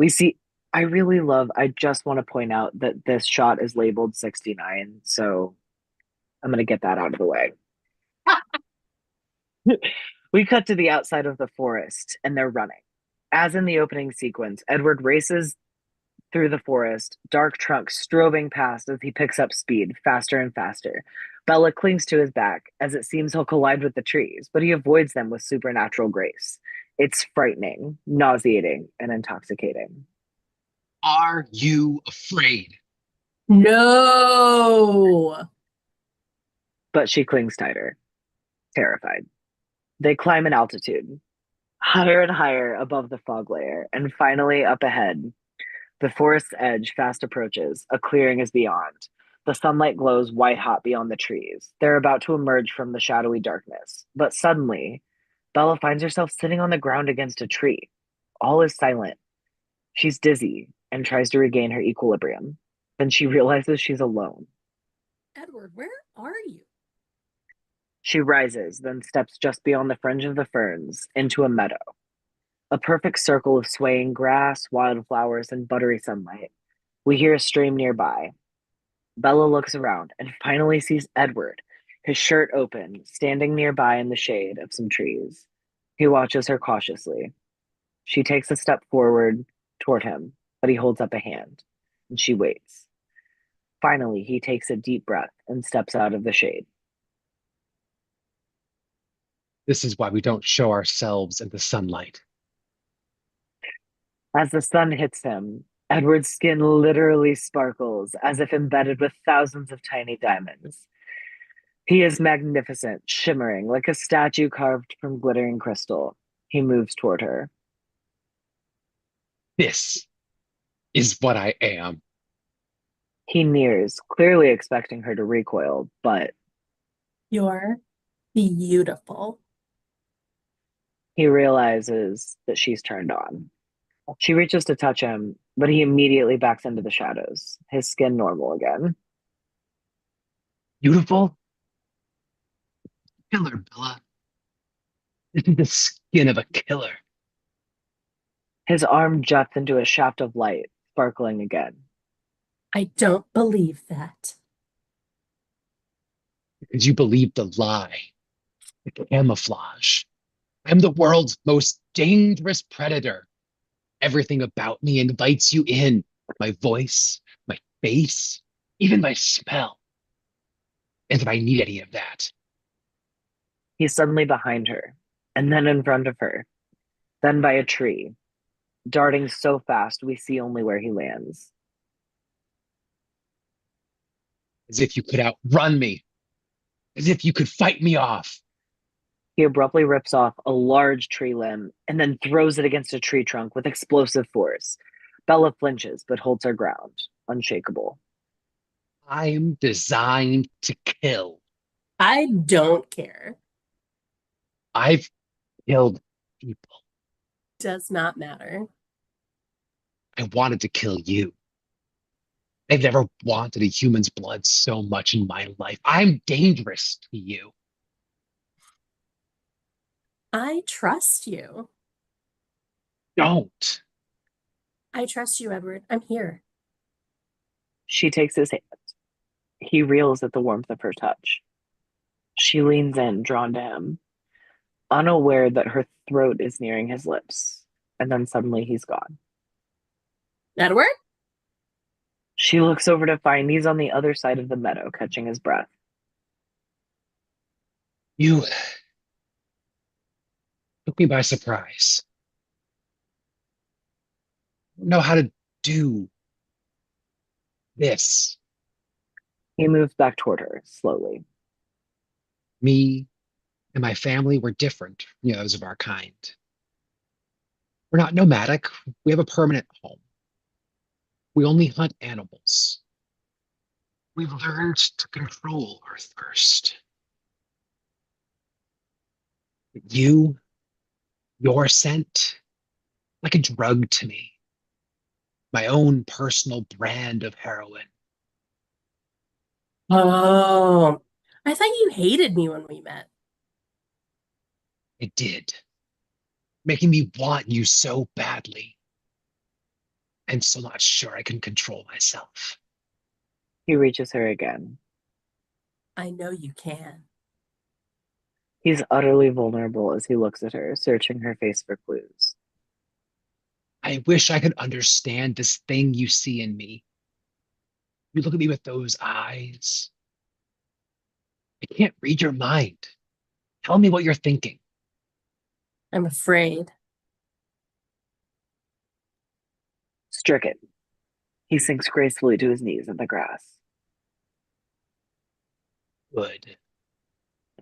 [SPEAKER 2] I just want to point out that this shot is labeled 69, so I'm going to get that out of the way. We cut to the outside of the forest, and they're running. As in the opening sequence, Edward races through the forest, dark trunks strobing past as he picks up speed, faster and faster. Bella clings to his back, as it seems he'll collide with the trees, but he avoids them with supernatural grace. It's frightening, nauseating, and intoxicating.
[SPEAKER 3] Are you afraid?
[SPEAKER 5] No.
[SPEAKER 2] But she clings tighter, terrified. They climb in altitude, higher and higher above the fog layer, and finally up ahead. The forest's edge fast approaches. A clearing is beyond. The sunlight glows white hot beyond the trees. They're about to emerge from the shadowy darkness. But suddenly, Bella finds herself sitting on the ground against a tree. All is silent. She's dizzy and tries to regain her equilibrium. Then she realizes she's alone.
[SPEAKER 5] Edward, where are you?
[SPEAKER 2] She rises, then steps just beyond the fringe of the ferns into a meadow. A perfect circle of swaying grass, wildflowers, and buttery sunlight. We hear a stream nearby. Bella looks around and finally sees Edward, his shirt open, standing nearby in the shade of some trees. He watches her cautiously. She takes a step forward toward him, but he holds up a hand, and she waits. Finally, he takes a deep breath and steps out of the shade.
[SPEAKER 3] This is why we don't show ourselves in the sunlight.
[SPEAKER 2] As the sun hits him, Edward's skin literally sparkles as if embedded with thousands of tiny diamonds. He is magnificent, shimmering like a statue carved from glittering crystal. He moves toward her.
[SPEAKER 3] This is what I am.
[SPEAKER 2] He nears, clearly expecting her to recoil, but
[SPEAKER 5] You're beautiful.
[SPEAKER 2] he realizes that she's turned on. She reaches to touch him, but he immediately backs into the shadows, his skin normal again.
[SPEAKER 3] Beautiful? Killer, Bella. This is the skin of a killer.
[SPEAKER 2] His arm juts into a shaft of light, sparkling again.
[SPEAKER 5] I don't believe that.
[SPEAKER 3] Because you believe the lie, the camouflage. I'm the world's most dangerous predator. Everything about me invites you in. My voice, my face, even my smell. And if I need any of that,
[SPEAKER 2] He's suddenly behind her, and then in front of her, then by a tree, darting so fast we see only where he lands.
[SPEAKER 3] as if you could outrun me, as if you could fight me off.
[SPEAKER 2] He abruptly rips off a large tree limb and then throws it against a tree trunk with explosive force. Bella flinches but holds her ground, unshakable.
[SPEAKER 3] I'm designed to kill.
[SPEAKER 5] I don't care.
[SPEAKER 3] I've killed people.
[SPEAKER 5] Does not matter.
[SPEAKER 3] I wanted to kill you. I've never wanted a human's blood so much in my life. I'm dangerous to you.
[SPEAKER 5] I trust you.
[SPEAKER 3] Don't.
[SPEAKER 5] I trust you, Edward. I'm here.
[SPEAKER 2] She takes his hand. He reels at the warmth of her touch. She leans in, drawn to him, unaware that her throat is nearing his lips, and then suddenly he's gone.
[SPEAKER 5] Edward?
[SPEAKER 2] She looks over to find he's on the other side of the meadow, catching his breath.
[SPEAKER 3] You took me by surprise. I don't know how to do this.
[SPEAKER 2] He moves back toward her, slowly.
[SPEAKER 3] Me and my family were different from those of our kind. We're not nomadic. We have a permanent home. We only hunt animals. We've learned to control our thirst. You, your scent, like a drug to me. My own personal brand of heroin.
[SPEAKER 5] Oh, I thought you hated me when we met.
[SPEAKER 3] It did, making me want you so badly. I'm still not sure I can control myself.
[SPEAKER 2] He reaches her again.
[SPEAKER 5] I know you can.
[SPEAKER 2] He's utterly vulnerable as he looks at her, searching her face for clues.
[SPEAKER 3] I wish I could understand this thing you see in me. You look at me with those eyes. I can't read your mind. Tell me what you're thinking.
[SPEAKER 5] I'm afraid.
[SPEAKER 2] Stricken, he sinks gracefully to his knees in the grass.
[SPEAKER 3] Good.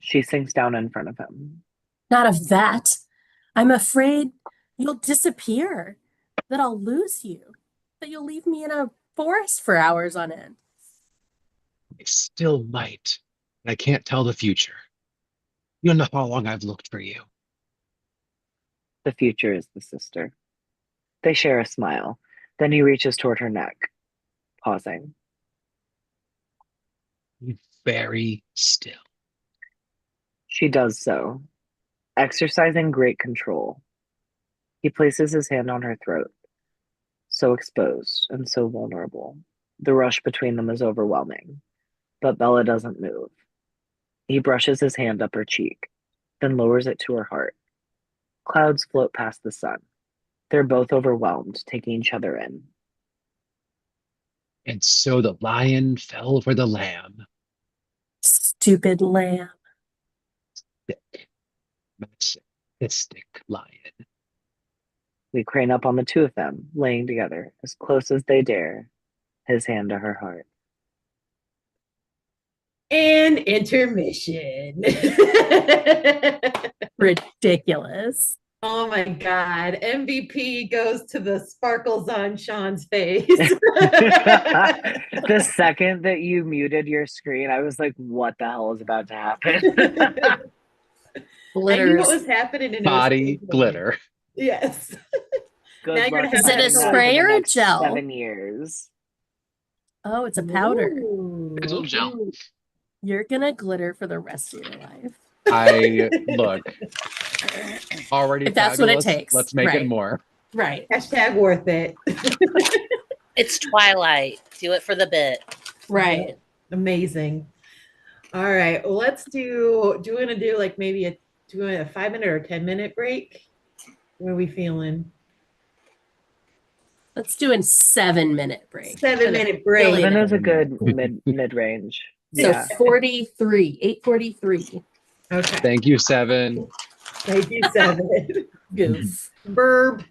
[SPEAKER 2] She sinks down in front of him.
[SPEAKER 5] Not of that. I'm afraid you'll disappear, that I'll lose you, that you'll leave me in a forest for hours on end.
[SPEAKER 3] I still might, but I can't tell the future. You don't know how long I've looked for you.
[SPEAKER 2] The future is the sister. They share a smile. Then he reaches toward her neck, pausing.
[SPEAKER 3] Be very still.
[SPEAKER 2] She does so, exercising great control. He places his hand on her throat, so exposed and so vulnerable. The rush between them is overwhelming, but Bella doesn't move. He brushes his hand up her cheek, then lowers it to her heart. Clouds float past the sun. They're both overwhelmed, taking each other in.
[SPEAKER 3] And so the lion fell for the lamb.
[SPEAKER 5] Stupid lamb.
[SPEAKER 3] Thick. masochistic lion.
[SPEAKER 2] We crane up on the two of them, laying together, as close as they dare, his hand to her heart.
[SPEAKER 1] And intermission.
[SPEAKER 5] Ridiculous.
[SPEAKER 1] Oh my God. MVP goes to the sparkles on Sean's face.
[SPEAKER 2] The second that you muted your screen, I was like, what the hell is about to happen?
[SPEAKER 1] I knew what
[SPEAKER 5] Glitters.
[SPEAKER 1] was happening and it was
[SPEAKER 3] Body
[SPEAKER 1] so funny.
[SPEAKER 3] glitter.
[SPEAKER 1] Yes.
[SPEAKER 2] Good
[SPEAKER 1] Now you're
[SPEAKER 2] luck
[SPEAKER 1] gonna have
[SPEAKER 5] Is it a
[SPEAKER 2] finding that
[SPEAKER 5] spray
[SPEAKER 2] for the
[SPEAKER 5] or a
[SPEAKER 2] next
[SPEAKER 5] gel?
[SPEAKER 2] 7 years.
[SPEAKER 5] Oh, it's a powder.
[SPEAKER 1] Ooh,
[SPEAKER 3] It's a little gel.
[SPEAKER 1] okay.
[SPEAKER 5] You're gonna glitter for the rest of your life.
[SPEAKER 3] I look already
[SPEAKER 5] If that's what it
[SPEAKER 3] fabulous.
[SPEAKER 5] takes.
[SPEAKER 3] Let's make
[SPEAKER 5] Right.
[SPEAKER 3] it more.
[SPEAKER 5] Right.
[SPEAKER 1] Hashtag worth it.
[SPEAKER 6] It's Twilight. Do it for the bit.
[SPEAKER 5] Right.
[SPEAKER 1] Amazing. All right. Well, let's do you want to do like maybe a 5-minute or 10-minute break? What are we feeling?
[SPEAKER 5] Let's do a 7-minute break.
[SPEAKER 1] 7-minute break.
[SPEAKER 5] Really
[SPEAKER 2] Then
[SPEAKER 5] nice.
[SPEAKER 2] is a good mid range.
[SPEAKER 5] So
[SPEAKER 2] Yeah.
[SPEAKER 5] 43, 8:43.
[SPEAKER 1] Okay.
[SPEAKER 3] Thank you, Seven.
[SPEAKER 1] Thank you, Seven.
[SPEAKER 5] Goof.
[SPEAKER 1] Burb.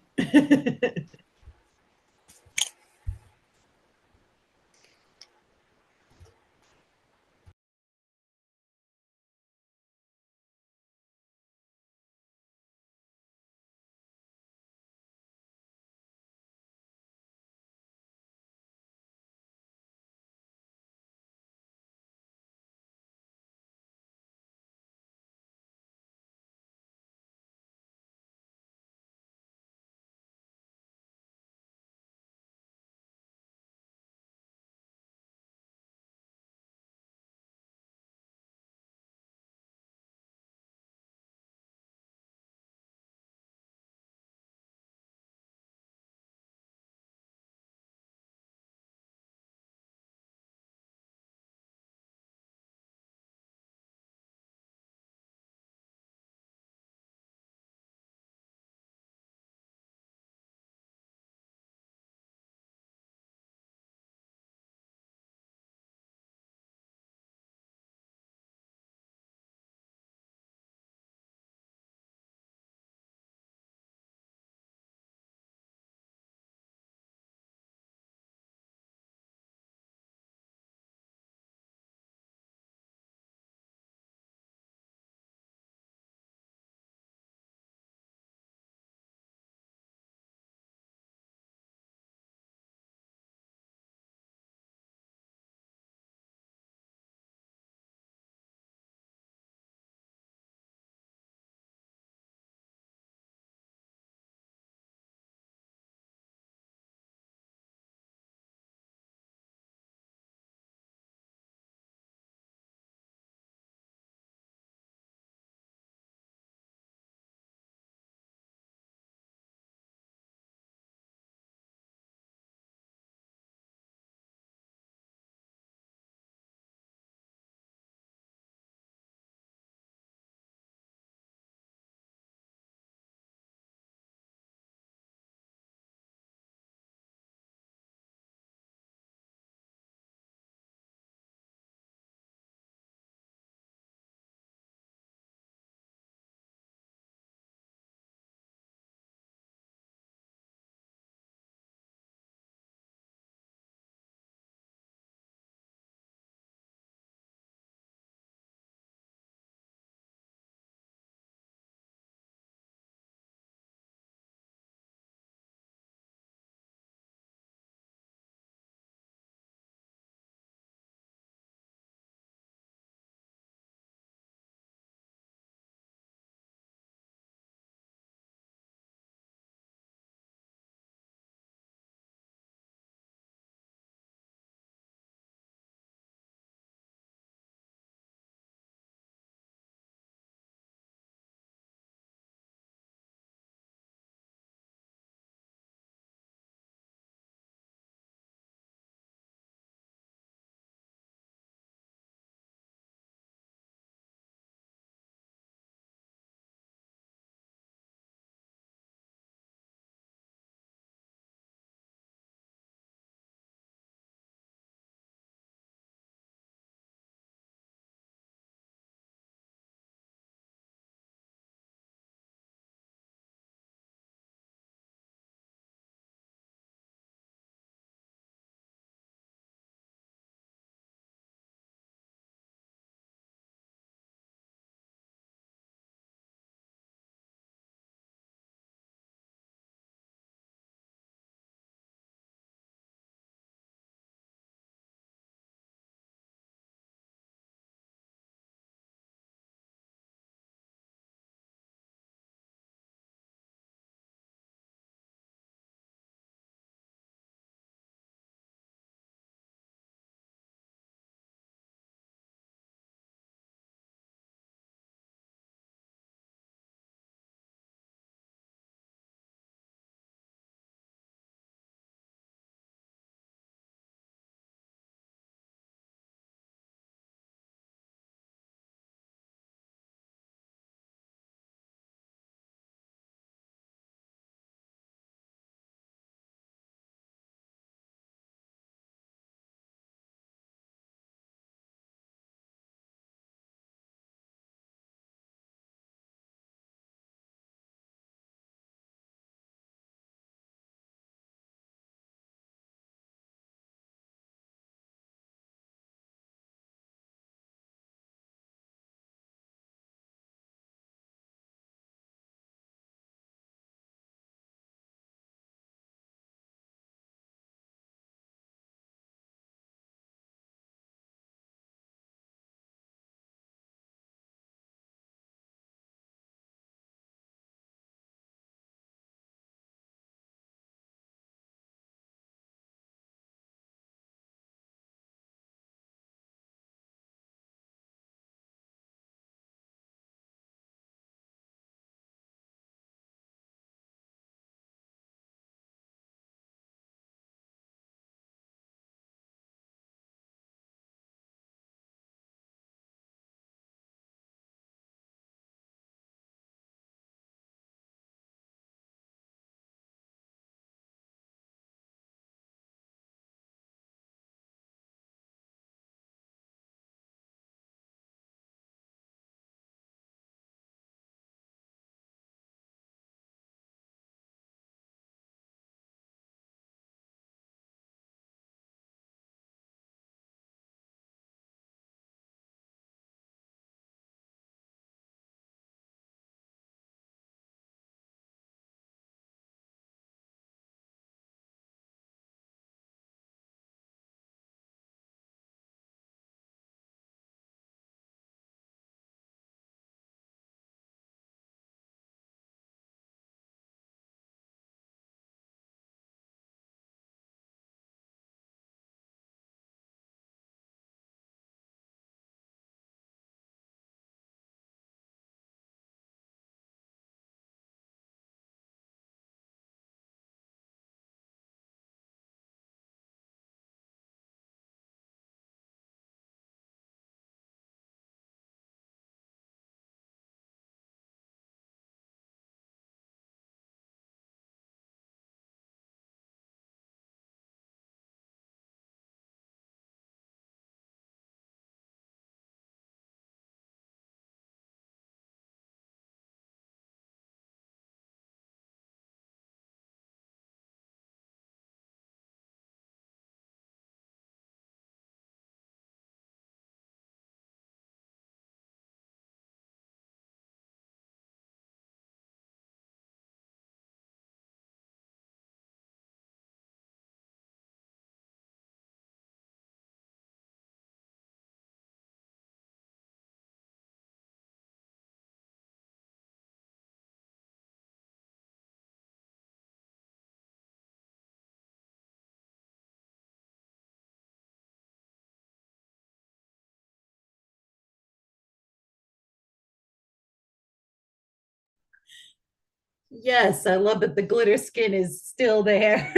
[SPEAKER 1] Yes, I love that the glitter skin is still there.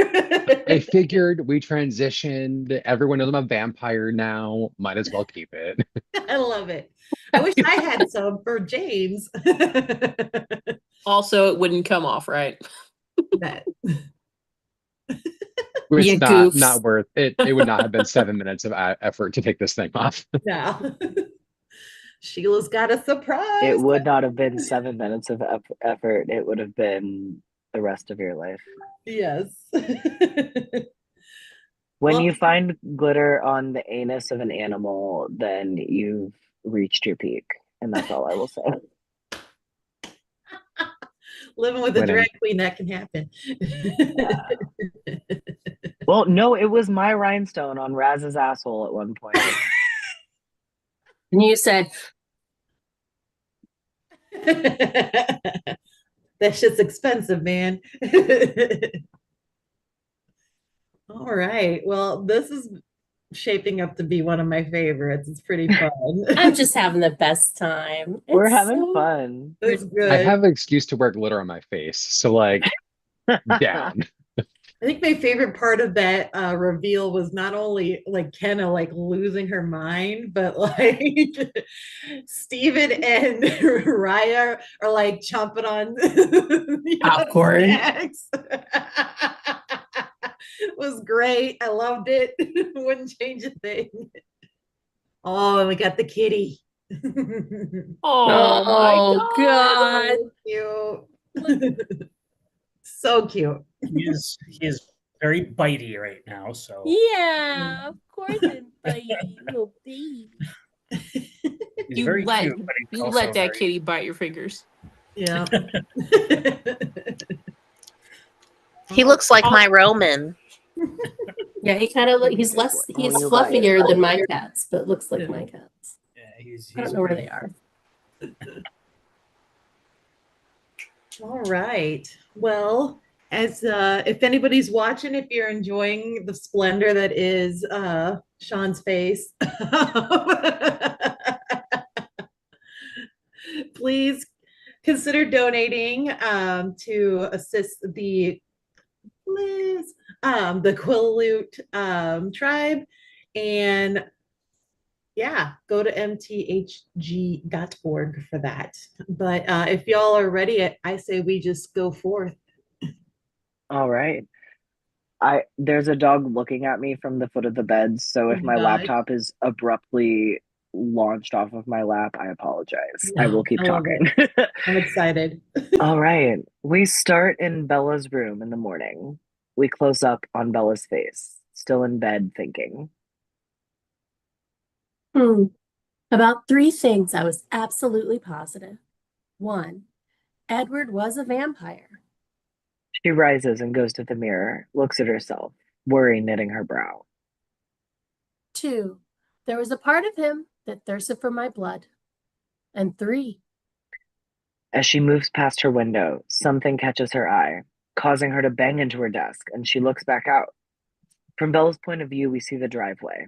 [SPEAKER 3] I figured we transitioned. Everyone knows I'm a vampire now. Might as well keep it.
[SPEAKER 1] I love it. I wish I had some for James.
[SPEAKER 10] Also, it wouldn't come off right.
[SPEAKER 1] That
[SPEAKER 3] It's
[SPEAKER 5] You
[SPEAKER 3] not
[SPEAKER 5] goofs.
[SPEAKER 3] worth it. It would not have been 7 minutes of effort to take this thing off.
[SPEAKER 1] no. Sheila's got a
[SPEAKER 2] It
[SPEAKER 1] surprise.
[SPEAKER 2] would not have been 7 minutes of effort. It would have been the rest of your life.
[SPEAKER 1] Yes.
[SPEAKER 2] When
[SPEAKER 1] Well,
[SPEAKER 2] you find glitter on the anus of an animal, then you've reached your peak. And that's all I will say.
[SPEAKER 1] living with a
[SPEAKER 3] Winning.
[SPEAKER 1] drag queen, that can happen.
[SPEAKER 2] Well, no, it was my rhinestone on Raz's asshole at one point.
[SPEAKER 5] And you said,
[SPEAKER 1] That shit's expensive, man. All right. Well, this is shaping up to be one of my favorites. It's pretty fun.
[SPEAKER 5] I'm just having the best time.
[SPEAKER 2] We're
[SPEAKER 5] It's
[SPEAKER 2] having
[SPEAKER 5] so
[SPEAKER 2] fun.
[SPEAKER 1] It's
[SPEAKER 3] I
[SPEAKER 1] good.
[SPEAKER 3] have an excuse to wear glitter on my face. So like down.
[SPEAKER 1] I think my favorite part of that reveal was not only like Kenna like losing her mind, but like Steven and Raya are like chomping on
[SPEAKER 5] popcorn.
[SPEAKER 1] snacks. It was great. I loved it. Wouldn't change a thing. Oh, and we got the kitty.
[SPEAKER 10] Oh my
[SPEAKER 5] Oh, God.
[SPEAKER 1] Cute. So cute.
[SPEAKER 7] He is very bitey right now. So
[SPEAKER 5] Yeah, of course it's biting, little baby.
[SPEAKER 7] he's
[SPEAKER 10] You
[SPEAKER 7] very
[SPEAKER 10] let
[SPEAKER 7] cute, but he's
[SPEAKER 10] you
[SPEAKER 7] also
[SPEAKER 10] let that
[SPEAKER 7] very-
[SPEAKER 10] kitty bite your fingers.
[SPEAKER 1] Yeah.
[SPEAKER 6] He looks like my Roman.
[SPEAKER 5] Yeah, he kind of he's
[SPEAKER 2] Oh,
[SPEAKER 5] he's
[SPEAKER 2] you got it.
[SPEAKER 5] fluffier than my cats, but looks like
[SPEAKER 1] Yeah.
[SPEAKER 5] my cats.
[SPEAKER 7] Yeah, he's
[SPEAKER 5] I don't know where they are.
[SPEAKER 1] All right. Well, as if anybody's watching, if you're enjoying the splendor that is Sean's face, please consider donating to assist the Quileute tribe, and yeah, go to mthg.org for that. But if y'all are ready, I say we just go forth.
[SPEAKER 2] All right. There's a dog looking at me from the foot of the bed, so if
[SPEAKER 1] Oh
[SPEAKER 2] my
[SPEAKER 1] God.
[SPEAKER 2] laptop is abruptly launched off of my lap, I apologize. I
[SPEAKER 1] No,
[SPEAKER 2] will keep
[SPEAKER 1] I love
[SPEAKER 2] talking.
[SPEAKER 1] I'm excited.
[SPEAKER 2] All right. We start in Bella's room in the morning. We close up on Bella's face, still in bed thinking.
[SPEAKER 5] About 3 things I was absolutely positive. 1, Edward was a vampire.
[SPEAKER 2] She rises and goes to the mirror, looks at herself, worry knitting her brow.
[SPEAKER 5] 2, there was a part of him that thirsted for my blood. And 3,
[SPEAKER 2] As she moves past her window, something catches her eye, causing her to bang into her desk, and she looks back out. From Bella's point of view, we see the driveway.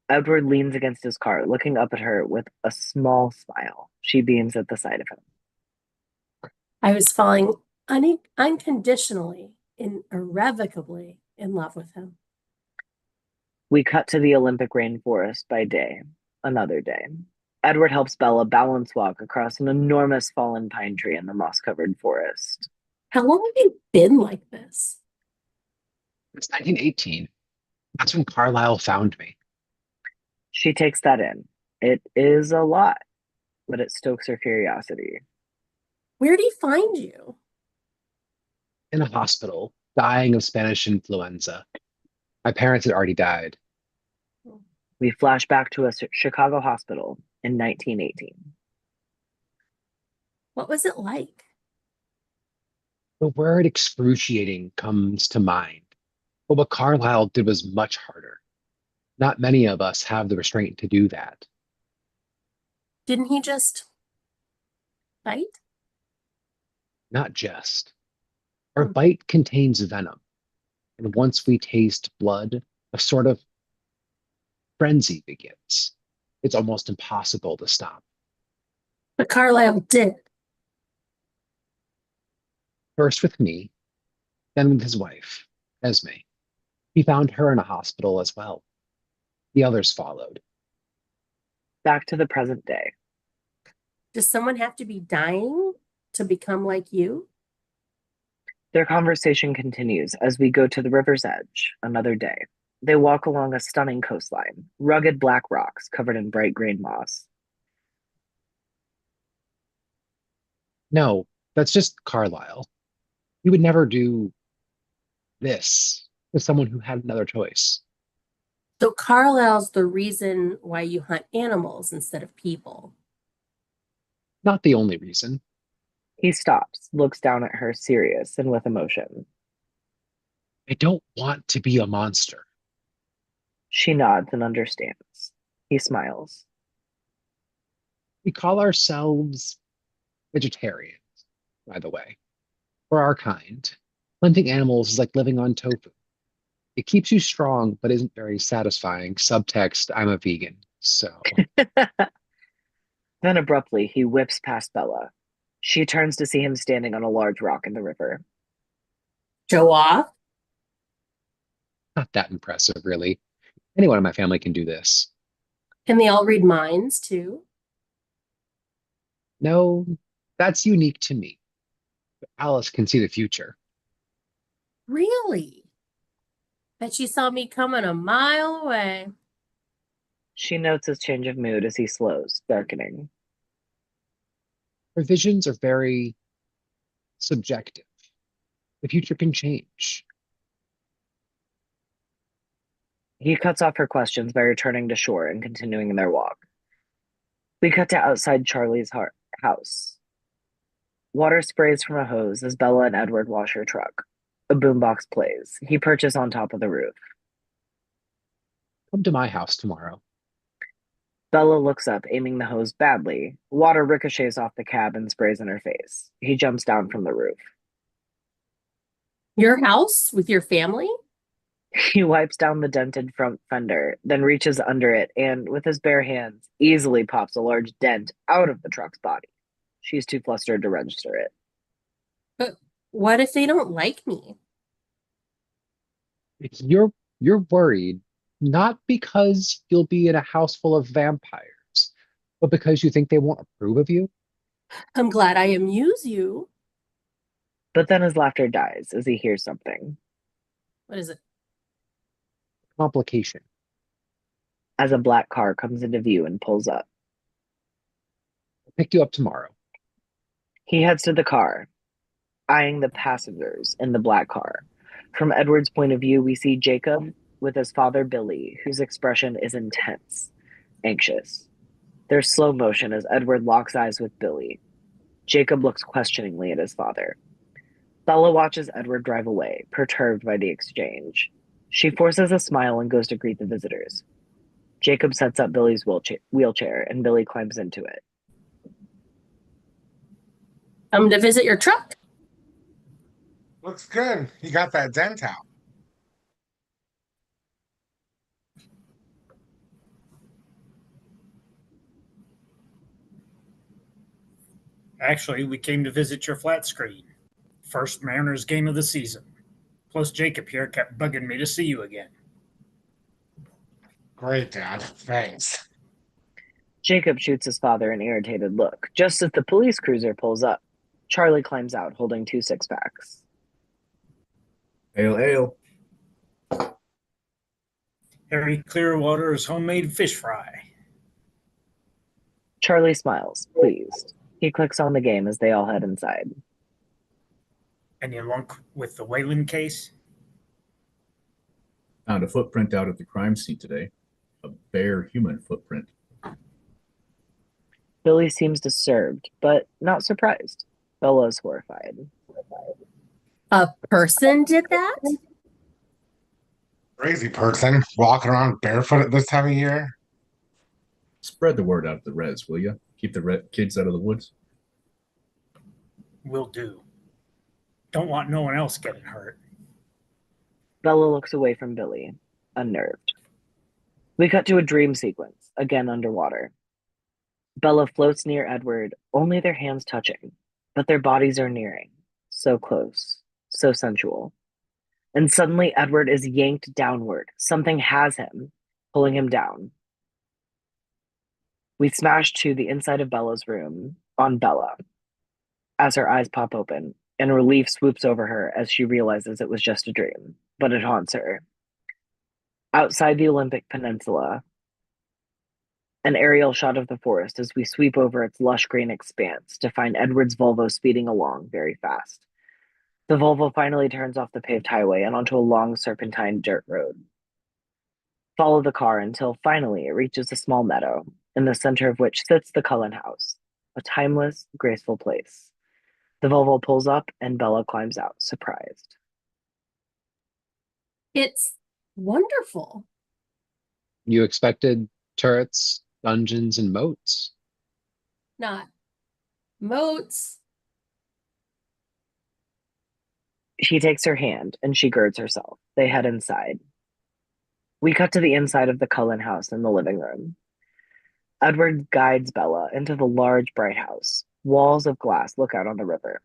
[SPEAKER 2] Edward leans against his car, looking up at her with a small smile. She beams at the sight of him.
[SPEAKER 5] I was falling unconditionally and irrevocably in love with him.
[SPEAKER 2] We cut to the Olympic rainforest by day, another day. Edward helps Bella balance walk across an enormous fallen pine tree in the moss-covered forest.
[SPEAKER 5] How long have you been like this?
[SPEAKER 3] It's 1918. That's when Carlisle found me.
[SPEAKER 2] She takes that in. It is a lot, but it stokes her curiosity.
[SPEAKER 5] Where did he find you?
[SPEAKER 3] In a hospital, dying of Spanish influenza. My parents had already died.
[SPEAKER 2] We flash back to a Chicago hospital in 1918.
[SPEAKER 5] What was it like?
[SPEAKER 3] The word excruciating comes to mind. But what Carlisle did was much harder. Not many of us have the restraint to do that.
[SPEAKER 5] Didn't he just bite?
[SPEAKER 3] Not just. Our bite contains venom. And once we taste blood, a sort of frenzy begins. It's almost impossible to stop.
[SPEAKER 5] But Carlisle did.
[SPEAKER 3] First with me, then with his wife, Esme. He found her in a hospital as well. The others followed.
[SPEAKER 2] Back to the present day.
[SPEAKER 5] Does someone have to be dying to become like you?
[SPEAKER 2] Their conversation continues as we go to the river's edge, another day. They walk along a stunning coastline, rugged black rocks covered in bright green moss.
[SPEAKER 3] No, that's just Carlisle. He would never do this with someone who had another choice.
[SPEAKER 5] So Carlisle's the reason why you hunt animals instead of people.
[SPEAKER 3] Not the only reason.
[SPEAKER 2] He stops, looks down at her, serious and with emotion.
[SPEAKER 3] I don't want to be a monster.
[SPEAKER 2] She nods and understands. He smiles.
[SPEAKER 3] We call ourselves vegetarians, by the way. For our kind, hunting animals is like living on tofu. It keeps you strong, but isn't very satisfying. Subtext, I'm a vegan, so.
[SPEAKER 2] Then abruptly, he whips past Bella. She turns to see him standing on a large rock in the river.
[SPEAKER 5] Show off?
[SPEAKER 3] Not that impressive, really. Anyone in my family can do this.
[SPEAKER 5] Can they all read minds too?
[SPEAKER 3] No, that's unique to me. But Alice can see the future.
[SPEAKER 5] Really? Bet she saw me coming a mile away.
[SPEAKER 2] She notes his change of mood as he slows, darkening.
[SPEAKER 3] Her visions are very subjective. The future can change.
[SPEAKER 2] He cuts off her questions by returning to shore and continuing their walk. We cut to outside Charlie's house. Water sprays from a hose as Bella and Edward wash her truck. A boombox plays. He perches on top of the roof.
[SPEAKER 3] Come to my house tomorrow.
[SPEAKER 2] Bella looks up, aiming the hose badly. Water ricochets off the cab and sprays in her face. He jumps down from the roof.
[SPEAKER 5] Your house with your family?
[SPEAKER 2] He wipes down the dented front fender, then reaches under it and, with his bare hands, easily pops a large dent out of the truck's body. She's too flustered to register it.
[SPEAKER 5] But what if they don't like me?
[SPEAKER 3] You're worried, not because you'll be in a house full of vampires, but because you think they won't approve of you.
[SPEAKER 5] I'm glad I amuse you.
[SPEAKER 2] But then his laughter dies as he hears something.
[SPEAKER 5] What is it?
[SPEAKER 3] Complication.
[SPEAKER 2] As a black car comes into view and pulls up.
[SPEAKER 3] I'll pick you up tomorrow.
[SPEAKER 2] He heads to the car, eyeing the passengers in the black car. From Edward's point of view, we see Jacob with his father Billy, whose expression is intense, anxious. There's slow motion as Edward locks eyes with Billy. Jacob looks questioningly at his father. Bella watches Edward drive away, perturbed by the exchange. She forces a smile and goes to greet the visitors. Jacob sets up Billy's wheelchair, and Billy climbs into it.
[SPEAKER 5] I'm to visit your truck.
[SPEAKER 9] Looks good. You got that dent out.
[SPEAKER 7] Actually, we came to visit your flat screen. First Mariners game of the season. Plus, Jacob here kept bugging me to see you again.
[SPEAKER 9] Great, Dad. Thanks.
[SPEAKER 2] Jacob shoots his father an irritated look, just as the police cruiser pulls up. Charlie climbs out, holding 2 six-packs.
[SPEAKER 11] Ale, ale.
[SPEAKER 7] Harry Clearwater's homemade fish fry.
[SPEAKER 2] Charlie smiles, pleased. He clicks on the game as they all head inside.
[SPEAKER 7] Any luck with the Wayland case?
[SPEAKER 11] Found a footprint out at the crime scene today. A bare human footprint.
[SPEAKER 2] Billy seems disturbed, but not surprised. Bella is horrified.
[SPEAKER 5] A person did that?
[SPEAKER 9] Crazy person walking around barefoot at this time of year.
[SPEAKER 11] Spread the word out of the res, will you? Keep the kids out of the woods.
[SPEAKER 7] Will do. Don't want no one else getting hurt.
[SPEAKER 2] Bella looks away from Billy, unnerved. We cut to a dream sequence, again underwater. Bella floats near Edward, only their hands touching, but their bodies are nearing, so close, so sensual. And suddenly Edward is yanked downward. Something has him, pulling him down. We smash to the inside of Bella's room on Bella as her eyes pop open, and relief swoops over her as she realizes it was just a dream, but it haunts her. Outside the Olympic Peninsula, an aerial shot of the forest as we sweep over its lush green expanse to find Edward's Volvo speeding along very fast. The Volvo finally turns off the paved highway and onto a long serpentine dirt road. Follow the car until finally it reaches a small meadow, in the center of which sits the Cullen house, a timeless, graceful place. The Volvo pulls up and Bella climbs out, surprised.
[SPEAKER 5] It's wonderful.
[SPEAKER 3] You expected turrets, dungeons, and moats.
[SPEAKER 5] Not moats.
[SPEAKER 2] She takes her hand and she girds herself. They head inside. We cut to the inside of the Cullen house in the living room. Edward guides Bella into the large, bright house. Walls of glass look out on the river.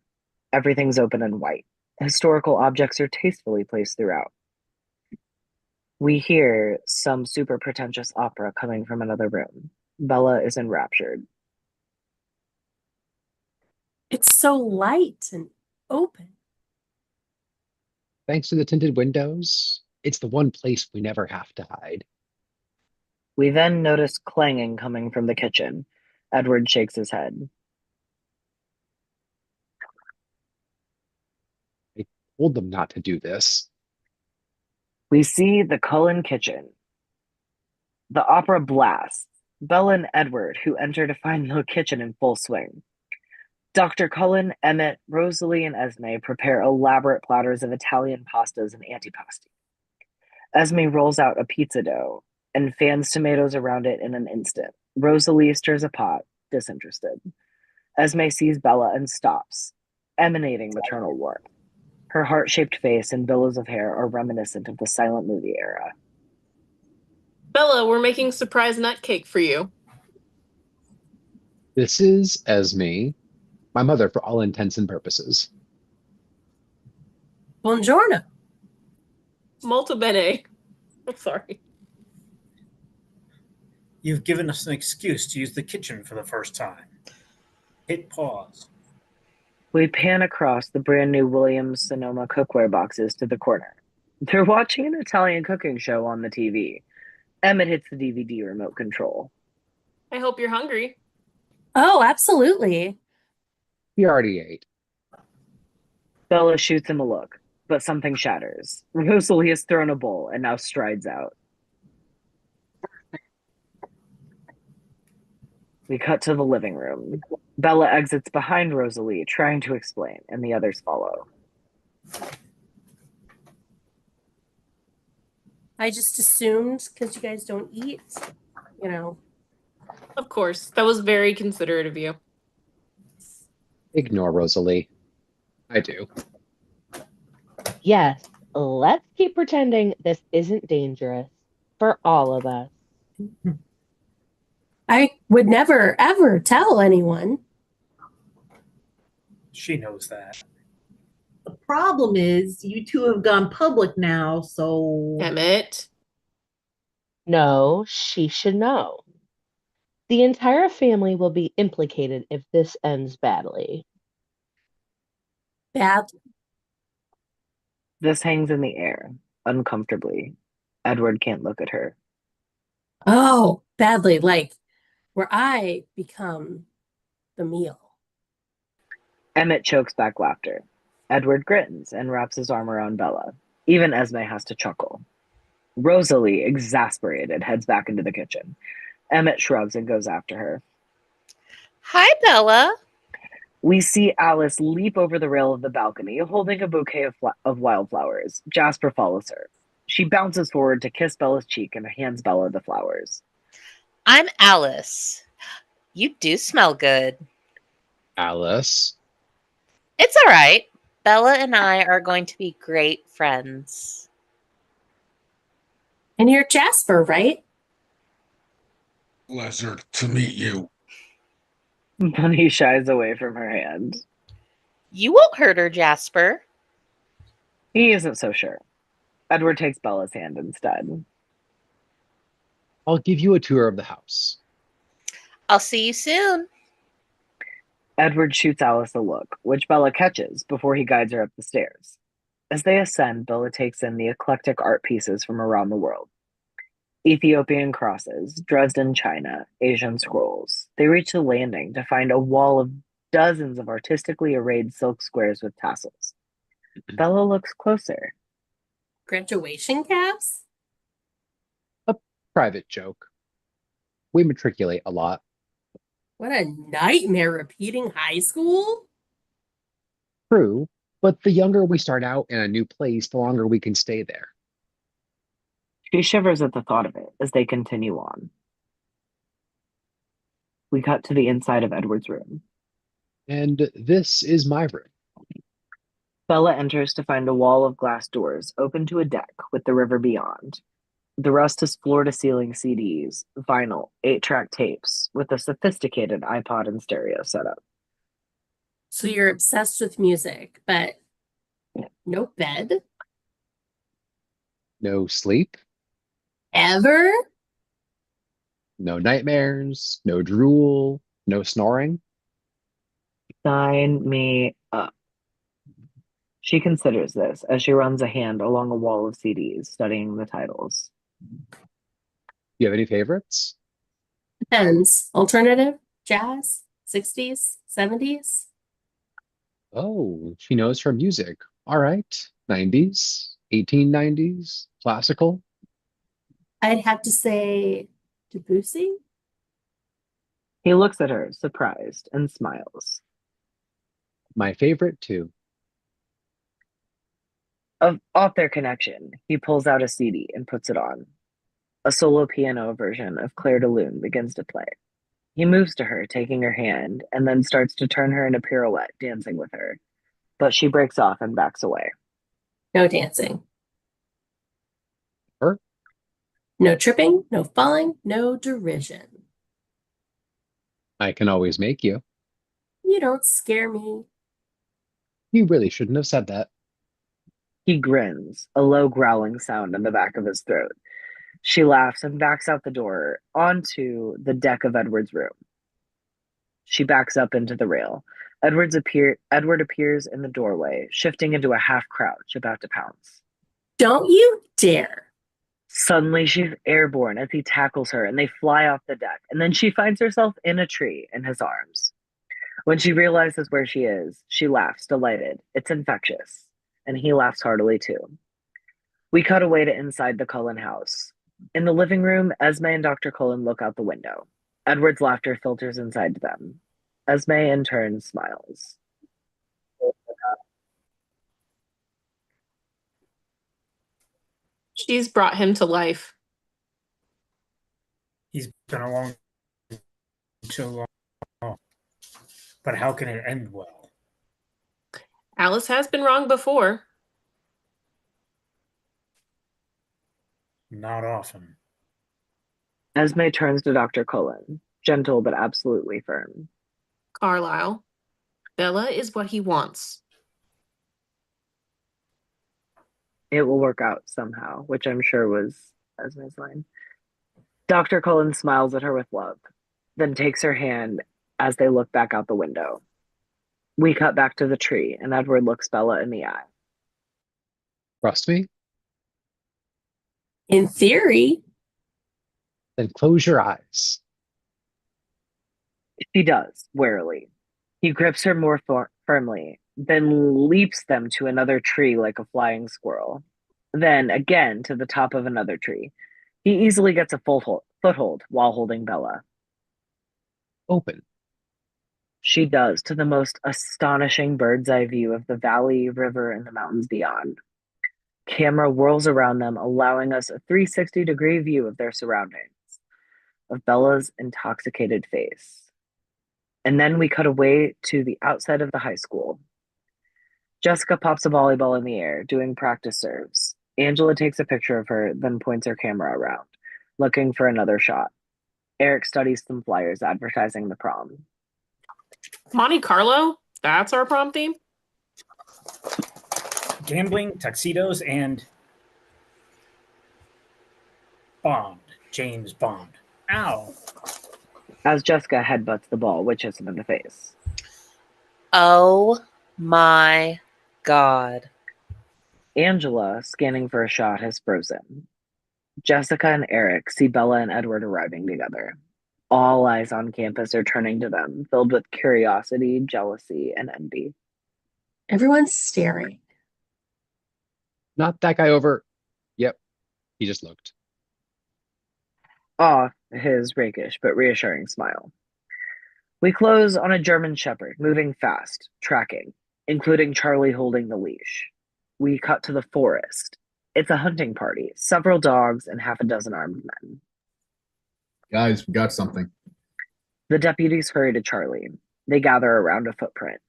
[SPEAKER 2] Everything's open and white. Historical objects are tastefully placed throughout. We hear some super pretentious opera coming from another room. Bella is enraptured.
[SPEAKER 5] It's so light and open.
[SPEAKER 3] Thanks to the tinted windows, it's the one place we never have to hide.
[SPEAKER 2] We then notice clanging coming from the kitchen. Edward shakes his head.
[SPEAKER 3] I told them not to do this.
[SPEAKER 2] We see the Cullen kitchen. The opera blasts. Bella and Edward, who enter to find the kitchen in full swing. Dr. Cullen, Emmett, Rosalie, and Esme prepare elaborate platters of Italian pastas and antipasti. Esme rolls out a pizza dough and fans tomatoes around it in an instant. Rosalie stirs a pot, disinterested. Esme sees Bella and stops, emanating maternal warmth. Her heart-shaped face and billows of hair are reminiscent of the silent movie era.
[SPEAKER 10] Bella, we're making surprise nut cake for you.
[SPEAKER 3] This is Esme, my mother for all intents and purposes.
[SPEAKER 5] Buongiorno.
[SPEAKER 10] Molto bene. I'm sorry.
[SPEAKER 7] You've given us an excuse to use the kitchen for the first time. Hit pause.
[SPEAKER 2] We pan across the brand new Williams Sonoma cookware boxes to the corner. They're watching an Italian cooking show on the TV. Emmett hits the DVD remote control.
[SPEAKER 10] I hope you're hungry.
[SPEAKER 5] Oh, absolutely.
[SPEAKER 3] He already ate.
[SPEAKER 2] Bella shoots him a look, but something shatters. Rosalie has thrown a bowl and now strides out. We cut to the living room. Bella exits behind Rosalie, trying to explain, and the others follow.
[SPEAKER 5] I just assumed because you guys don't eat, you know.
[SPEAKER 10] Of course. That was very considerate of you.
[SPEAKER 3] Ignore Rosalie. I do.
[SPEAKER 4] Yes, let's keep pretending this isn't dangerous for all of us.
[SPEAKER 5] I would never, ever tell anyone.
[SPEAKER 7] She knows that.
[SPEAKER 1] The problem is you two have gone public now, so
[SPEAKER 10] Emmett.
[SPEAKER 4] No, she should know. The entire family will be implicated if this ends badly.
[SPEAKER 5] Bad.
[SPEAKER 2] This hangs in the air, uncomfortably. Edward can't look at her.
[SPEAKER 5] Oh, badly. Like where I become the meal.
[SPEAKER 2] Emmett chokes back laughter. Edward grins and wraps his arm around Bella. Even Esme has to chuckle. Rosalie, exasperated, heads back into the kitchen. Emmett shrugs and goes after her.
[SPEAKER 6] Hi, Bella.
[SPEAKER 2] We see Alice leap over the rail of the balcony, holding a bouquet of wildflowers. Jasper follows her. She bounces forward to kiss Bella's cheek and hands Bella the flowers.
[SPEAKER 6] I'm Alice. You do smell good.
[SPEAKER 3] Alice.
[SPEAKER 6] It's all right. Bella and I are going to be great friends.
[SPEAKER 5] And you're Jasper, right?
[SPEAKER 9] Pleasure to meet you.
[SPEAKER 2] Bunny shies away from her hand.
[SPEAKER 6] You won't hurt her, Jasper.
[SPEAKER 2] He isn't so sure. Edward takes Bella's hand instead.
[SPEAKER 3] I'll give you a tour of the house.
[SPEAKER 6] I'll see you soon.
[SPEAKER 2] Edward shoots Alice a look, which Bella catches before he guides her up the stairs. As they ascend, Bella takes in the eclectic art pieces from around the world. Ethiopian crosses, Dresden china, Asian scrolls. They reach the landing to find a wall of dozens of artistically arrayed silk squares with tassels. Bella looks closer.
[SPEAKER 5] Graduation caps?
[SPEAKER 3] A private joke. We matriculate a lot.
[SPEAKER 5] What a nightmare repeating high school.
[SPEAKER 3] True, but the younger we start out in a new place, the longer we can stay there.
[SPEAKER 2] She shivers at the thought of it as they continue on. We cut to the inside of Edward's room.
[SPEAKER 3] And this is my room.
[SPEAKER 2] Bella enters to find a wall of glass doors open to a deck with the river beyond. The rest is floor-to-ceiling CDs, vinyl, 8-track tapes, with a sophisticated iPod and stereo setup.
[SPEAKER 5] So you're obsessed with music, but no bed?
[SPEAKER 3] No sleep,
[SPEAKER 5] Ever?
[SPEAKER 3] no nightmares, no drool, no snoring.
[SPEAKER 2] Sign me up. She considers this as she runs a hand along a wall of CDs, studying the titles.
[SPEAKER 3] You have any favorites?
[SPEAKER 5] Depends. Alternative? Jazz? 60s? 70s?
[SPEAKER 3] Oh, she knows her music. All right. 90s, 1890s, classical.
[SPEAKER 5] I'd have to say Debussy?
[SPEAKER 2] He looks at her, surprised, and smiles.
[SPEAKER 3] My favorite too.
[SPEAKER 2] Off their connection, he pulls out a CD and puts it on. A solo piano version of Claire de Lune begins to play. He moves to her, taking her hand, and then starts to turn her in a pirouette, dancing with her. But she breaks off and backs away.
[SPEAKER 5] No dancing.
[SPEAKER 3] Her?
[SPEAKER 5] No tripping, no falling, no derision.
[SPEAKER 3] I can always make you.
[SPEAKER 5] You don't scare me.
[SPEAKER 3] You really shouldn't have said that.
[SPEAKER 2] He grins, a low growling sound in the back of his throat. She laughs and backs out the door onto the deck of Edward's room. She backs up into the rail. Edward appears in the doorway, shifting into a half crouch, about to pounce.
[SPEAKER 5] Don't you dare.
[SPEAKER 2] Suddenly, she's airborne as he tackles her and they fly off the deck. And then she finds herself in a tree in his arms. When she realizes where she is, she laughs, delighted. It's infectious. And he laughs heartily too. We cut away to inside the Cullen house. In the living room, Esme and Dr. Cullen look out the window. Edward's laughter filters inside them. Esme, in turn, smiles.
[SPEAKER 10] She's brought him to life.
[SPEAKER 7] He's been along too long. But how can it end well?
[SPEAKER 10] Alice has been wrong before.
[SPEAKER 7] Not often.
[SPEAKER 2] Esme turns to Dr. Cullen, gentle but absolutely firm.
[SPEAKER 10] Carlisle, Bella is what he wants.
[SPEAKER 2] It will work out somehow, which I'm sure was Esme's line. Dr. Cullen smiles at her with love, then takes her hand as they look back out the window. We cut back to the tree, and Edward looks Bella in the eye.
[SPEAKER 3] Trust me?
[SPEAKER 5] In theory.
[SPEAKER 3] Then close your eyes.
[SPEAKER 2] She does, warily. He grips her more firmly, then leaps them to another tree like a flying squirrel. Then again to the top of another tree. He easily gets a foothold while holding Bella.
[SPEAKER 3] Open.
[SPEAKER 2] She does, to the most astonishing bird's eye view of the valley, river, and the mountains beyond. Camera whirls around them, allowing us a 360-degree view of their surroundings, of Bella's intoxicated face. And then we cut away to the outside of the high school. Jessica pops a volleyball in the air, doing practice serves. Angela takes a picture of her, then points her camera around, looking for another shot. Eric studies some flyers advertising the prom.
[SPEAKER 10] Monte Carlo? That's our prom theme?
[SPEAKER 7] Gambling, tuxedos, and Bond. James Bond. Ow.
[SPEAKER 2] As Jessica headbutts the ball, which hits him in the face.
[SPEAKER 6] Oh my God.
[SPEAKER 2] Angela, scanning for a shot, has frozen. Jessica and Eric see Bella and Edward arriving together. All eyes on campus are turning to them, filled with curiosity, jealousy, and envy.
[SPEAKER 5] Everyone's staring.
[SPEAKER 3] Not that guy over. Yep, he just looked.
[SPEAKER 2] Off his rakish but reassuring smile. We close on a German shepherd, moving fast, tracking, including Charlie holding the leash. We cut to the forest. It's a hunting party, several dogs and half a dozen armed men.
[SPEAKER 11] Guys, we got something.
[SPEAKER 2] The deputies hurry to Charlie. They gather around a footprint.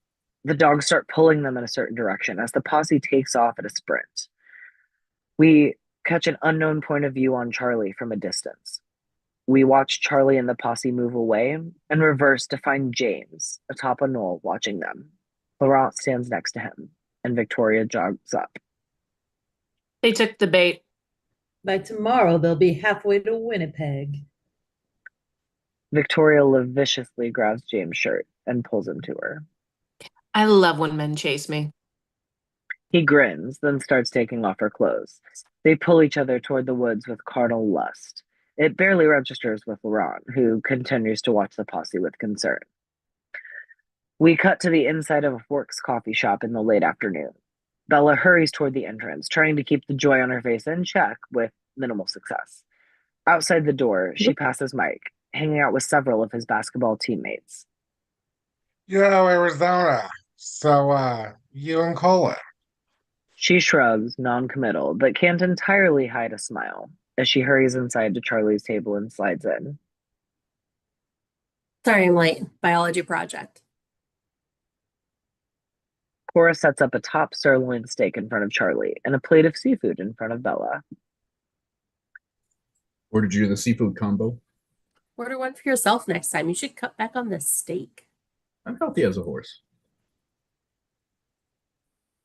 [SPEAKER 2] The dogs start pulling them in a certain direction as the posse takes off at a sprint. We catch an unknown point of view on Charlie from a distance. We watch Charlie and the posse move away and reverse to find James atop a knoll watching them. Laurent stands next to him, and Victoria jogs up.
[SPEAKER 10] They took the bait.
[SPEAKER 1] By tomorrow, they'll be halfway to Winnipeg.
[SPEAKER 2] Victoria lasciviously grabs James' shirt and pulls him to her.
[SPEAKER 10] I love when men chase me.
[SPEAKER 2] He grins, then starts taking off her clothes. They pull each other toward the woods with carnal lust. It barely registers with Laurent, who continues to watch the posse with concern. We cut to the inside of a Forks coffee shop in the late afternoon. Bella hurries toward the entrance, trying to keep the joy on her face in check with minimal success. Outside the door, she passes Mike, hanging out with several of his basketball teammates.
[SPEAKER 9] Yo, Arizona. So, you and Colin.
[SPEAKER 2] She shrugs, non-committal, but can't entirely hide a smile as she hurries inside to Charlie's table and slides in.
[SPEAKER 5] Sorry, I'm late. Biology project.
[SPEAKER 2] Cora sets up a top sirloin steak in front of Charlie and a plate of seafood in front of Bella.
[SPEAKER 11] Ordered you the seafood combo.
[SPEAKER 5] Order one for yourself next time. You should cut back on the steak.
[SPEAKER 11] I'm healthy as a horse.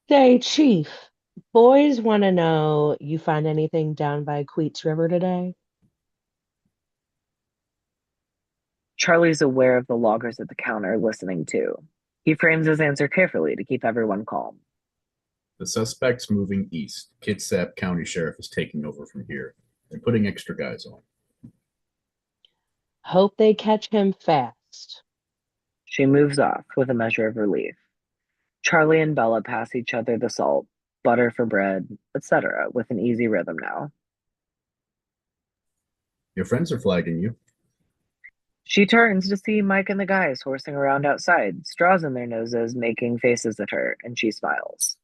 [SPEAKER 4] Say, Chief, boys want to know you find anything down by Queets River today?
[SPEAKER 2] Charlie's aware of the loggers at the counter listening too. He frames his answer carefully to keep everyone calm.
[SPEAKER 11] The suspect's moving east. Kitsap County Sheriff is taking over from here. They're putting extra guys on.
[SPEAKER 4] Hope they catch him fast.
[SPEAKER 2] She moves off with a measure of relief. Charlie and Bella pass each other the salt, butter for bread, etc., with an easy rhythm now.
[SPEAKER 11] Your friends are flagging you.
[SPEAKER 2] She turns to see Mike and the guys horsing around outside, straws in their noses, making faces at her, and she smiles.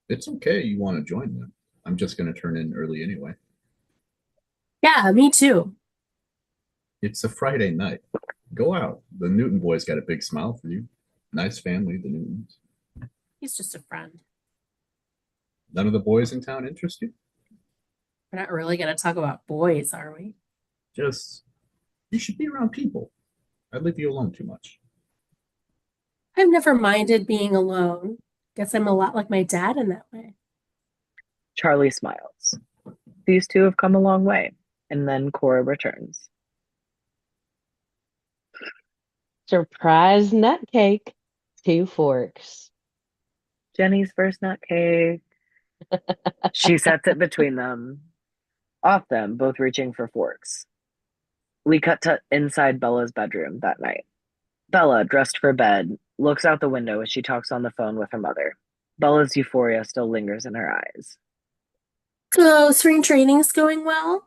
[SPEAKER 11] It's okay you want to join them. I'm just going to turn in early anyway.
[SPEAKER 5] Yeah, me too.
[SPEAKER 11] It's a Friday night. Go out. The Newton boys got a big smile for you. Nice family, the Newtons.
[SPEAKER 5] He's just a friend.
[SPEAKER 11] None of the boys in town interest you?
[SPEAKER 5] We're not really going to talk about boys, are we?
[SPEAKER 11] Just, you should be around people. I leave you alone too much.
[SPEAKER 5] I've never minded being alone. Guess I'm a lot like my dad in that way.
[SPEAKER 2] Charlie smiles. These two have come a long way, and then Cora returns.
[SPEAKER 4] Surprise nut cake. 2 forks.
[SPEAKER 2] Jenny's first nut cake. She sets it between them. Off them, both reaching for forks. We cut to inside Bella's bedroom that night. Bella, dressed for bed, looks out the window as she talks on the phone with her mother. Bella's euphoria still lingers in her eyes.
[SPEAKER 5] So, spring training's going well?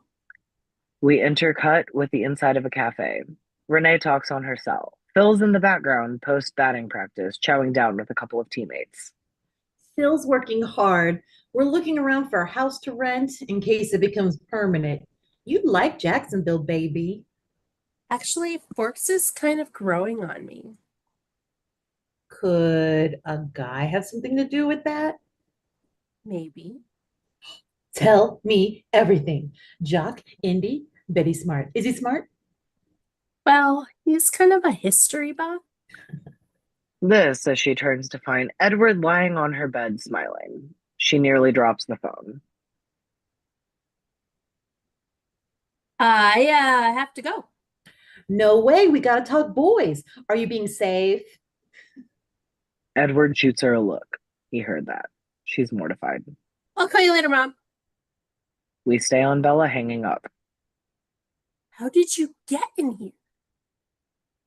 [SPEAKER 2] We intercut with the inside of a cafe. Renee talks on her cell. Phil's in the background, post batting practice, chowing down with a couple of teammates.
[SPEAKER 1] Phil's working hard. We're looking around for a house to rent in case it becomes permanent. You'd like Jacksonville, baby.
[SPEAKER 5] Actually, Forks is kind of growing on me.
[SPEAKER 1] Could a guy have something to do with that?
[SPEAKER 5] Maybe.
[SPEAKER 1] Tell me everything. Jock, Indy, Betty Smart. Is he smart?
[SPEAKER 5] Well, he's kind of a history buff.
[SPEAKER 2] This as she turns to find Edward lying on her bed smiling. She nearly drops the phone.
[SPEAKER 5] I have to go.
[SPEAKER 1] No way. We got to talk boys. Are you being safe?
[SPEAKER 2] Edward shoots her a look. He heard that. She's mortified.
[SPEAKER 5] I'll call you later, Mom.
[SPEAKER 2] We stay on Bella hanging up.
[SPEAKER 5] How did you get in here?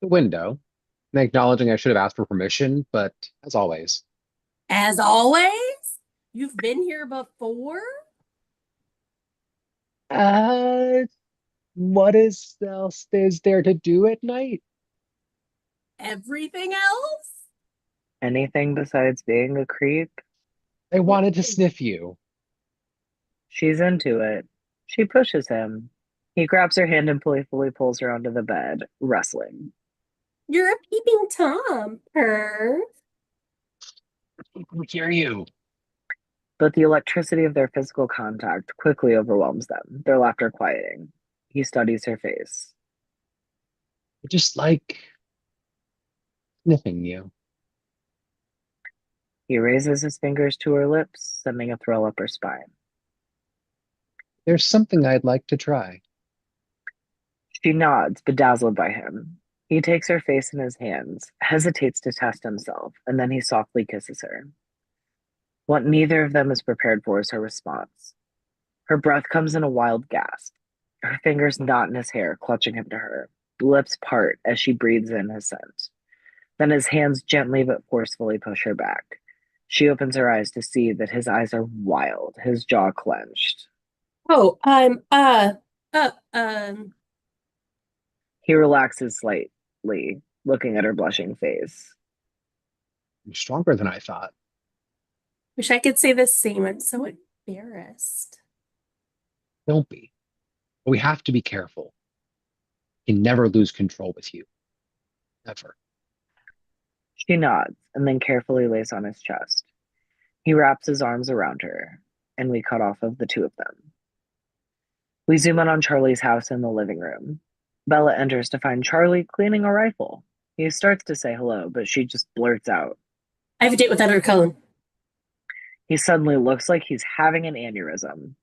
[SPEAKER 3] The window, and acknowledging I should have asked for permission, but as always.
[SPEAKER 5] As always? You've been here before?
[SPEAKER 3] What else is there to do at night?
[SPEAKER 5] Everything else?
[SPEAKER 2] Anything besides being a creep?
[SPEAKER 3] I wanted to sniff you.
[SPEAKER 2] She's into it. She pushes him. He grabs her hand and playfully pulls her onto the bed, wrestling.
[SPEAKER 5] You're a peeping Tom, perv.
[SPEAKER 3] People hear you.
[SPEAKER 2] But the electricity of their physical contact quickly overwhelms them, their laughter quieting. He studies her face.
[SPEAKER 3] I just like sniffing you.
[SPEAKER 2] He raises his fingers to her lips, sending a thrill up her spine.
[SPEAKER 3] There's something I'd like to try.
[SPEAKER 2] She nods, bedazzled by him. He takes her face in his hands, hesitates to test himself, and then he softly kisses her. What neither of them is prepared for is her response. Her breath comes in a wild gasp. Her fingers knot in his hair, clutching him to her. Lips part as she breathes in his scent. Then his hands gently but forcefully push her back. She opens her eyes to see that his eyes are wild, his jaw clenched.
[SPEAKER 5] Oh,
[SPEAKER 2] He relaxes slightly, looking at her blushing face.
[SPEAKER 3] You're stronger than I thought.
[SPEAKER 5] wish I could say the same. I'm so embarrassed.
[SPEAKER 3] Don't be. But we have to be careful. You can never lose control with you. Never.
[SPEAKER 2] She nods and then carefully lays on his chest. He wraps his arms around her, and we cut off of the two of them. We zoom in on Charlie's house in the living room. Bella enters to find Charlie cleaning a rifle. He starts to say hello, but she just blurts out.
[SPEAKER 5] I have a date with Edward Cullen.
[SPEAKER 2] He suddenly looks like he's having an aneurysm.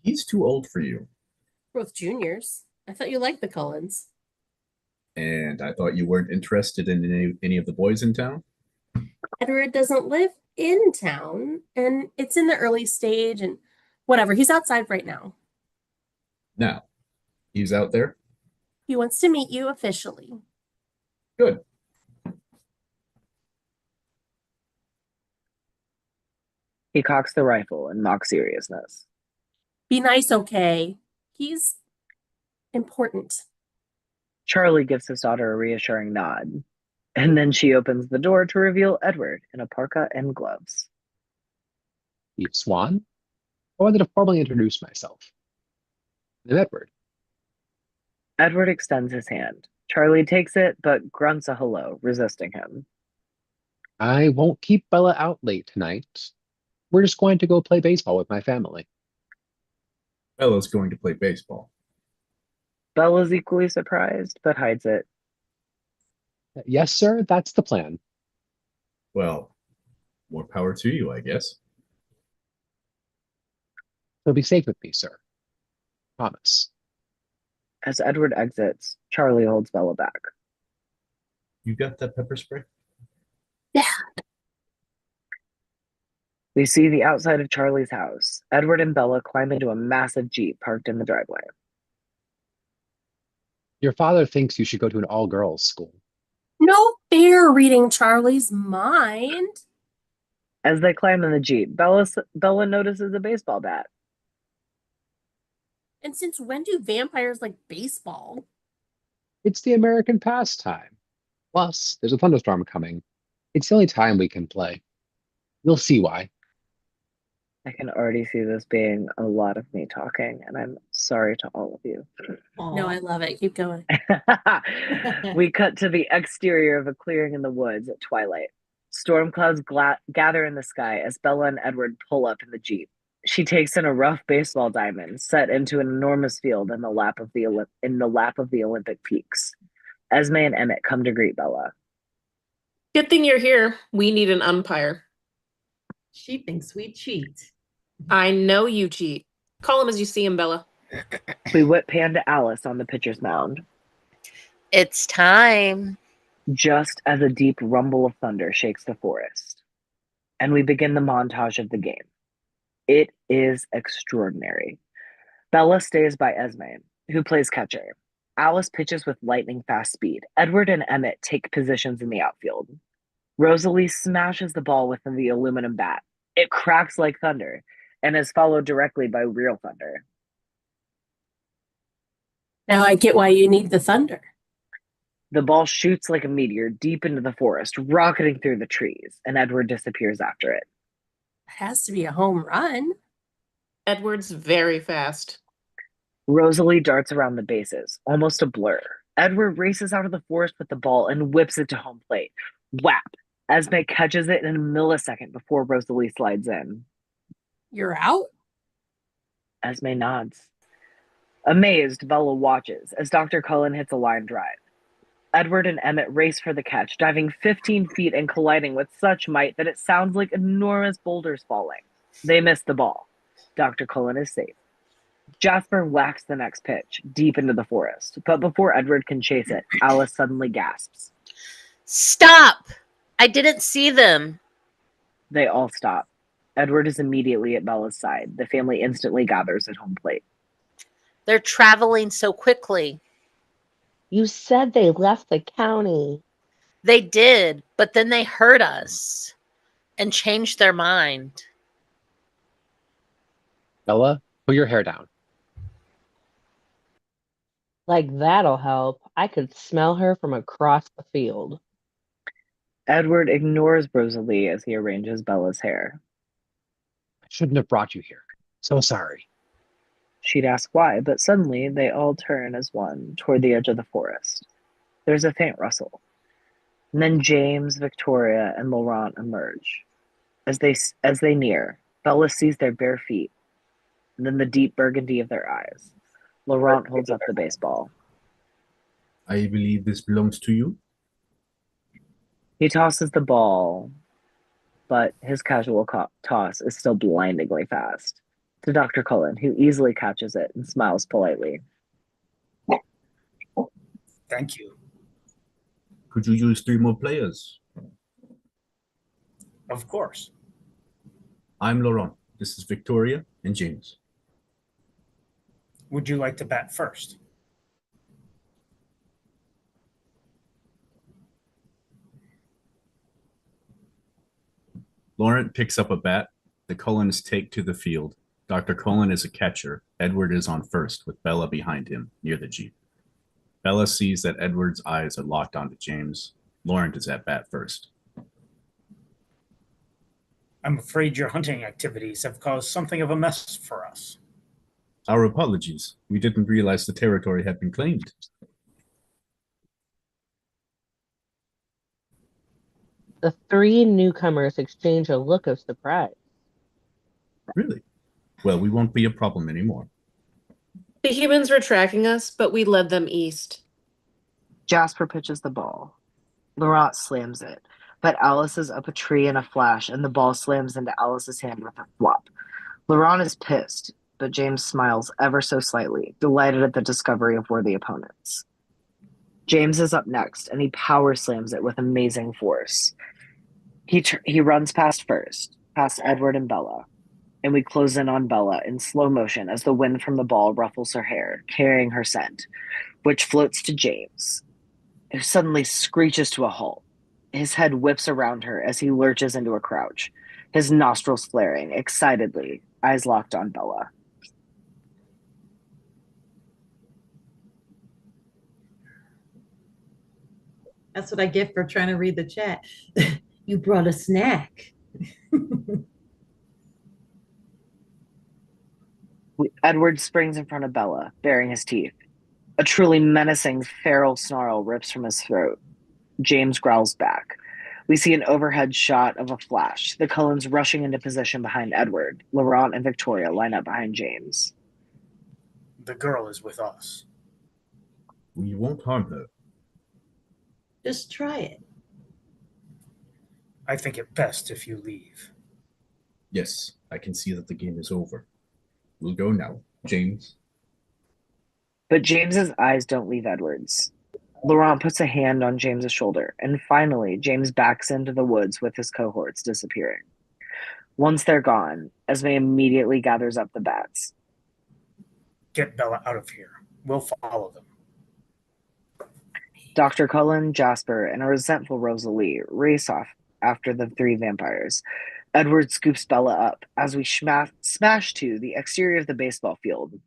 [SPEAKER 11] He's too old for you.
[SPEAKER 5] Both juniors. I thought you liked the Cullens.
[SPEAKER 11] And I thought you weren't interested in any of the boys in town?
[SPEAKER 5] Edward doesn't live in town, and it's in the early stage, and whatever. He's outside right now.
[SPEAKER 11] Now, he's out there?
[SPEAKER 5] He wants to meet you officially.
[SPEAKER 11] Good.
[SPEAKER 2] He cocks the rifle in mock seriousness.
[SPEAKER 5] Be nice, okay? He's important.
[SPEAKER 2] Charlie gives his daughter a reassuring nod, and then she opens the door to reveal Edward in a parka and gloves.
[SPEAKER 3] Eve Swan? I wanted to formally introduce myself. I'm Edward.
[SPEAKER 2] Edward extends his hand. Charlie takes it, but grunts a hello, resisting him.
[SPEAKER 3] I won't keep Bella out late tonight. We're just going to go play baseball with my family.
[SPEAKER 11] Bella's going to play baseball.
[SPEAKER 2] Bella's equally surprised, but hides it.
[SPEAKER 3] Yes, sir, that's the plan.
[SPEAKER 11] Well, more power to you, I guess.
[SPEAKER 3] So be safe with me, sir. Promise.
[SPEAKER 2] As Edward exits, Charlie holds Bella back.
[SPEAKER 11] You got that pepper spray?
[SPEAKER 5] Yeah.
[SPEAKER 2] We see the outside of Charlie's house. Edward and Bella climb into a massive Jeep parked in the driveway.
[SPEAKER 3] Your father thinks you should go to an all-girls school.
[SPEAKER 5] No fair reading Charlie's mind.
[SPEAKER 2] As they climb in the Jeep, Bella notices a baseball bat.
[SPEAKER 5] And since when do vampires like baseball?
[SPEAKER 3] It's the American pastime. Plus, there's a thunderstorm coming. It's the only time we can play. You'll see why.
[SPEAKER 2] I can already see this being a lot of me talking, and I'm sorry to all of you.
[SPEAKER 5] No, I love it. Keep going.
[SPEAKER 2] We cut to the exterior of a clearing in the woods at twilight. Storm clouds gather in the sky as Bella and Edward pull up in the Jeep. She takes in a rough baseball diamond set into an enormous field in the lap of the Olympic peaks. Esme and Emmett come to greet Bella.
[SPEAKER 10] Good thing you're here. We need an umpire.
[SPEAKER 1] She thinks we cheat.
[SPEAKER 10] I know you cheat. Call him as you see him, Bella.
[SPEAKER 2] We whip pan to Alice on the pitcher's mound,
[SPEAKER 6] It's time.
[SPEAKER 2] just as a deep rumble of thunder shakes the forest. And we begin the montage of the game. It is extraordinary. Bella stays by Esme, who plays catcher. Alice pitches with lightning fast speed. Edward and Emmett take positions in the outfield. Rosalie smashes the ball with the aluminum bat. It cracks like thunder and is followed directly by real thunder.
[SPEAKER 5] Now I get why you need the thunder.
[SPEAKER 2] The ball shoots like a meteor deep into the forest, rocketing through the trees, and Edward disappears after it.
[SPEAKER 5] It has to be a home run.
[SPEAKER 10] Edward's very fast.
[SPEAKER 2] Rosalie darts around the bases, almost a blur. Edward races out of the forest with the ball and whips it to home plate. Whap! Esme catches it in a millisecond before Rosalie slides in.
[SPEAKER 5] You're out?
[SPEAKER 2] Esme nods. Amazed, Bella watches as Dr. Cullen hits a line drive. Edward and Emmett race for the catch, diving 15 feet and colliding with such might that it sounds like enormous boulders falling. They miss the ball. Dr. Cullen is safe. Jasper whacks the next pitch, deep into the forest, but before Edward can chase it, Alice suddenly gasps.
[SPEAKER 6] Stop! I didn't see them.
[SPEAKER 2] They all stop. Edward is immediately at Bella's side. The family instantly gathers at home plate.
[SPEAKER 6] They're traveling so quickly.
[SPEAKER 4] You said they left the county.
[SPEAKER 6] They did, but then they heard us and changed their mind.
[SPEAKER 3] Bella, pull your hair down.
[SPEAKER 4] Like that'll help. I could smell her from across the field.
[SPEAKER 2] Edward ignores Rosalie as he arranges Bella's hair.
[SPEAKER 3] I shouldn't have brought you here. So sorry.
[SPEAKER 2] She'd ask why, but suddenly they all turn as one toward the edge of the forest. There's a faint rustle. And then James, Victoria, and Laurent emerge. As they near, Bella sees their bare feet, and then the deep burgundy of their eyes. Laurent holds up the baseball.
[SPEAKER 11] I believe this belongs to you.
[SPEAKER 2] He tosses the ball, but his casual toss is still blindingly fast. To Dr. Cullen, who easily catches it and smiles politely.
[SPEAKER 7] Thank you.
[SPEAKER 11] Could you use 3 more players?
[SPEAKER 7] Of course.
[SPEAKER 11] I'm Laurent. This is Victoria and James.
[SPEAKER 7] Would you like to bat first?
[SPEAKER 11] Laurent picks up a bat. The Cullens take to the field. Dr. Cullen is a catcher. Edward is on first, with Bella behind him, near the Jeep. Bella sees that Edward's eyes are locked onto James. Laurent is at bat first.
[SPEAKER 7] I'm afraid your hunting activities have caused something of a mess for us.
[SPEAKER 11] Our apologies. We didn't realize the territory had been claimed.
[SPEAKER 4] The 3 newcomers exchange a look of surprise.
[SPEAKER 11] Really? Well, we won't be a problem anymore.
[SPEAKER 10] The humans were tracking us, but we led them east.
[SPEAKER 2] Jasper pitches the ball. Laurent slams it, but Alice is up a tree in a flash, and the ball slams into Alice's hand with a flop. Laurent is pissed, but James smiles ever so slightly, delighted at the discovery of worthy opponents. James is up next, and he power slams it with amazing force. He runs past Edward and Bella, and we close in on Bella in slow motion as the wind from the ball ruffles her hair, carrying her scent, which floats to James, who suddenly screeches to a halt. His head whips around her as he lurches into a crouch, his nostrils flaring excitedly, eyes locked on Bella.
[SPEAKER 1] That's what I get for trying to read the chat. You brought a snack.
[SPEAKER 2] Edward springs in front of Bella, baring his teeth. A truly menacing, feral snarl rips from his throat. James growls back. We see an overhead shot of a flash, the Cullens rushing into position behind Edward. Laurent and Victoria line up behind James.
[SPEAKER 7] The girl is with us.
[SPEAKER 11] We won't harm her.
[SPEAKER 1] Just try it.
[SPEAKER 7] I think it best if you leave.
[SPEAKER 11] Yes, I can see that the game is over. We'll go now. James.
[SPEAKER 2] But James's eyes don't leave Edward's. Laurent puts a hand on James's shoulder, and finally, James backs into the woods with his cohorts disappearing. Once they're gone, Esme immediately gathers up the bats.
[SPEAKER 7] Get Bella out of here. We'll follow them.
[SPEAKER 2] Dr. Cullen, Jasper, and a resentful Rosalie race off after the three vampires. Edward scoops Bella up as we smash to the exterior of the baseball field.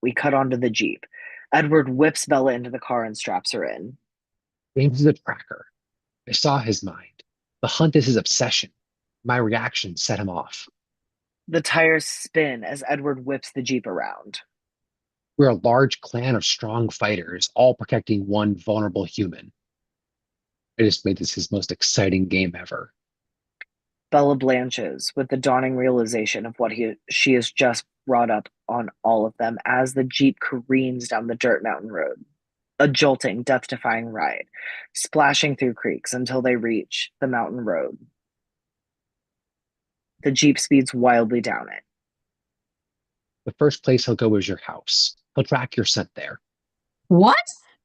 [SPEAKER 2] We cut onto the Jeep. Edward whips Bella into the car and straps her in.
[SPEAKER 3] James is a tracker. I saw his mind. The hunt is his obsession. My reaction set him off.
[SPEAKER 2] The tires spin as Edward whips the Jeep around.
[SPEAKER 3] We're a large clan of strong fighters, all protecting one vulnerable human. I just made this his most exciting game ever.
[SPEAKER 2] Bella blanches with the dawning realization of what she has just brought up on all of them as the Jeep careens down the dirt mountain road. A jolting, death-defying ride, splashing through creeks until they reach the mountain road. The Jeep speeds wildly down it.
[SPEAKER 3] The first place he'll go is your house. He'll track your scent there.
[SPEAKER 5] What?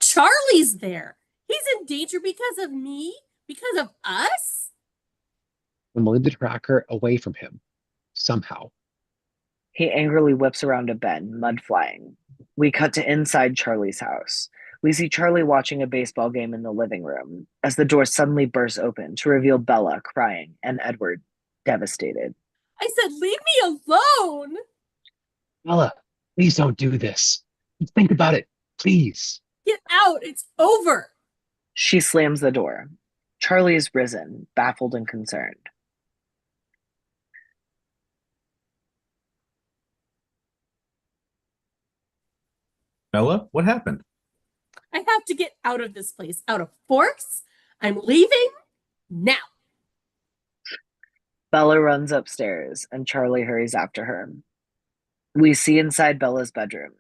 [SPEAKER 5] Charlie's there. He's in danger because of me? Because of us?
[SPEAKER 3] And we'll lead the tracker away from him. Somehow.
[SPEAKER 2] He angrily whips around a bend, mud flying. We cut to inside Charlie's house. We see Charlie watching a baseball game in the living room as the door suddenly bursts open to reveal Bella crying and Edward devastated.
[SPEAKER 5] I said, leave me alone.
[SPEAKER 3] Bella, please don't do this. Think about it, please.
[SPEAKER 5] Get out. It's over.
[SPEAKER 2] She slams the door. Charlie is risen, baffled and concerned.
[SPEAKER 11] Bella, what happened?
[SPEAKER 5] I have to get out of this place, out of force. I'm leaving now.
[SPEAKER 2] Bella runs upstairs, and Charlie hurries after her. We see inside Bella's bedroom.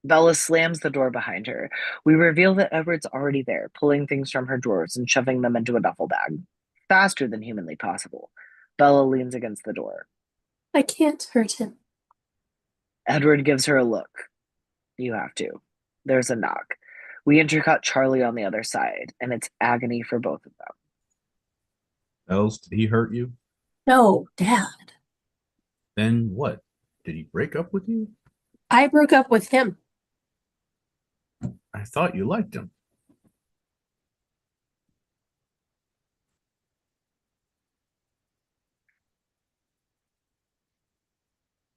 [SPEAKER 2] Bella slams the door behind her. We reveal that Edward's already there, pulling things from her drawers and shoving them into a duffel bag. Faster than humanly possible. Bella leans against the door.
[SPEAKER 5] I can't hurt him.
[SPEAKER 2] Edward gives her a look. You have to. There's a knock. We intercut Charlie on the other side, and it's agony for both of them.
[SPEAKER 11] Bells, did he hurt you?
[SPEAKER 5] No, Dad.
[SPEAKER 11] Then what? Did he break up with you?
[SPEAKER 5] I broke up with him.
[SPEAKER 11] I thought you liked him.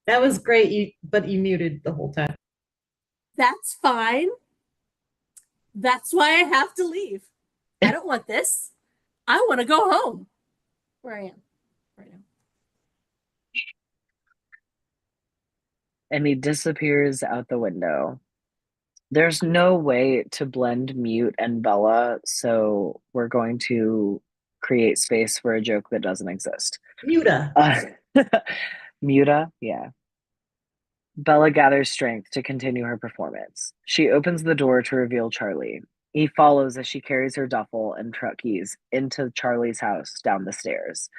[SPEAKER 1] That was great, but you muted the whole time.
[SPEAKER 5] That's fine. That's why I have to leave. I don't want this. I want to go home. Where I am right now.
[SPEAKER 2] And he disappears out the window. There's no way to blend Mute and Bella, so we're going to create space for a joke that doesn't exist.
[SPEAKER 1] Muta.
[SPEAKER 2] Muta, yeah. Bella gathers strength to continue her performance. She opens the door to reveal Charlie. He follows as she carries her duffel and truck keys into Charlie's house down the stairs.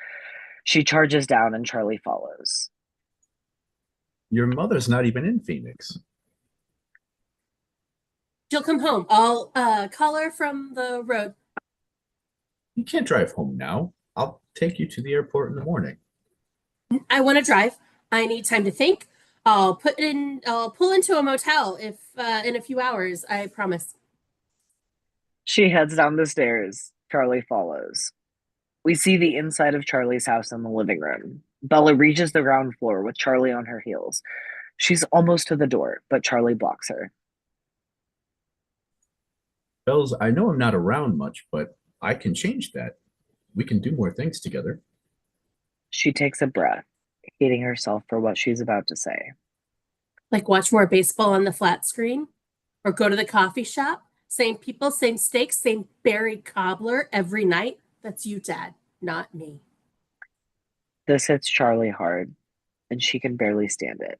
[SPEAKER 2] She charges down and Charlie follows.
[SPEAKER 11] Your mother's not even in Phoenix.
[SPEAKER 5] She'll come home. I'll call her from the road.
[SPEAKER 11] You can't drive home now. I'll take you to the airport in the morning.
[SPEAKER 5] I want to drive. I need time to think. I'll pull into a motel if in a few hours, I promise.
[SPEAKER 2] She heads down the stairs. Charlie follows. We see the inside of Charlie's house in the living room. Bella reaches the ground floor with Charlie on her heels. She's almost to the door, but Charlie blocks her.
[SPEAKER 11] Bells, I know I'm not around much, but I can change that. We can do more things together.
[SPEAKER 2] She takes a breath, hating herself for what she's about to say.
[SPEAKER 5] Like watch more baseball on the flat screen? Or go to the coffee shop? Same people, same steaks, same berry cobbler every night? That's you, Dad, not me.
[SPEAKER 2] This hits Charlie hard, and she can barely stand it.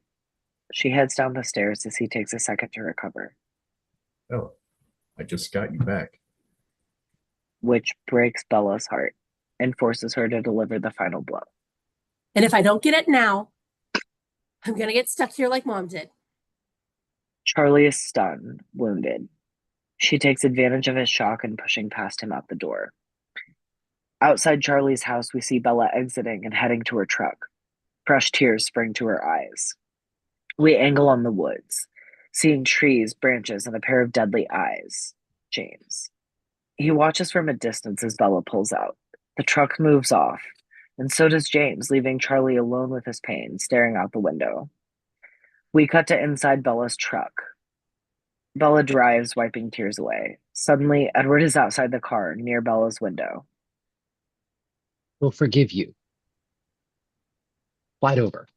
[SPEAKER 2] She heads down the stairs as he takes a second to recover.
[SPEAKER 11] Oh, I just got you back.
[SPEAKER 2] Which breaks Bella's heart. and forces her to deliver the final blow.
[SPEAKER 5] And if I don't get it now, I'm going to get stuck here like Mom did.
[SPEAKER 2] Charlie is stunned, wounded. She takes advantage of his shock and pushing past him out the door. Outside Charlie's house, we see Bella exiting and heading to her truck. Fresh tears spring to her eyes. We angle on the woods, seeing trees, branches, and a pair of deadly eyes. James. He watches from a distance as Bella pulls out. The truck moves off, and so does James, leaving Charlie alone with his pain, staring out the window. We cut to inside Bella's truck. Bella drives, wiping tears away. Suddenly, Edward is outside the car, near Bella's window.
[SPEAKER 3] We'll forgive you. Slide over.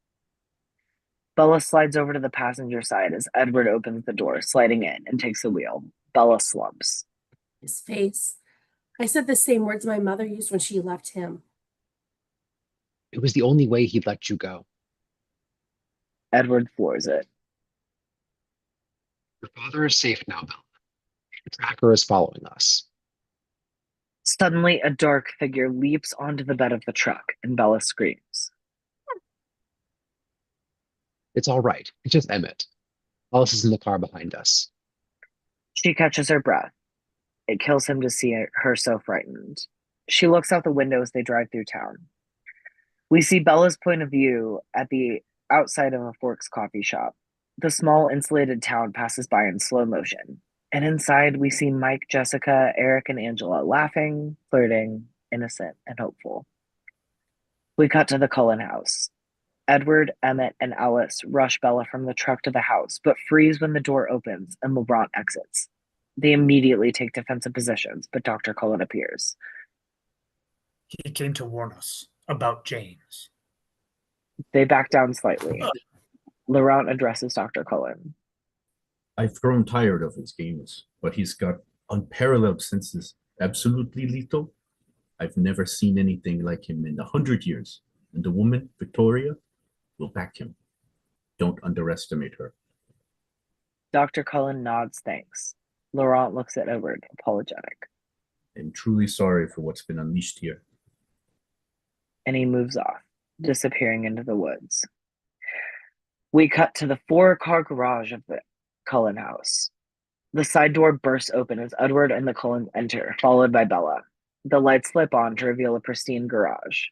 [SPEAKER 2] Bella slides over to the passenger side as Edward opens the door, sliding in, and takes the wheel. Bella slumps.
[SPEAKER 5] His face. I said the same words my mother used when she left him.
[SPEAKER 3] It was the only way he'd let you go.
[SPEAKER 2] Edward floors it.
[SPEAKER 3] Your father is safe now, Bella. The tracker is following us.
[SPEAKER 2] Suddenly, a dark figure leaps onto the bed of the truck, and Bella screams.
[SPEAKER 3] It's all right. It's just Emmett. Alice is in the car behind us.
[SPEAKER 2] She catches her breath. It kills him to see her so frightened. She looks out the window as they drive through town. We see Bella's point of view at the outside of a Forks coffee shop. The small insulated town passes by in slow motion. And inside, we see Mike, Jessica, Eric, and Angela laughing, flirting, innocent, and hopeful. We cut to the Cullen house. Edward, Emmett, and Alice rush Bella from the truck to the house, but freeze when the door opens and Laurent exits. They immediately take defensive positions, but Dr. Cullen appears.
[SPEAKER 7] He came to warn us about James.
[SPEAKER 2] They back down slightly. Laurent addresses Dr. Cullen.
[SPEAKER 11] I've grown tired of his games, but he's got unparalleled senses, absolutely lethal. I've never seen anything like him in 100 years, and the woman, Victoria, will back him. Don't underestimate her.
[SPEAKER 2] Dr. Cullen nods thanks. Laurent looks at Edward, apologetic.
[SPEAKER 11] I'm truly sorry for what's been unleashed here.
[SPEAKER 2] And he moves off, disappearing into the woods. We cut to the 4-car garage of the Cullen house. The side door bursts open as Edward and the Cullens enter, followed by Bella. The lights slip on to reveal a pristine garage.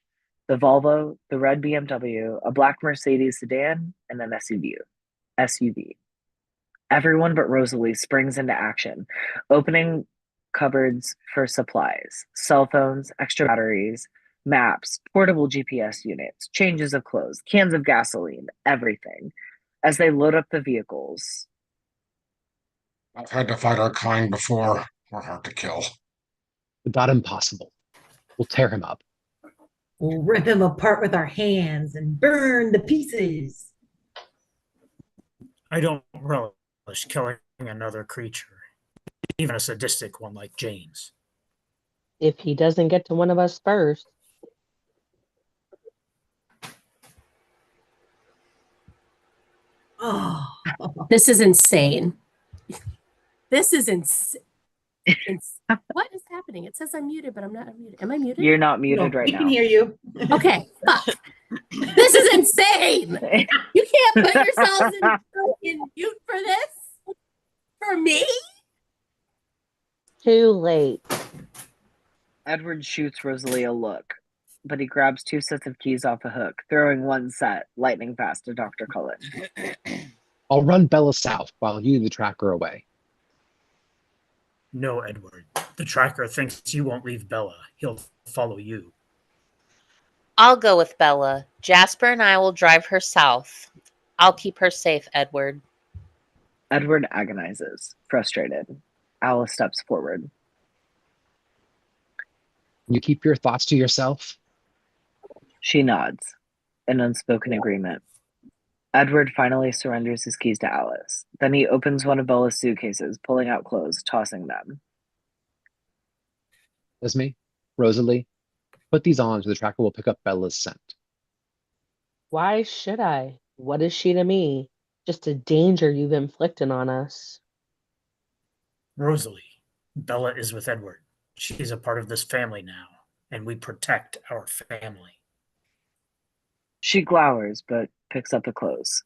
[SPEAKER 2] The Volvo, the red BMW, a black Mercedes sedan, and an SUV. Everyone but Rosalie springs into action, opening cupboards for supplies, cell phones, extra batteries, maps, portable GPS units, changes of clothes, cans of gasoline, everything, as they load up the vehicles.
[SPEAKER 9] I've had to fight our kind before. We're hard to kill.
[SPEAKER 3] Not impossible. We'll tear him up.
[SPEAKER 1] We'll rip him apart with our hands and burn the pieces.
[SPEAKER 7] I don't relish killing another creature, even a sadistic one like James.
[SPEAKER 4] If he doesn't get to one of us first.
[SPEAKER 1] Oh,
[SPEAKER 5] This is insane. This is insane. What is happening? It says I'm muted, but I'm not unmuted. Am I muted?
[SPEAKER 2] You're not muted right
[SPEAKER 1] we
[SPEAKER 2] now.
[SPEAKER 1] can hear you.
[SPEAKER 5] Okay, fuck. This is insane. You can't put yourselves in mute for this? For me?
[SPEAKER 4] Too late.
[SPEAKER 2] Edward shoots Rosalie a look, but he grabs 2 sets of keys off a hook, throwing one set lightning fast to Dr. Cullen.
[SPEAKER 3] I'll run Bella south while you the tracker away.
[SPEAKER 7] No, Edward. The tracker thinks you won't leave Bella. He'll follow you.
[SPEAKER 6] I'll go with Bella. Jasper and I will drive her south. I'll keep her safe, Edward.
[SPEAKER 2] Edward agonizes, frustrated. Alice steps forward.
[SPEAKER 3] You keep your thoughts to yourself?
[SPEAKER 2] She nods, an unspoken agreement. Edward finally surrenders his keys to Alice. Then he opens one of Bella's suitcases, pulling out clothes, tossing them.
[SPEAKER 3] Esme, Rosalie, put these on so the tracker will pick up Bella's scent.
[SPEAKER 4] Why should I? What is she to me? Just a danger you've inflicted on us.
[SPEAKER 7] Rosalie, Bella is with Edward. She's a part of this family now. and we protect our family.
[SPEAKER 2] She glowers, but picks up the clothes.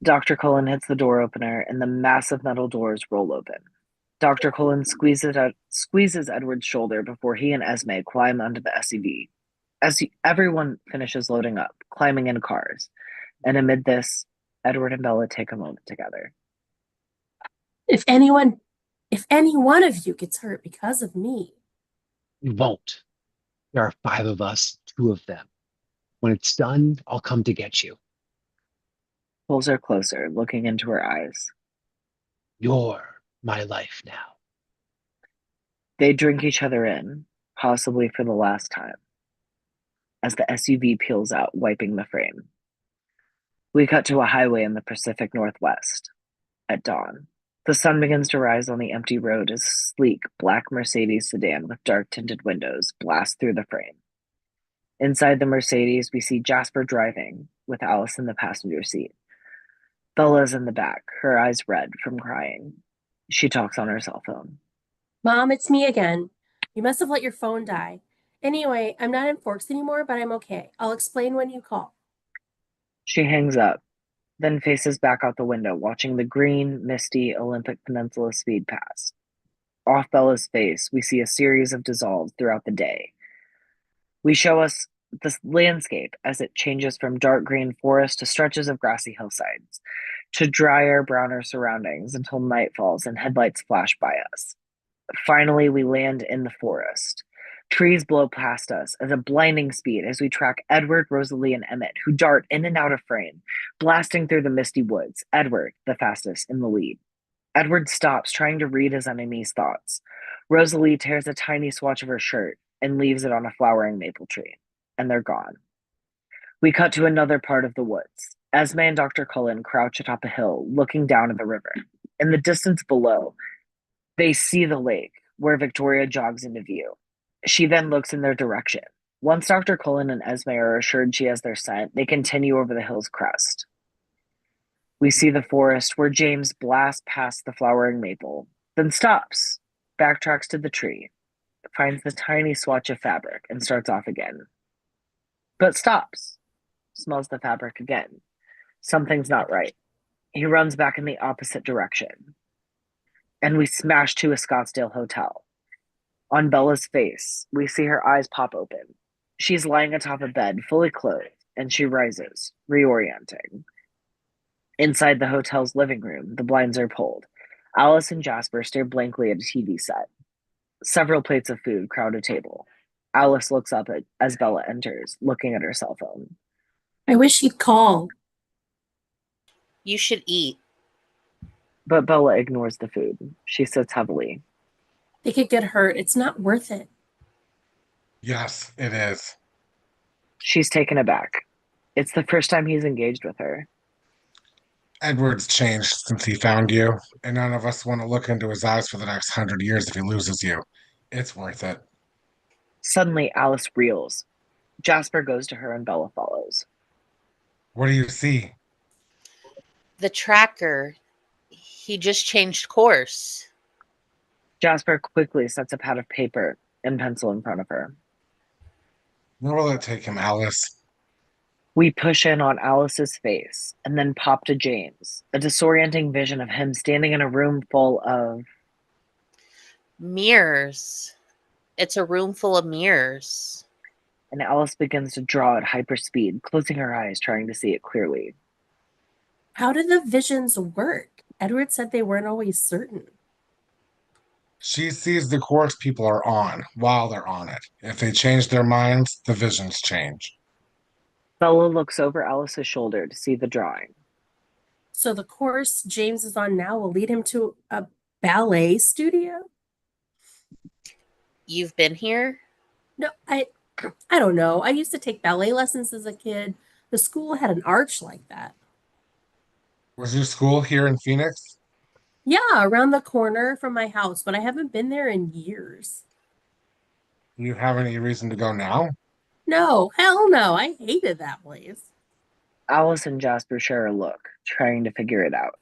[SPEAKER 2] Dr. Cullen hits the door opener, and the massive metal doors roll open. Dr. Cullen squeezes Edward's shoulder before he and Esme climb onto the SUV. As everyone finishes loading up, climbing in cars, and amid this, Edward and Bella take a moment together.
[SPEAKER 5] If any one of you gets hurt because of me,
[SPEAKER 3] We won't. There are 5 of us, 2 of them. When it's done, I'll come to get you.
[SPEAKER 2] Pulls her closer, looking into her eyes.
[SPEAKER 3] You're my life now.
[SPEAKER 2] They drink each other in, possibly for the last time, as the SUV peels out, wiping the frame. We cut to a highway in the Pacific Northwest. At dawn, the sun begins to rise on the empty road as a sleek black Mercedes sedan with dark tinted windows blasts through the frame. Inside the Mercedes, we see Jasper driving, with Alice in the passenger seat. Bella's in the back, her eyes red from crying. She talks on her cell phone.
[SPEAKER 5] Mom, it's me again. You must have let your phone die. Anyway, I'm not in Forks anymore, but I'm okay. I'll explain when you call.
[SPEAKER 2] She hangs up, then faces back out the window, watching the green, misty Olympic Peninsula speed past. Off Bella's face, we see a series of dissolves throughout the day. We show us this landscape as it changes from dark green forest to stretches of grassy hillsides, to drier, browner surroundings until night falls and headlights flash by us. Finally, we land in the forest. Trees blow past us at a blinding speed as we track Edward, Rosalie, and Emmett, who dart in and out of frame, blasting through the misty woods, Edward, the fastest, in the lead. Edward stops, trying to read his enemy's thoughts. Rosalie tears a tiny swatch of her shirt and leaves it on a flowering maple tree, and they're gone. We cut to another part of the woods. Esme and Dr. Cullen crouch atop a hill, looking down at the river. In the distance below, they see the lake, where Victoria jogs into view. She then looks in their direction. Once Dr. Cullen and Esme are assured she has their scent, they continue over the hill's crest. We see the forest where James blasts past the flowering maple, then stops, backtracks to the tree, finds the tiny swatch of fabric, and starts off again. But stops, smells the fabric again. Something's not right. He runs back in the opposite direction. And we smash to a Scottsdale hotel. On Bella's face, we see her eyes pop open. She's lying atop a bed, fully clothed, and she rises, reorienting. Inside the hotel's living room, the blinds are pulled. Alice and Jasper stare blankly at a TV set. Several plates of food crowd a table. Alice looks up as Bella enters, looking at her cell phone.
[SPEAKER 5] I wish he'd call.
[SPEAKER 6] You should eat.
[SPEAKER 2] But Bella ignores the food. She sits heavily.
[SPEAKER 5] They could get hurt. It's not worth it.
[SPEAKER 9] Yes, it is.
[SPEAKER 2] She's taken aback. It's the first time he's engaged with her.
[SPEAKER 9] Edward's changed since he found you, and none of us want to look into his eyes for the next 100 years if he loses you. It's worth it.
[SPEAKER 2] Suddenly, Alice reels. Jasper goes to her and Bella follows.
[SPEAKER 9] What do you see?
[SPEAKER 6] The tracker, he just changed course.
[SPEAKER 2] Jasper quickly sets a pad of paper and pencil in front of her.
[SPEAKER 9] Where will it take him, Alice?
[SPEAKER 2] We push in on Alice's face and then pop to James, a disorienting vision of him standing in a room full of
[SPEAKER 6] mirrors. It's a room full of mirrors.
[SPEAKER 2] And Alice begins to draw at hyperspeed, closing her eyes, trying to see it clearly.
[SPEAKER 5] How do the visions work? Edward said they weren't always certain.
[SPEAKER 9] She sees the course people are on while they're on it. If they change their minds, the visions change.
[SPEAKER 2] Bella looks over Alice's shoulder to see the drawing.
[SPEAKER 5] So the course James is on now will lead him to a ballet studio?
[SPEAKER 6] You've been here?
[SPEAKER 5] No, I don't know. I used to take ballet lessons as a kid. The school had an arch like that.
[SPEAKER 9] Was your school here in Phoenix?
[SPEAKER 5] Yeah, around the corner from my house, but I haven't been there in years.
[SPEAKER 9] Do you have any reason to go now?
[SPEAKER 5] No, hell no. I hated that place.
[SPEAKER 2] Alice and Jasper share a look, trying to figure it out.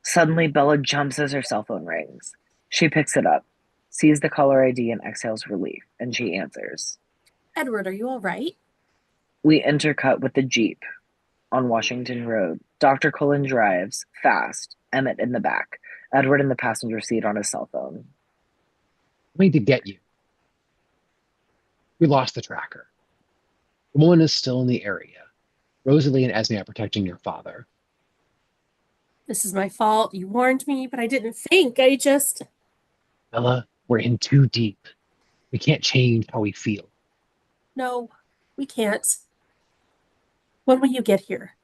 [SPEAKER 2] Suddenly, Bella jumps as her cell phone rings. She picks it up, sees the caller ID, and exhales relief, and she answers.
[SPEAKER 5] Edward, are you all right?
[SPEAKER 2] We intercut with the Jeep on Washington Road. Dr. Cullen drives, fast, Emmett in the back, Edward in the passenger seat on his cell phone.
[SPEAKER 3] We need to get you. We lost the tracker. The woman is still in the area. Rosalie and Esme are protecting your father.
[SPEAKER 5] This is my fault. You warned me, but I didn't think. I just.
[SPEAKER 3] Bella, we're in too deep. We can't change how we feel.
[SPEAKER 5] No, we can't. When will you get here?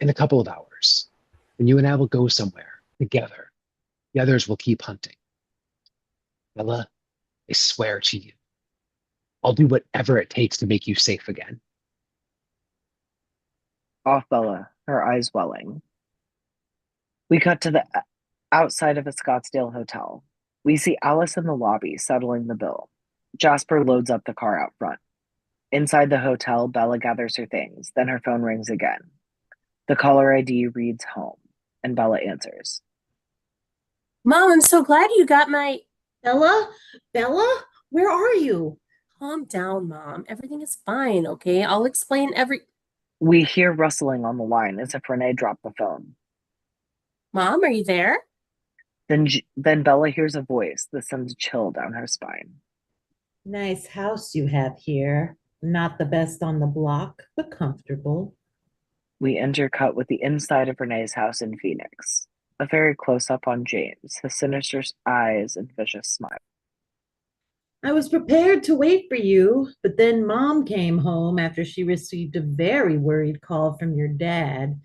[SPEAKER 3] In a couple of hours, when you and I will go somewhere together, the others will keep hunting. Bella, I swear to you, I'll do whatever it takes to make you safe again.
[SPEAKER 2] Off Bella, her eyes welling. We cut to the outside of a Scottsdale hotel. We see Alice in the lobby settling the bill. Jasper loads up the car out front. Inside the hotel, Bella gathers her things, then her phone rings again. The caller ID reads home, and Bella answers.
[SPEAKER 5] Mom, I'm so glad you got my.
[SPEAKER 1] Bella? Bella? Where are you?
[SPEAKER 5] Calm down, Mom. Everything is fine, okay? I'll explain every.
[SPEAKER 2] We hear rustling on the line as if Renee dropped the phone.
[SPEAKER 5] Mom, are you there?
[SPEAKER 2] Then Bella hears a voice that sends a chill down her spine.
[SPEAKER 1] Nice house you have here. Not the best on the block, but comfortable.
[SPEAKER 2] We intercut with the inside of Renee's house in Phoenix. A very close-up on James, his sinister eyes and vicious smile.
[SPEAKER 1] I was prepared to wait for you, but then Mom came home after she received a very worried call from your dad.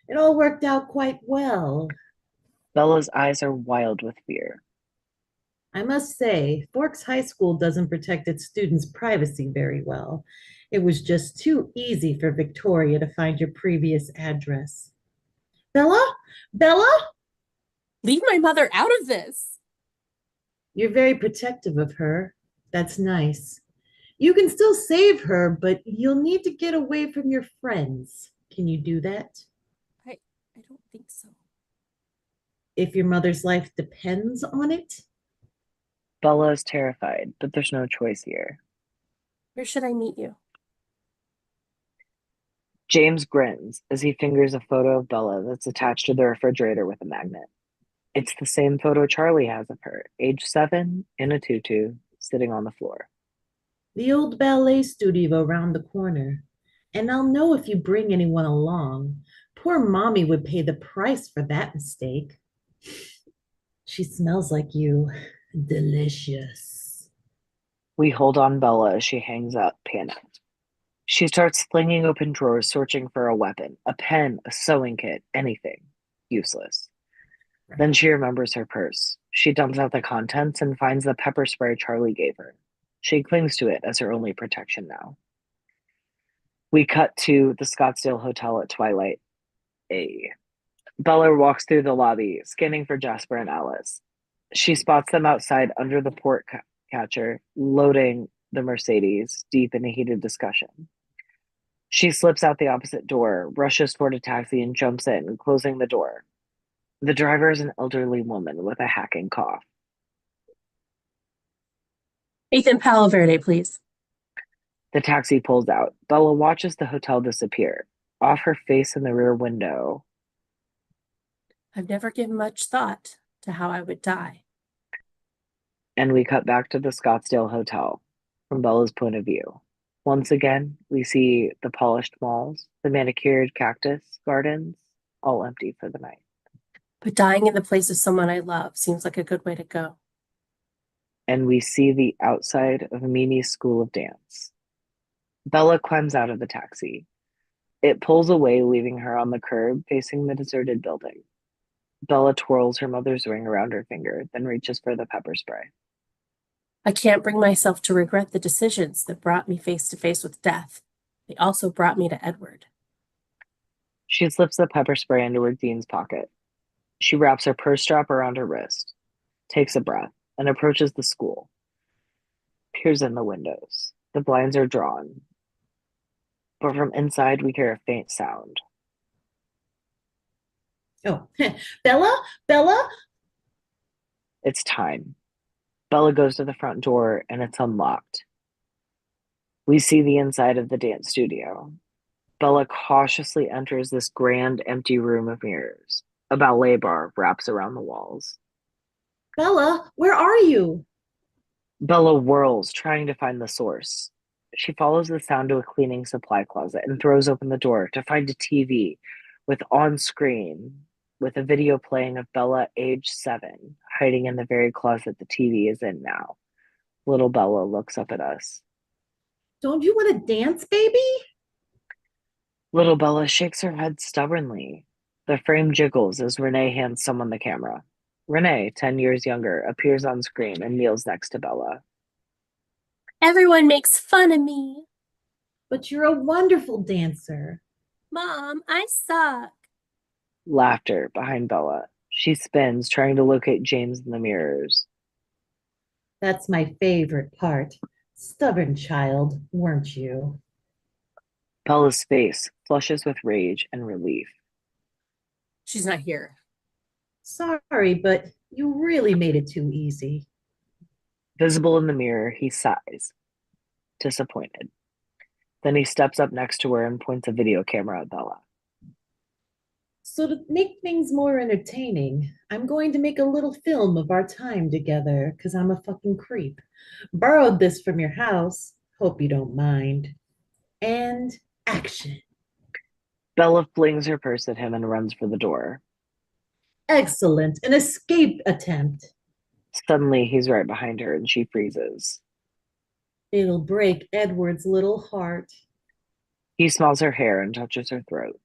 [SPEAKER 1] It all worked out quite well.
[SPEAKER 2] Bella's eyes are wild with fear.
[SPEAKER 1] I must say, Forks High School doesn't protect its students' privacy very well. It was just too easy for Victoria to find your previous address. Bella? Bella?
[SPEAKER 5] Leave my mother out of this.
[SPEAKER 1] You're very protective of her. That's nice. You can still save her, but you'll need to get away from your friends. Can you do that?
[SPEAKER 5] I don't think so.
[SPEAKER 1] If your mother's life depends on it?
[SPEAKER 2] Bella is terrified, but there's no choice here.
[SPEAKER 5] Where should I meet you?
[SPEAKER 2] James grins as he fingers a photo of Bella that's attached to the refrigerator with a magnet. It's the same photo Charlie has of her, age 7, in a tutu, sitting on the floor.
[SPEAKER 1] The old ballet studio around the corner. And I'll know if you bring anyone along. Poor Mommy would pay the price for that mistake. She smells like you. Delicious.
[SPEAKER 2] We hold on Bella as she hangs up, panicked. She starts flinging open drawers, searching for a weapon, a pen, a sewing kit, anything. Useless. Then she remembers her purse. She dumps out the contents and finds the pepper spray Charlie gave her. She clings to it as her only protection now. We cut to the Scottsdale Hotel at Twilight. Bella walks through the lobby, scanning for Jasper and Alice. She spots them outside under the port catcher, loading the Mercedes, deep in a heated discussion. She slips out the opposite door, rushes toward a taxi, and jumps in, closing the door. The driver is an elderly woman with a hacking cough.
[SPEAKER 5] Ethan Palo Verde, please.
[SPEAKER 2] The taxi pulls out. Bella watches the hotel disappear. Off her face in the rear window.
[SPEAKER 5] I've never given much thought to how I would die.
[SPEAKER 2] And we cut back to the Scottsdale Hotel from Bella's point of view. Once again, we see the polished walls, the manicured cactus gardens, all empty for the night.
[SPEAKER 5] But dying in the place of someone I love seems like a good way to go.
[SPEAKER 2] And we see the outside of Mimi's school of dance. Bella climbs out of the taxi. It pulls away, leaving her on the curb facing the deserted building. Bella twirls her mother's ring around her finger, then reaches for the pepper spray.
[SPEAKER 5] I can't bring myself to regret the decisions that brought me face to face with death. They also brought me to Edward.
[SPEAKER 2] She slips the pepper spray into her jeans pocket. She wraps her purse strap around her wrist, takes a breath, and approaches the school. Peers in the windows. The blinds are drawn. But from inside, we hear a faint sound.
[SPEAKER 1] Oh, Bella? Bella?
[SPEAKER 2] It's time. Bella goes to the front door, and it's unlocked. We see the inside of the dance studio. Bella cautiously enters this grand empty room of mirrors. A ballet bar wraps around the walls.
[SPEAKER 1] Bella, where are you?
[SPEAKER 2] Bella whirls, trying to find the source. She follows the sound to a cleaning supply closet and throws open the door to find a TV with on screen with a video playing of Bella, age 7, hiding in the very closet the TV is in now. Little Bella looks up at us.
[SPEAKER 1] Don't you want to dance, baby?
[SPEAKER 2] Little Bella shakes her head stubbornly. The frame jiggles as Renee hands someone the camera. Renee, 10 years younger, appears on screen and kneels next to Bella.
[SPEAKER 5] Everyone makes fun of me.
[SPEAKER 1] But you're a wonderful dancer.
[SPEAKER 5] Mom, I suck.
[SPEAKER 2] Laughter behind Bella. She spins, trying to locate James in the mirrors.
[SPEAKER 1] That's my favorite part. Stubborn child, weren't you?
[SPEAKER 2] Bella's face flushes with rage and relief.
[SPEAKER 5] She's not here.
[SPEAKER 1] Sorry, but you really made it too easy.
[SPEAKER 2] Visible in the mirror, he sighs, disappointed. Then he steps up next to her and points a video camera at Bella.
[SPEAKER 1] So to make things more entertaining, I'm going to make a little film of our time together because I'm a fucking creep. Borrowed this from your house. Hope you don't mind. And action.
[SPEAKER 2] Bella flings her purse at him and runs for the door.
[SPEAKER 1] Excellent. An escape attempt.
[SPEAKER 2] Suddenly, he's right behind her and she freezes.
[SPEAKER 1] It'll break Edward's little heart.
[SPEAKER 2] He smells her hair and touches her throat.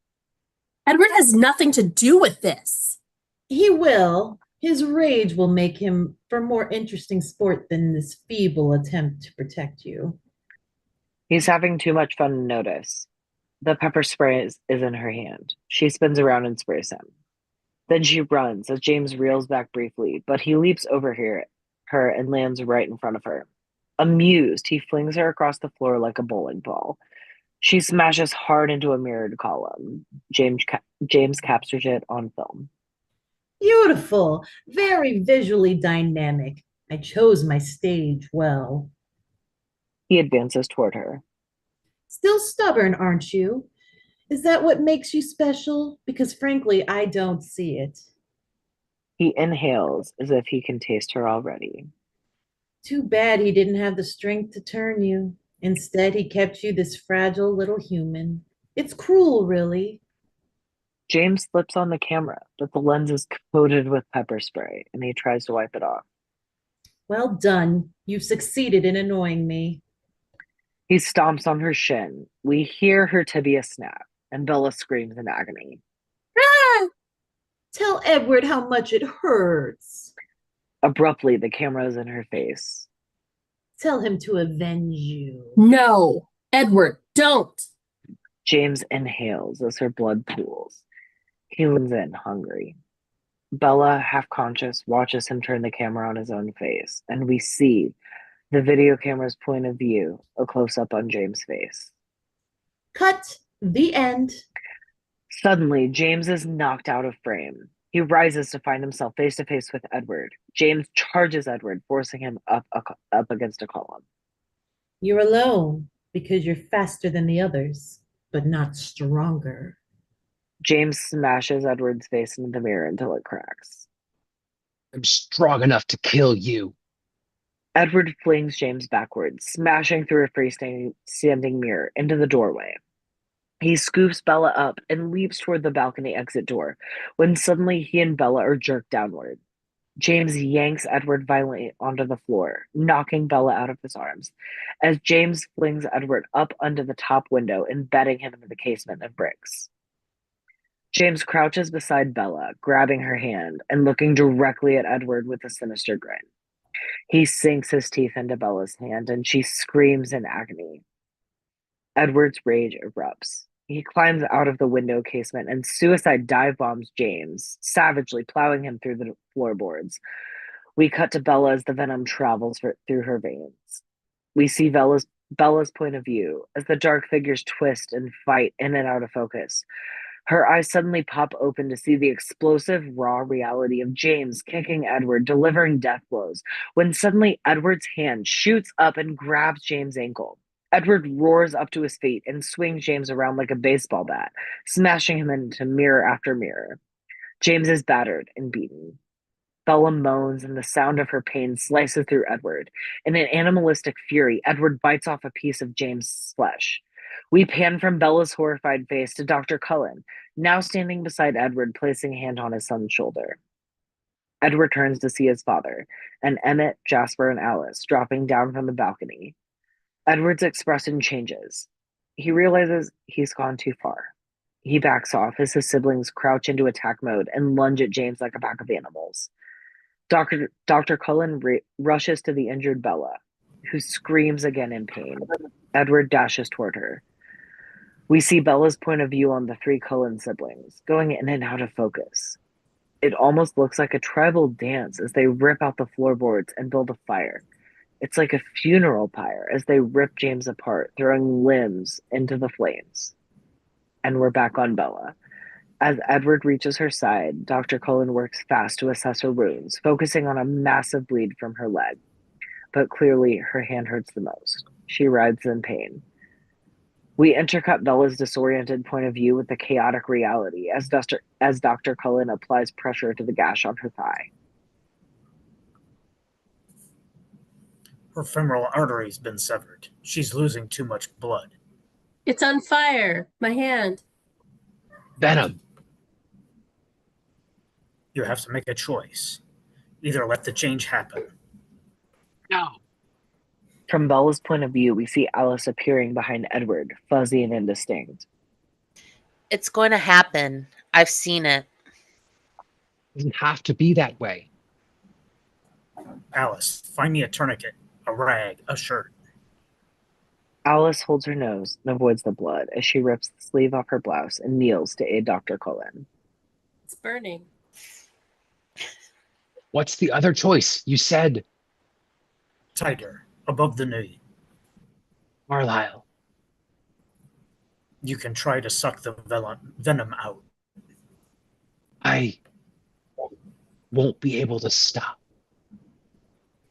[SPEAKER 5] Edward has nothing to do with this.
[SPEAKER 1] He will. His rage will make him for more interesting sport than this feeble attempt to protect you.
[SPEAKER 2] He's having too much fun to notice. The pepper spray is in her hand. She spins around and sprays him. Then she runs as James reels back briefly, but he leaps over her and lands right in front of her. Amused, he flings her across the floor like a bowling ball. She smashes hard into a mirrored column. James captures it on film.
[SPEAKER 1] Beautiful. Very visually dynamic. I chose my stage well.
[SPEAKER 2] He advances toward her.
[SPEAKER 1] Still stubborn, aren't you? Is that what makes you special? Because frankly, I don't see it.
[SPEAKER 2] He inhales as if he can taste her already.
[SPEAKER 1] Too bad he didn't have the strength to turn you. Instead, he kept you this fragile little human. It's cruel, really.
[SPEAKER 2] James slips on the camera, but the lens is coated with pepper spray, and he tries to wipe it off.
[SPEAKER 1] Well done. You've succeeded in annoying me.
[SPEAKER 2] He stomps on her shin. We hear her tibia snap, and Bella screams in agony.
[SPEAKER 1] Ah! Tell Edward how much it hurts.
[SPEAKER 2] Abruptly, the camera is in her face.
[SPEAKER 1] Tell him to avenge you.
[SPEAKER 5] No, Edward, don't.
[SPEAKER 2] James inhales as her blood pools. He leans in, hungry. Bella, half conscious, watches him turn the camera on his own face, and we see the video camera's point of view, a close-up on James' face.
[SPEAKER 1] Cut. The end.
[SPEAKER 2] Suddenly, James is knocked out of frame. He rises to find himself face to face with Edward. James charges Edward, forcing him up against a column.
[SPEAKER 1] You're alone because you're faster than the others, but not stronger.
[SPEAKER 2] James smashes Edward's face into the mirror until it cracks.
[SPEAKER 3] I'm strong enough to kill you.
[SPEAKER 2] Edward flings James backwards, smashing through a freestanding mirror into the doorway. He scoops Bella up and leaps toward the balcony exit door, when suddenly he and Bella are jerked downward. James yanks Edward violently onto the floor, knocking Bella out of his arms, as James flings Edward up under the top window, embedding him into the casement of bricks. James crouches beside Bella, grabbing her hand and looking directly at Edward with a sinister grin. He sinks his teeth into Bella's hand, and she screams in agony. Edward's rage erupts. He climbs out of the window casement and suicide dive bombs James, savagely plowing him through the floorboards. We cut to Bella as the venom travels through her veins. We see Bella's point of view as the dark figures twist and fight in and out of focus. Her eyes suddenly pop open to see the explosive, raw reality of James kicking Edward, delivering death blows, when suddenly Edward's hand shoots up and grabs James' ankle. Edward roars up to his feet and swings James around like a baseball bat, smashing him into mirror after mirror. James is battered and beaten. Bella moans, and the sound of her pain slices through Edward. In an animalistic fury, Edward bites off a piece of James's flesh. We pan from Bella's horrified face to Dr. Cullen, now standing beside Edward, placing a hand on his son's shoulder. Edward turns to see his father, and Emmett, Jasper, and Alice dropping down from the balcony. Edward's expression changes. He realizes he's gone too far. He backs off as his siblings crouch into attack mode and lunge at James like a pack of animals. Dr. Cullen rushes to the injured Bella, who screams again in pain. Edward dashes toward her. We see Bella's point of view on the three Cullen siblings, going in and out of focus. It almost looks like a tribal dance as they rip out the floorboards and build a fire. It's like a funeral pyre as they rip James apart, throwing limbs into the flames. And we're back on Bella. As Edward reaches her side, Dr. Cullen works fast to assess her wounds, focusing on a massive bleed from her leg. But clearly, her hand hurts the most. She writhes in pain. We intercut Bella's disoriented point of view with the chaotic reality as Dr. Cullen applies pressure to the gash on her thigh.
[SPEAKER 7] Her femoral artery's been severed. She's losing too much blood.
[SPEAKER 5] It's on fire. My hand.
[SPEAKER 3] Venom.
[SPEAKER 7] You have to make a choice. Either let the change happen.
[SPEAKER 3] No.
[SPEAKER 2] From Bella's point of view, we see Alice appearing behind Edward, fuzzy and indistinct.
[SPEAKER 6] It's going to happen. I've seen it.
[SPEAKER 3] It doesn't have to be that way.
[SPEAKER 7] Alice, find me a tourniquet, a rag, a shirt.
[SPEAKER 2] Alice holds her nose and avoids the blood as she rips the sleeve off her blouse and kneels to aid Dr. Cullen.
[SPEAKER 5] It's burning.
[SPEAKER 3] What's the other choice? You said.
[SPEAKER 7] Tighter, above the knee.
[SPEAKER 3] Carlisle.
[SPEAKER 7] You can try to suck the venom out.
[SPEAKER 3] I won't be able to stop.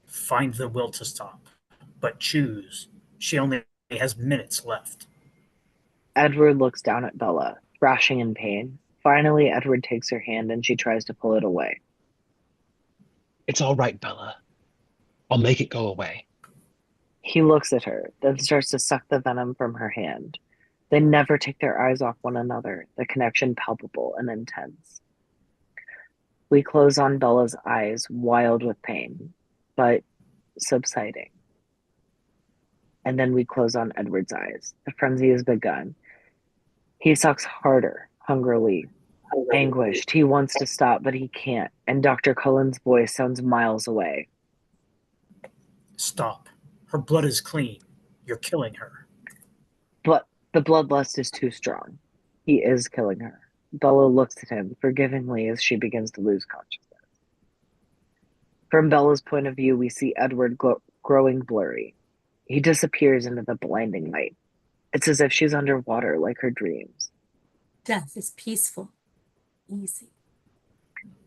[SPEAKER 7] Find the will to stop, but choose. She only has minutes left.
[SPEAKER 2] Edward looks down at Bella, thrashing in pain. Finally, Edward takes her hand and she tries to pull it away.
[SPEAKER 3] It's all right, Bella. I'll make it go away.
[SPEAKER 2] He looks at her, then starts to suck the venom from her hand. They never take their eyes off one another, the connection palpable and intense. We close on Bella's eyes, wild with pain, but subsiding. And then we close on Edward's eyes. The frenzy has begun. He sucks harder, hungrily, anguished. He wants to stop, but he can't, and Dr. Cullen's voice sounds miles away.
[SPEAKER 7] Stop. Her blood is clean. You're killing her.
[SPEAKER 2] But the bloodlust is too strong. He is killing her. Bella looks at him forgivingly as she begins to lose consciousness. From Bella's point of view, we see Edward growing blurry. He disappears into the blinding light. It's as if she's underwater like her dreams.
[SPEAKER 5] Death is peaceful. Easy.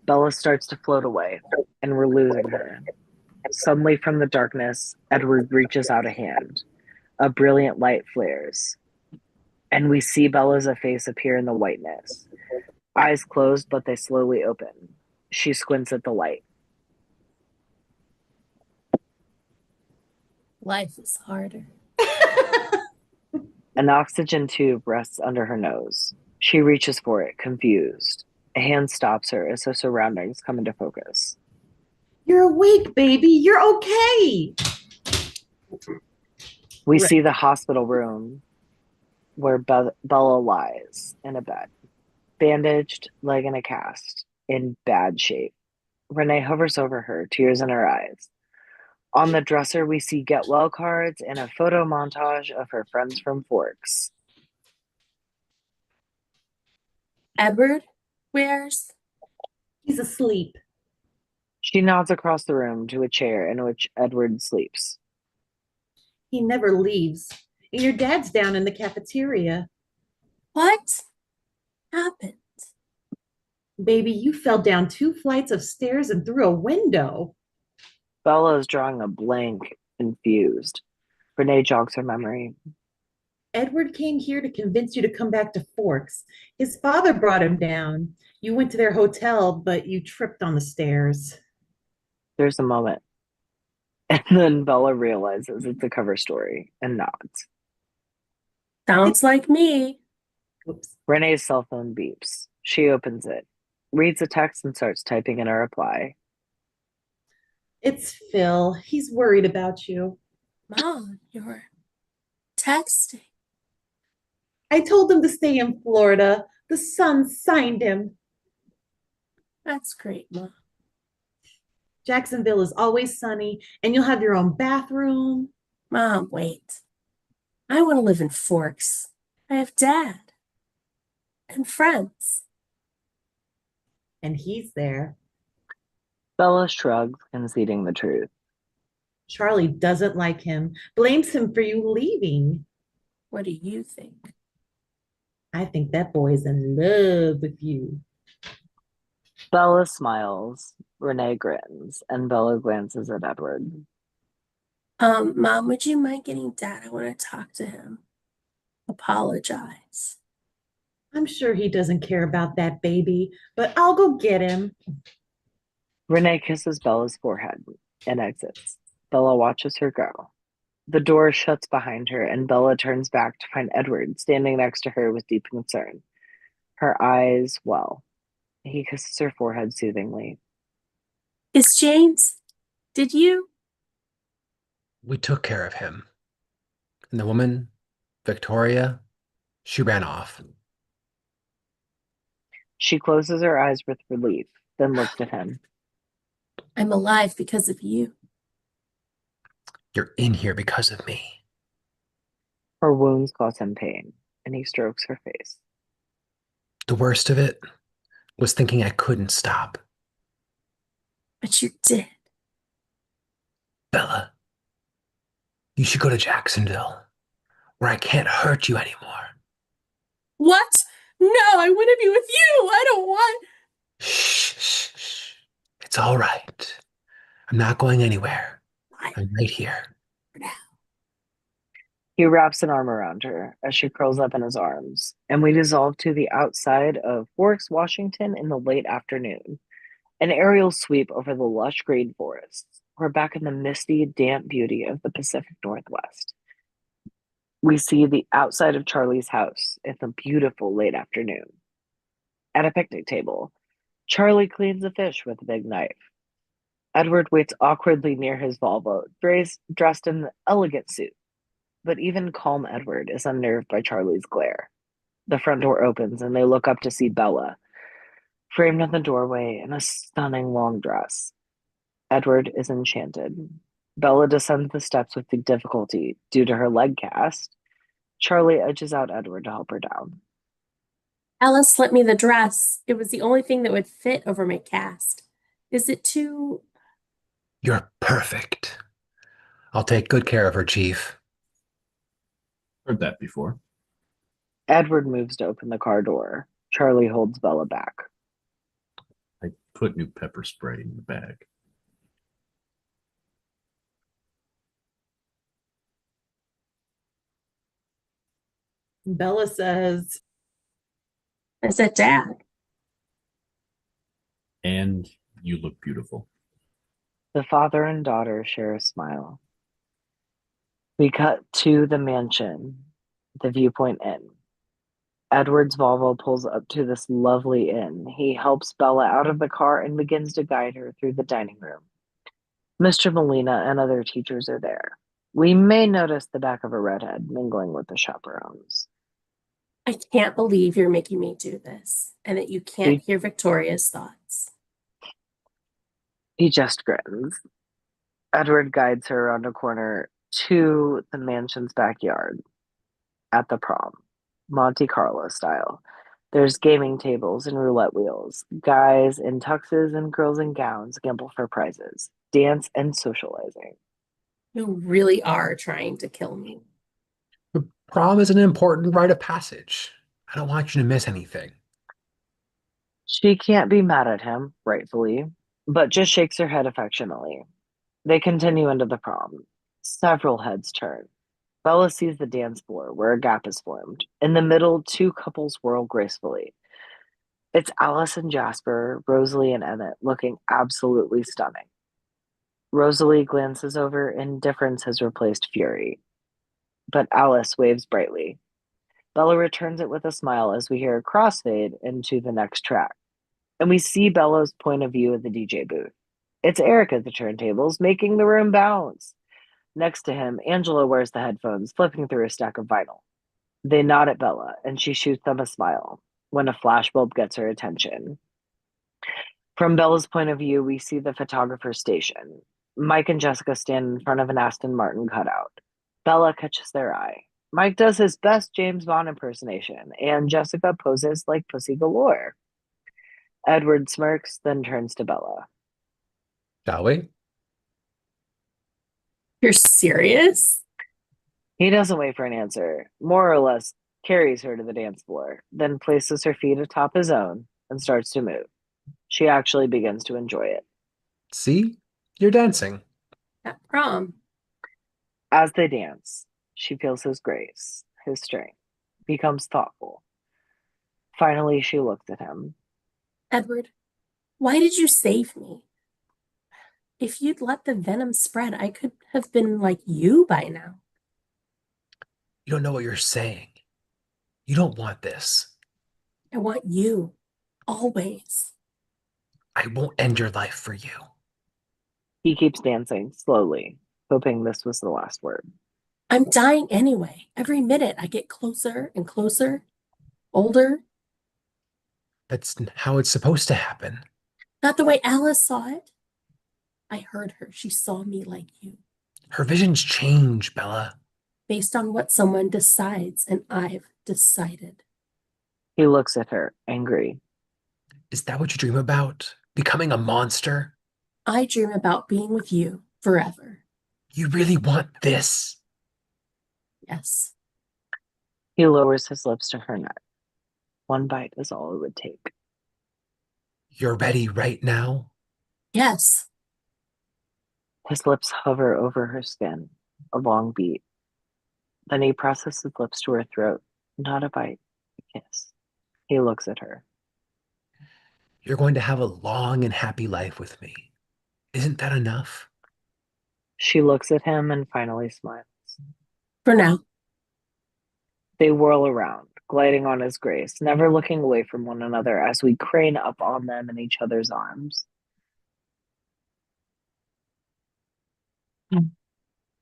[SPEAKER 2] Bella starts to float away, and we're losing her. Suddenly from the darkness, Edward reaches out a hand. A brilliant light flares, and we see Bella's face appear in the whiteness. Eyes closed, but they slowly open. She squints at the light.
[SPEAKER 5] Life is harder.
[SPEAKER 2] An oxygen tube rests under her nose. She reaches for it, confused. A hand stops her as her surroundings come into focus.
[SPEAKER 1] You're awake, baby. You're okay.
[SPEAKER 2] We see the hospital room where Bella lies in a bed, bandaged, leg in a cast, in bad shape. Renee hovers over her, tears in her eyes. On the dresser, we see get well cards and a photo montage of her friends from Forks.
[SPEAKER 5] Edward, where's?
[SPEAKER 1] He's asleep.
[SPEAKER 2] She nods across the room to a chair in which Edward sleeps.
[SPEAKER 1] He never leaves. And your dad's down in the cafeteria.
[SPEAKER 5] What happened?
[SPEAKER 1] Baby, you fell down 2 flights of stairs and through a window.
[SPEAKER 2] Bella is drawing a blank, confused. Renee jogs her memory.
[SPEAKER 1] Edward came here to convince you to come back to Forks. His father brought him down. You went to their hotel, but you tripped on the stairs.
[SPEAKER 2] There's a moment. And then Bella realizes it's a cover story and nods.
[SPEAKER 5] Sounds like me.
[SPEAKER 1] Whoops.
[SPEAKER 2] Renee's cell phone beeps. She opens it, reads a text, and starts typing in a reply.
[SPEAKER 1] It's Phil. He's worried about you.
[SPEAKER 5] Mom, you're texting.
[SPEAKER 1] I told him to stay in Florida. The sun signed him.
[SPEAKER 5] That's great, Mom.
[SPEAKER 1] Jacksonville is always sunny, and you'll have your own bathroom.
[SPEAKER 5] Mom, wait. I want to live in Forks. I have Dad and friends.
[SPEAKER 1] And he's there.
[SPEAKER 2] Bella shrugs, conceding the truth.
[SPEAKER 1] Charlie doesn't like him, blames him for you leaving.
[SPEAKER 5] What do you think?
[SPEAKER 1] I think that boy's in love with you.
[SPEAKER 2] Bella smiles, Renee grins, and Bella glances at Edward.
[SPEAKER 5] Mom, would you mind getting Dad? I want to talk to him. Apologize.
[SPEAKER 1] I'm sure he doesn't care about that baby, but I'll go get him.
[SPEAKER 2] Renee kisses Bella's forehead and exits. Bella watches her go. The door shuts behind her, and Bella turns back to find Edward standing next to her with deep concern. Her eyes well. He kisses her forehead soothingly.
[SPEAKER 5] Is James? Did you?
[SPEAKER 3] We took care of him. And the woman, Victoria, she ran off.
[SPEAKER 2] She closes her eyes with relief, then looks at him.
[SPEAKER 5] I'm alive because of you.
[SPEAKER 3] You're in here because of me.
[SPEAKER 2] Her wounds cause him pain, and he strokes her face.
[SPEAKER 3] The worst of it was thinking I couldn't stop.
[SPEAKER 5] But you did.
[SPEAKER 3] Bella, you should go to Jacksonville, where I can't hurt you anymore.
[SPEAKER 5] What? No, I want to be with you. I don't want.
[SPEAKER 3] Shh, shh, shh. It's all right. I'm not going anywhere. I'm right here.
[SPEAKER 2] He wraps an arm around her as she curls up in his arms, and we dissolve to the outside of Forks, Washington in the late afternoon. An aerial sweep over the lush green forests. We're back in the misty, damp beauty of the Pacific Northwest. We see the outside of Charlie's house in the beautiful late afternoon. At a picnic table, Charlie cleans a fish with a big knife. Edward waits awkwardly near his Volvo, dressed in an elegant suit. But even calm Edward is unnerved by Charlie's glare. The front door opens and they look up to see Bella, framed in the doorway in a stunning long dress. Edward is enchanted. Bella descends the steps with difficulty due to her leg cast. Charlie edges out Edward to help her down.
[SPEAKER 5] Alice lent me the dress. It was the only thing that would fit over my cast. Is it too...
[SPEAKER 3] You're perfect. I'll take good care of her, Chief.
[SPEAKER 11] Heard that before.
[SPEAKER 2] Edward moves to open the car door. Charlie holds Bella back.
[SPEAKER 11] I put new pepper spray in the bag.
[SPEAKER 1] Bella says,
[SPEAKER 5] I said, Dad.
[SPEAKER 11] And you look beautiful.
[SPEAKER 2] The father and daughter share a smile. We cut to the mansion, the Viewpoint Inn. Edward's Volvo pulls up to this lovely inn. He helps Bella out of the car and begins to guide her through the dining room. Mr. Molina and other teachers are there. We may notice the back of a redhead mingling with the chaperones.
[SPEAKER 5] I can't believe you're making me do this and that you can't hear Victoria's thoughts.
[SPEAKER 2] He just grins. Edward guides her around a corner to the mansion's backyard at the prom, Monte Carlo style. There's gaming tables and roulette wheels. Guys in tuxes and girls in gowns gamble for prizes, dance and socializing.
[SPEAKER 5] You really are trying to kill me.
[SPEAKER 3] The prom is an important rite of passage. I don't want you to miss anything.
[SPEAKER 2] She can't be mad at him, rightfully, but just shakes her head affectionately. They continue into the prom. Several heads turn. Bella sees the dance floor where a gap is formed. In the middle, two couples whirl gracefully. It's Alice and Jasper, Rosalie and Emmett, looking absolutely stunning. Rosalie glances over. Indifference has replaced fury. But Alice waves brightly. Bella returns it with a smile as we hear a crossfade into the next track. And we see Bella's point of view at the DJ booth. It's Eric at the turntables, making the room bounce. Next to him, Angela wears the headphones, flipping through a stack of vinyl. They nod at Bella, and she shoots them a smile when a flashbulb gets her attention. From Bella's point of view, we see the photographer's station. Mike and Jessica stand in front of an Aston Martin cutout. Bella catches their eye. Mike does his best James Bond impersonation, and Jessica poses like Pussy Galore. Edward smirks, then turns to Bella.
[SPEAKER 12] Shall we?
[SPEAKER 5] You're serious?
[SPEAKER 2] He doesn't wait for an answer, more or less carries her to the dance floor, then places her feet atop his own and starts to move. She actually begins to enjoy it.
[SPEAKER 12] See? You're dancing.
[SPEAKER 5] At prom.
[SPEAKER 2] As they dance, she feels his grace, his strength, becomes thoughtful. Finally, she looks at him.
[SPEAKER 5] Edward, why did you save me? If you'd let the venom spread, I could have been like you by now.
[SPEAKER 12] You don't know what you're saying. You don't want this.
[SPEAKER 5] I want you. Always.
[SPEAKER 12] I won't end your life for you.
[SPEAKER 2] He keeps dancing, slowly, hoping this was the last word.
[SPEAKER 5] I'm dying anyway. Every minute I get closer and closer, older.
[SPEAKER 12] That's how it's supposed to happen.
[SPEAKER 5] Not the way Alice saw it. I heard her. She saw me like you.
[SPEAKER 12] Her visions change, Bella.
[SPEAKER 5] Based on what someone decides, and I've decided.
[SPEAKER 2] He looks at her, angry.
[SPEAKER 12] Is that what you dream about? Becoming a monster?
[SPEAKER 5] I dream about being with you forever.
[SPEAKER 12] You really want this?
[SPEAKER 5] Yes.
[SPEAKER 2] He lowers his lips to her neck. One bite is all it would take.
[SPEAKER 12] You're ready right now?
[SPEAKER 5] Yes.
[SPEAKER 2] His lips hover over her skin, a long beat. Then he presses his lips to her throat. Not a bite, a kiss. He looks at her.
[SPEAKER 12] You're going to have a long and happy life with me. Isn't that enough?
[SPEAKER 2] She looks at him and finally smiles.
[SPEAKER 5] For now.
[SPEAKER 2] They whirl around, gliding on his grace, never looking away from one another as we crane up on them in each other's arms.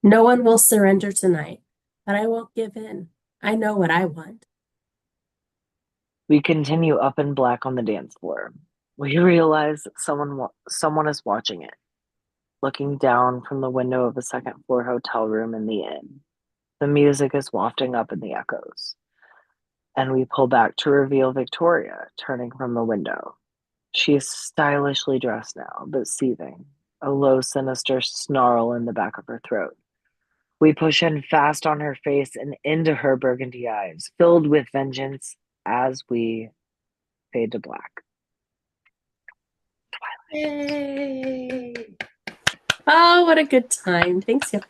[SPEAKER 5] No one will surrender tonight, but I won't give in. I know what I want.
[SPEAKER 2] We continue up in black on the dance floor. We realize someone is watching it, looking down from the window of a second-floor hotel room in the inn. The music is wafting up in the echoes. And we pull back to reveal Victoria turning from the window. She is stylishly dressed now, but seething, a low, sinister snarl in the back of her throat. We push in fast on her face and into her burgundy eyes, filled with vengeance as we fade to black.
[SPEAKER 5] Yay! Oh, what a good time. Thanks, y'all.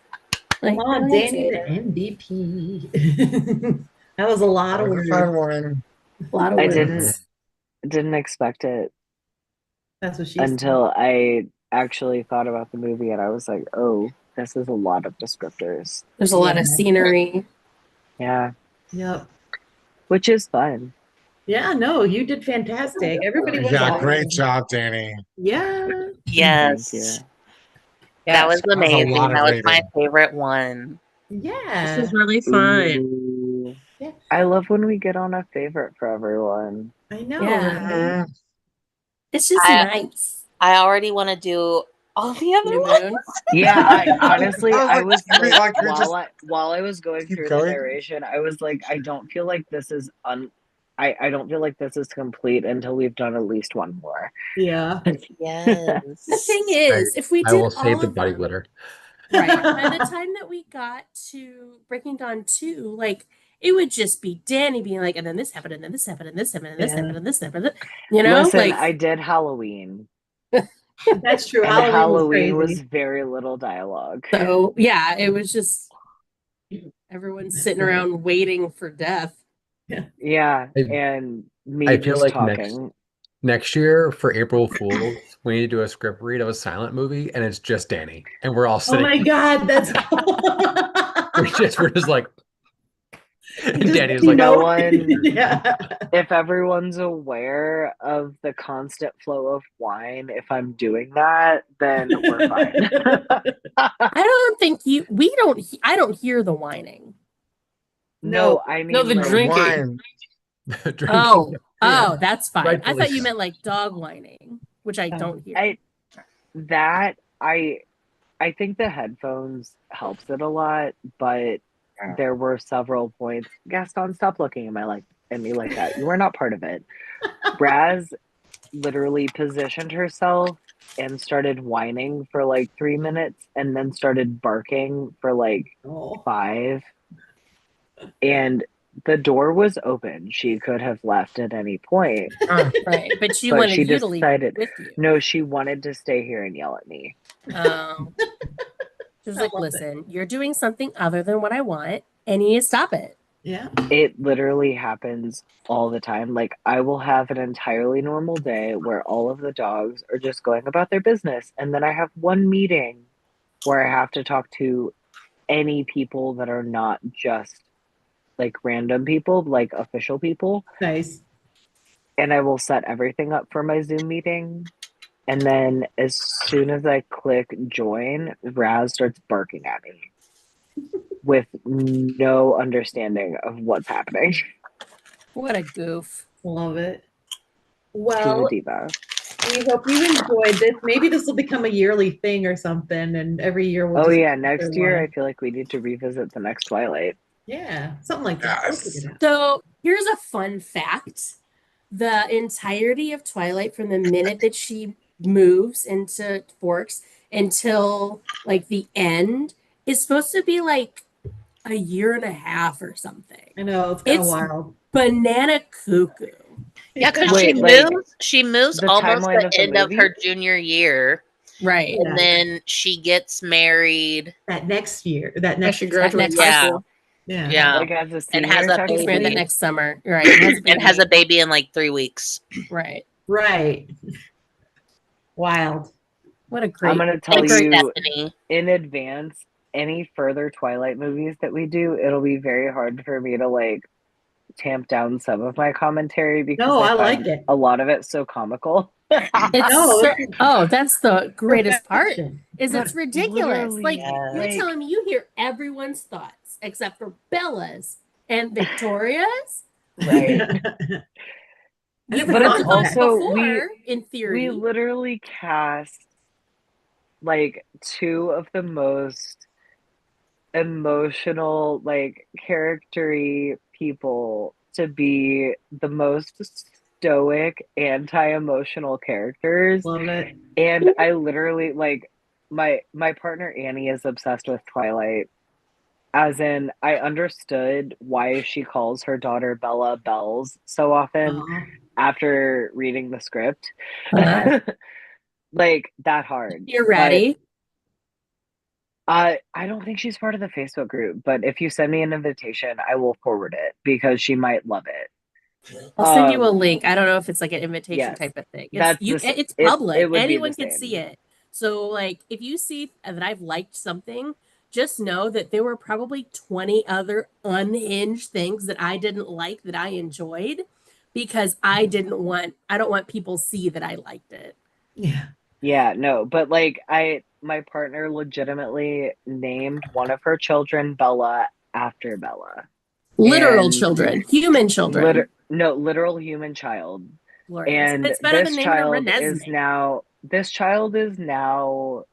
[SPEAKER 5] Like,
[SPEAKER 1] Come on,
[SPEAKER 5] really
[SPEAKER 1] Danny,
[SPEAKER 5] enjoyed
[SPEAKER 1] the
[SPEAKER 5] it.
[SPEAKER 1] MVP. That was a lot of
[SPEAKER 9] That was
[SPEAKER 1] words.
[SPEAKER 9] a fun one.
[SPEAKER 5] A lot of
[SPEAKER 2] I
[SPEAKER 5] words.
[SPEAKER 2] didn't expect it
[SPEAKER 1] That's what she said.
[SPEAKER 2] until I actually thought about the movie and I was like, oh, this is a lot of descriptors.
[SPEAKER 5] There's a lot of
[SPEAKER 1] Yeah.
[SPEAKER 5] scenery.
[SPEAKER 2] Yeah,
[SPEAKER 1] Yep.
[SPEAKER 2] which is fun.
[SPEAKER 1] Yeah, no, you did fantastic. Everybody was
[SPEAKER 9] Yeah,
[SPEAKER 1] awesome.
[SPEAKER 9] great job, Danny.
[SPEAKER 1] Yeah.
[SPEAKER 6] Yes.
[SPEAKER 2] Thank you.
[SPEAKER 6] That was
[SPEAKER 9] That was a
[SPEAKER 6] amazing.
[SPEAKER 9] lot of
[SPEAKER 6] That was my
[SPEAKER 9] reading.
[SPEAKER 6] favorite one.
[SPEAKER 1] Yeah.
[SPEAKER 4] This is really fun.
[SPEAKER 2] Ooh.
[SPEAKER 1] Yeah.
[SPEAKER 2] I love when we get on a favorite for everyone.
[SPEAKER 1] I know.
[SPEAKER 5] Yeah.
[SPEAKER 1] Right?
[SPEAKER 5] It's just
[SPEAKER 6] I-
[SPEAKER 5] nice.
[SPEAKER 6] I already want to do all the other
[SPEAKER 5] New
[SPEAKER 6] ones.
[SPEAKER 5] moon.
[SPEAKER 2] Yeah, I honestly,
[SPEAKER 9] I was
[SPEAKER 2] I
[SPEAKER 9] like,
[SPEAKER 2] was
[SPEAKER 9] like, you're just
[SPEAKER 2] while I was going
[SPEAKER 9] keep
[SPEAKER 2] through
[SPEAKER 9] going.
[SPEAKER 2] the narration, I was like, I don't feel like this is I don't feel like this is complete until we've done at least one more.
[SPEAKER 1] Yeah.
[SPEAKER 6] Yes.
[SPEAKER 5] The thing is, if we
[SPEAKER 3] I
[SPEAKER 5] did
[SPEAKER 3] will save
[SPEAKER 5] all
[SPEAKER 3] the
[SPEAKER 5] of
[SPEAKER 3] body
[SPEAKER 5] them,
[SPEAKER 3] glitter.
[SPEAKER 5] right, by the time that we got to Breaking Dawn 2, like, it would just be Danny being like, and then this happened, and then this happened, and this happened, and this
[SPEAKER 1] Yeah.
[SPEAKER 5] happened, and this happened. You know?
[SPEAKER 2] Listen,
[SPEAKER 5] like,
[SPEAKER 2] I did Halloween,
[SPEAKER 1] That's true.
[SPEAKER 2] and
[SPEAKER 1] Halloween was
[SPEAKER 2] Halloween was
[SPEAKER 1] crazy.
[SPEAKER 2] very little dialogue.
[SPEAKER 5] so, yeah, it was just Everyone's sitting around waiting for death.
[SPEAKER 2] Yeah,
[SPEAKER 12] I,
[SPEAKER 2] and me
[SPEAKER 12] I feel
[SPEAKER 2] just
[SPEAKER 12] like
[SPEAKER 2] talking.
[SPEAKER 12] next year for April Fools, we need to do a script read of a silent movie, and it's just Danny, and we're all
[SPEAKER 1] Oh
[SPEAKER 12] sitting.
[SPEAKER 1] my God, that's
[SPEAKER 12] we're just like, and
[SPEAKER 1] just
[SPEAKER 12] Danny's like,
[SPEAKER 2] No
[SPEAKER 1] no.
[SPEAKER 2] one,
[SPEAKER 1] Yeah.
[SPEAKER 2] if everyone's aware of the constant flow of wine, if I'm doing that, then we're fine.
[SPEAKER 5] I don't think I don't hear the whining.
[SPEAKER 2] No, I
[SPEAKER 10] No,
[SPEAKER 2] mean
[SPEAKER 10] the
[SPEAKER 2] like
[SPEAKER 10] drinking.
[SPEAKER 12] drinking.
[SPEAKER 5] Oh,
[SPEAKER 12] Yeah,
[SPEAKER 5] that's fine. I
[SPEAKER 12] rightfully
[SPEAKER 5] thought you
[SPEAKER 12] so.
[SPEAKER 5] meant like dog whining, which I don't hear.
[SPEAKER 2] I think the headphones helps it a lot, but there were several points. Gaston, stop looking at me like that. You are not part of it. Raz literally positioned herself and started whining for like 3 minutes and then started barking for like
[SPEAKER 1] Oh.
[SPEAKER 2] 5. And the door was open. She could have left at any point.
[SPEAKER 5] Right, but she
[SPEAKER 2] But
[SPEAKER 5] wanted
[SPEAKER 2] she
[SPEAKER 5] you to leave
[SPEAKER 2] decided,
[SPEAKER 5] with you.
[SPEAKER 2] no, she wanted to stay here and yell at me.
[SPEAKER 5] Oh. She was
[SPEAKER 1] I
[SPEAKER 5] like,
[SPEAKER 1] love
[SPEAKER 5] listen, you're doing something other than what I want, and you need to stop it.
[SPEAKER 1] Yeah.
[SPEAKER 2] It literally happens all the time. Like, I will have an entirely normal day where all of the dogs are just going about their business. And then I have one meeting where I have to talk to any people that are not just like random people, like official people.
[SPEAKER 1] Nice.
[SPEAKER 2] And I will set everything up for my Zoom meeting. And then as soon as I click join, Raz starts barking at me with no understanding of what's happening.
[SPEAKER 5] What a goof.
[SPEAKER 1] Love it.
[SPEAKER 2] She's a
[SPEAKER 1] Well,
[SPEAKER 2] diva.
[SPEAKER 1] we hope you enjoyed this. Maybe this will become a yearly thing or something, and every year we'll
[SPEAKER 2] Oh
[SPEAKER 1] just
[SPEAKER 2] yeah,
[SPEAKER 1] do
[SPEAKER 2] next year I
[SPEAKER 1] one.
[SPEAKER 2] feel like we need to revisit the next Twilight.
[SPEAKER 1] Yeah, something like that. We'll figure
[SPEAKER 9] Yes.
[SPEAKER 1] it out.
[SPEAKER 5] So here's a fun fact. The entirety of Twilight, from the minute that she moves into Forks until like the end, is supposed to be like a year and a half or something.
[SPEAKER 1] I know, it's kind of
[SPEAKER 5] It's
[SPEAKER 1] wild.
[SPEAKER 5] banana cuckoo.
[SPEAKER 6] Yeah, because
[SPEAKER 2] Wait, like
[SPEAKER 6] she moves
[SPEAKER 2] the
[SPEAKER 6] almost
[SPEAKER 2] timeline
[SPEAKER 6] the
[SPEAKER 2] of the
[SPEAKER 6] end of
[SPEAKER 2] movie?
[SPEAKER 6] her junior year,
[SPEAKER 5] Right.
[SPEAKER 6] and then she gets married.
[SPEAKER 1] That next year, that
[SPEAKER 10] As
[SPEAKER 1] next
[SPEAKER 10] she graduates high
[SPEAKER 6] Yeah,
[SPEAKER 10] school.
[SPEAKER 1] yeah.
[SPEAKER 6] yeah,
[SPEAKER 2] Like as a
[SPEAKER 6] and
[SPEAKER 2] senior,
[SPEAKER 6] has a
[SPEAKER 5] Gets married the
[SPEAKER 2] technically.
[SPEAKER 5] next summer. Right. And has a
[SPEAKER 6] and has
[SPEAKER 5] baby.
[SPEAKER 6] a baby in like 3 weeks.
[SPEAKER 5] Right.
[SPEAKER 1] Right. Wild.
[SPEAKER 5] What a
[SPEAKER 2] I'm
[SPEAKER 5] great
[SPEAKER 2] gonna tell
[SPEAKER 6] Thanks,
[SPEAKER 2] you
[SPEAKER 6] Stephanie.
[SPEAKER 2] in advance, any further Twilight movies that we do, it'll be very hard for me to like tamp down some of my commentary because
[SPEAKER 1] No, I
[SPEAKER 2] I
[SPEAKER 1] like
[SPEAKER 2] find
[SPEAKER 1] it.
[SPEAKER 2] a lot of it so comical.
[SPEAKER 5] It's
[SPEAKER 1] No,
[SPEAKER 5] so, oh, that's the greatest part.
[SPEAKER 1] perfection.
[SPEAKER 5] Is it's
[SPEAKER 2] But
[SPEAKER 5] ridiculous.
[SPEAKER 2] literally,
[SPEAKER 5] Like
[SPEAKER 6] Yes.
[SPEAKER 5] you're
[SPEAKER 2] like
[SPEAKER 5] telling me you hear everyone's thoughts except for Bella's and Victoria's.
[SPEAKER 6] Right.
[SPEAKER 5] You've
[SPEAKER 2] but
[SPEAKER 5] heard
[SPEAKER 2] it's
[SPEAKER 5] the thoughts
[SPEAKER 2] also
[SPEAKER 5] before, in
[SPEAKER 2] we
[SPEAKER 5] theory.
[SPEAKER 2] literally cast like 2 of the most emotional, like charactery people to be the most stoic, anti-emotional characters.
[SPEAKER 1] Love it.
[SPEAKER 2] And I literally like my partner Annie is obsessed with Twilight. As in, I understood why she calls her daughter Bella Bells so often
[SPEAKER 1] Aw.
[SPEAKER 2] after reading the script.
[SPEAKER 5] Uh-huh.
[SPEAKER 2] Like that hard.
[SPEAKER 5] You're
[SPEAKER 2] But
[SPEAKER 5] ready.
[SPEAKER 2] I don't think she's part of the Facebook group, but if you send me an invitation, I will forward it because she might love it.
[SPEAKER 5] I'll send you a link. I don't know if it's like an invitation
[SPEAKER 2] Yes,
[SPEAKER 5] type of thing.
[SPEAKER 2] that's
[SPEAKER 5] It's
[SPEAKER 2] it.
[SPEAKER 5] public.
[SPEAKER 2] It would be the
[SPEAKER 5] Anyone can see
[SPEAKER 2] same.
[SPEAKER 5] it. So like if you see that I've liked something, just know that there were probably 20 other unhinged things that I didn't like that I enjoyed because I don't want people to see that I liked it.
[SPEAKER 1] Yeah.
[SPEAKER 2] Yeah, no, but like my partner legitimately named one of her children Bella after Bella.
[SPEAKER 5] Literal
[SPEAKER 2] And
[SPEAKER 5] children, human children.
[SPEAKER 2] literal human child.
[SPEAKER 5] Glorious.
[SPEAKER 2] And
[SPEAKER 5] It's better than naming a
[SPEAKER 2] this child is now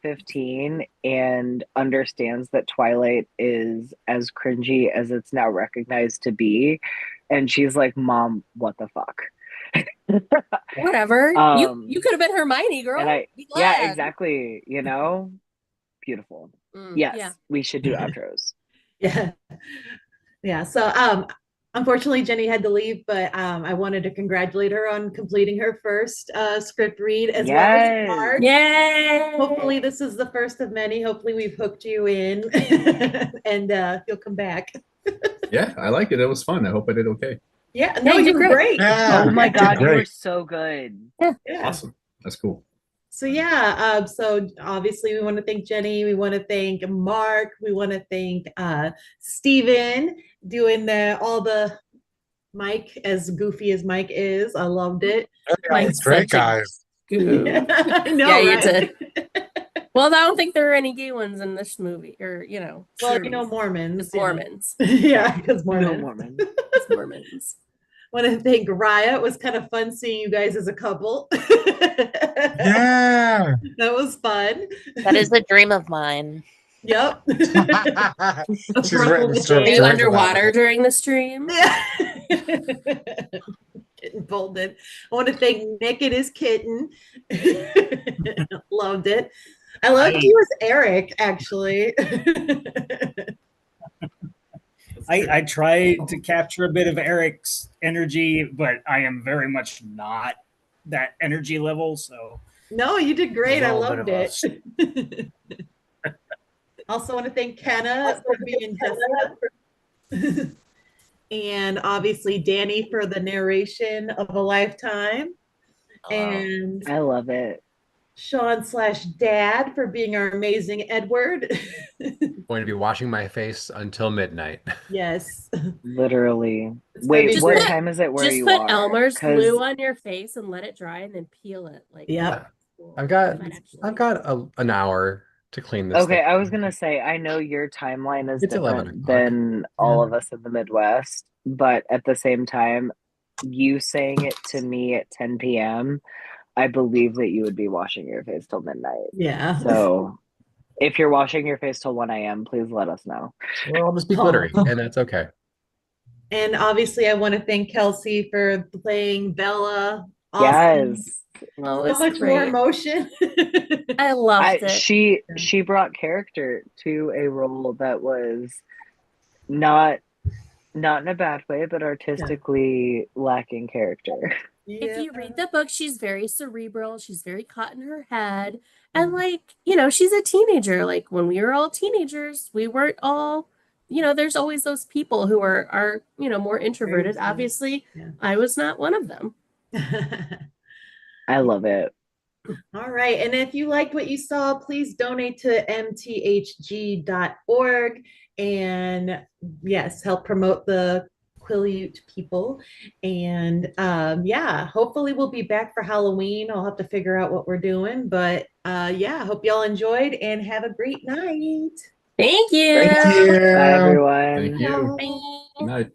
[SPEAKER 2] 15 and understands that Twilight is as cringy as it's now recognized to be. And she's like, Mom, what the fuck?
[SPEAKER 5] Whatever. You could have been Hermione, girl.
[SPEAKER 2] And
[SPEAKER 5] Be glad.
[SPEAKER 2] yeah, exactly. You know, beautiful. Yes,
[SPEAKER 5] Yeah.
[SPEAKER 2] we should do outros.
[SPEAKER 1] Yeah. Yeah. So Unfortunately, Jenny had to leave, but I wanted to congratulate her on completing her first script read as well as
[SPEAKER 2] Yes.
[SPEAKER 1] Mark.
[SPEAKER 5] Yay!
[SPEAKER 1] Hopefully, this is the first of many. Hopefully, we've hooked you in and you'll come back.
[SPEAKER 11] Yeah, I like it. It was fun. I hope I did okay.
[SPEAKER 1] Yeah,
[SPEAKER 5] Yeah,
[SPEAKER 1] no,
[SPEAKER 5] you
[SPEAKER 1] you
[SPEAKER 5] did
[SPEAKER 1] were
[SPEAKER 5] great.
[SPEAKER 1] great.
[SPEAKER 9] Yeah.
[SPEAKER 2] Oh my
[SPEAKER 9] Did
[SPEAKER 2] God, you were
[SPEAKER 9] great.
[SPEAKER 2] so good.
[SPEAKER 1] Yeah.
[SPEAKER 11] Awesome. That's cool.
[SPEAKER 1] So yeah, so obviously we want to thank Jenny. We want to thank Mark. We want to thank Steven doing all the Mike, as goofy as Mike is. I loved it.
[SPEAKER 5] Mike's
[SPEAKER 9] Great
[SPEAKER 5] such a
[SPEAKER 9] guys.
[SPEAKER 5] goof.
[SPEAKER 1] I know,
[SPEAKER 5] Yeah, you
[SPEAKER 1] right?
[SPEAKER 5] did. Well, I don't think there are any gay ones in this movie, or
[SPEAKER 1] Well,
[SPEAKER 5] series.
[SPEAKER 1] Mormons.
[SPEAKER 5] It's Mormons.
[SPEAKER 1] Yeah, because
[SPEAKER 2] No
[SPEAKER 1] Mormons.
[SPEAKER 2] Mormon.
[SPEAKER 5] It's Mormons.
[SPEAKER 1] Want to thank Raya. It was kind of fun seeing you guys as a couple.
[SPEAKER 9] Yeah.
[SPEAKER 1] That was fun.
[SPEAKER 6] That is a dream of mine.
[SPEAKER 1] Yep.
[SPEAKER 9] She's written a
[SPEAKER 5] Are you
[SPEAKER 9] story for
[SPEAKER 5] underwater
[SPEAKER 9] that.
[SPEAKER 5] during the stream?
[SPEAKER 1] Yeah. Getting folded. I want to thank Nick and his kitten. Loved it. I loved you as Eric, actually.
[SPEAKER 7] I tried to capture a bit of Eric's energy, but I am very much not that energy level. So
[SPEAKER 1] No, you did great. I
[SPEAKER 7] a little
[SPEAKER 1] loved
[SPEAKER 7] bit
[SPEAKER 1] it. Also want to thank Kenna for being Jessica. And obviously Danny for the narration of a lifetime. And
[SPEAKER 2] I love it.
[SPEAKER 1] Sean/Dad for being our amazing Edward.
[SPEAKER 12] Going to be washing my face until midnight.
[SPEAKER 1] Yes.
[SPEAKER 2] Literally.
[SPEAKER 1] It's gonna
[SPEAKER 2] Wait,
[SPEAKER 1] be
[SPEAKER 2] what
[SPEAKER 1] great.
[SPEAKER 2] time is it where
[SPEAKER 5] Just
[SPEAKER 2] you
[SPEAKER 5] put
[SPEAKER 2] are?
[SPEAKER 5] Elmer's
[SPEAKER 2] 'Cause
[SPEAKER 5] glue on your face and let it dry, and then peel it.
[SPEAKER 1] Yep.
[SPEAKER 12] I've got an hour to clean this
[SPEAKER 2] Okay,
[SPEAKER 12] thing.
[SPEAKER 2] I was gonna say, I know your timeline is
[SPEAKER 12] It's 11
[SPEAKER 2] different
[SPEAKER 12] o'clock.
[SPEAKER 2] than all of us in the Midwest, but at the same time, you saying it to me at 10 p.m., I believe that you would be washing your face till midnight.
[SPEAKER 1] Yeah.
[SPEAKER 2] So if you're washing your face till 1 a.m., please let us know.
[SPEAKER 12] Well, I'll just be glittery, and that's okay.
[SPEAKER 1] And obviously I want to thank Kelsey for playing Bella. Awesome.
[SPEAKER 2] Yes.
[SPEAKER 5] Oh,
[SPEAKER 1] So
[SPEAKER 5] it's
[SPEAKER 1] much more
[SPEAKER 5] great.
[SPEAKER 1] emotion.
[SPEAKER 5] I loved it.
[SPEAKER 2] She brought character to a role that was not in a bad way, but artistically lacking character.
[SPEAKER 5] If you read the book, she's very cerebral. She's very caught in her head. And she's a teenager. Like when we were all teenagers, we weren't all, there's always those people who are more introverted. Obviously, I was not one of them.
[SPEAKER 2] I love it.
[SPEAKER 1] All right. And if you liked what you saw, please donate to mthg.org and yes, help promote the Quileute people. And hopefully we'll be back for Halloween. I'll have to figure out what we're doing. But hope y'all enjoyed and have a great night.
[SPEAKER 5] Thank you.
[SPEAKER 9] Thank you.
[SPEAKER 2] Bye, everyone.
[SPEAKER 11] Thank you.
[SPEAKER 5] Bye.
[SPEAKER 11] Good night.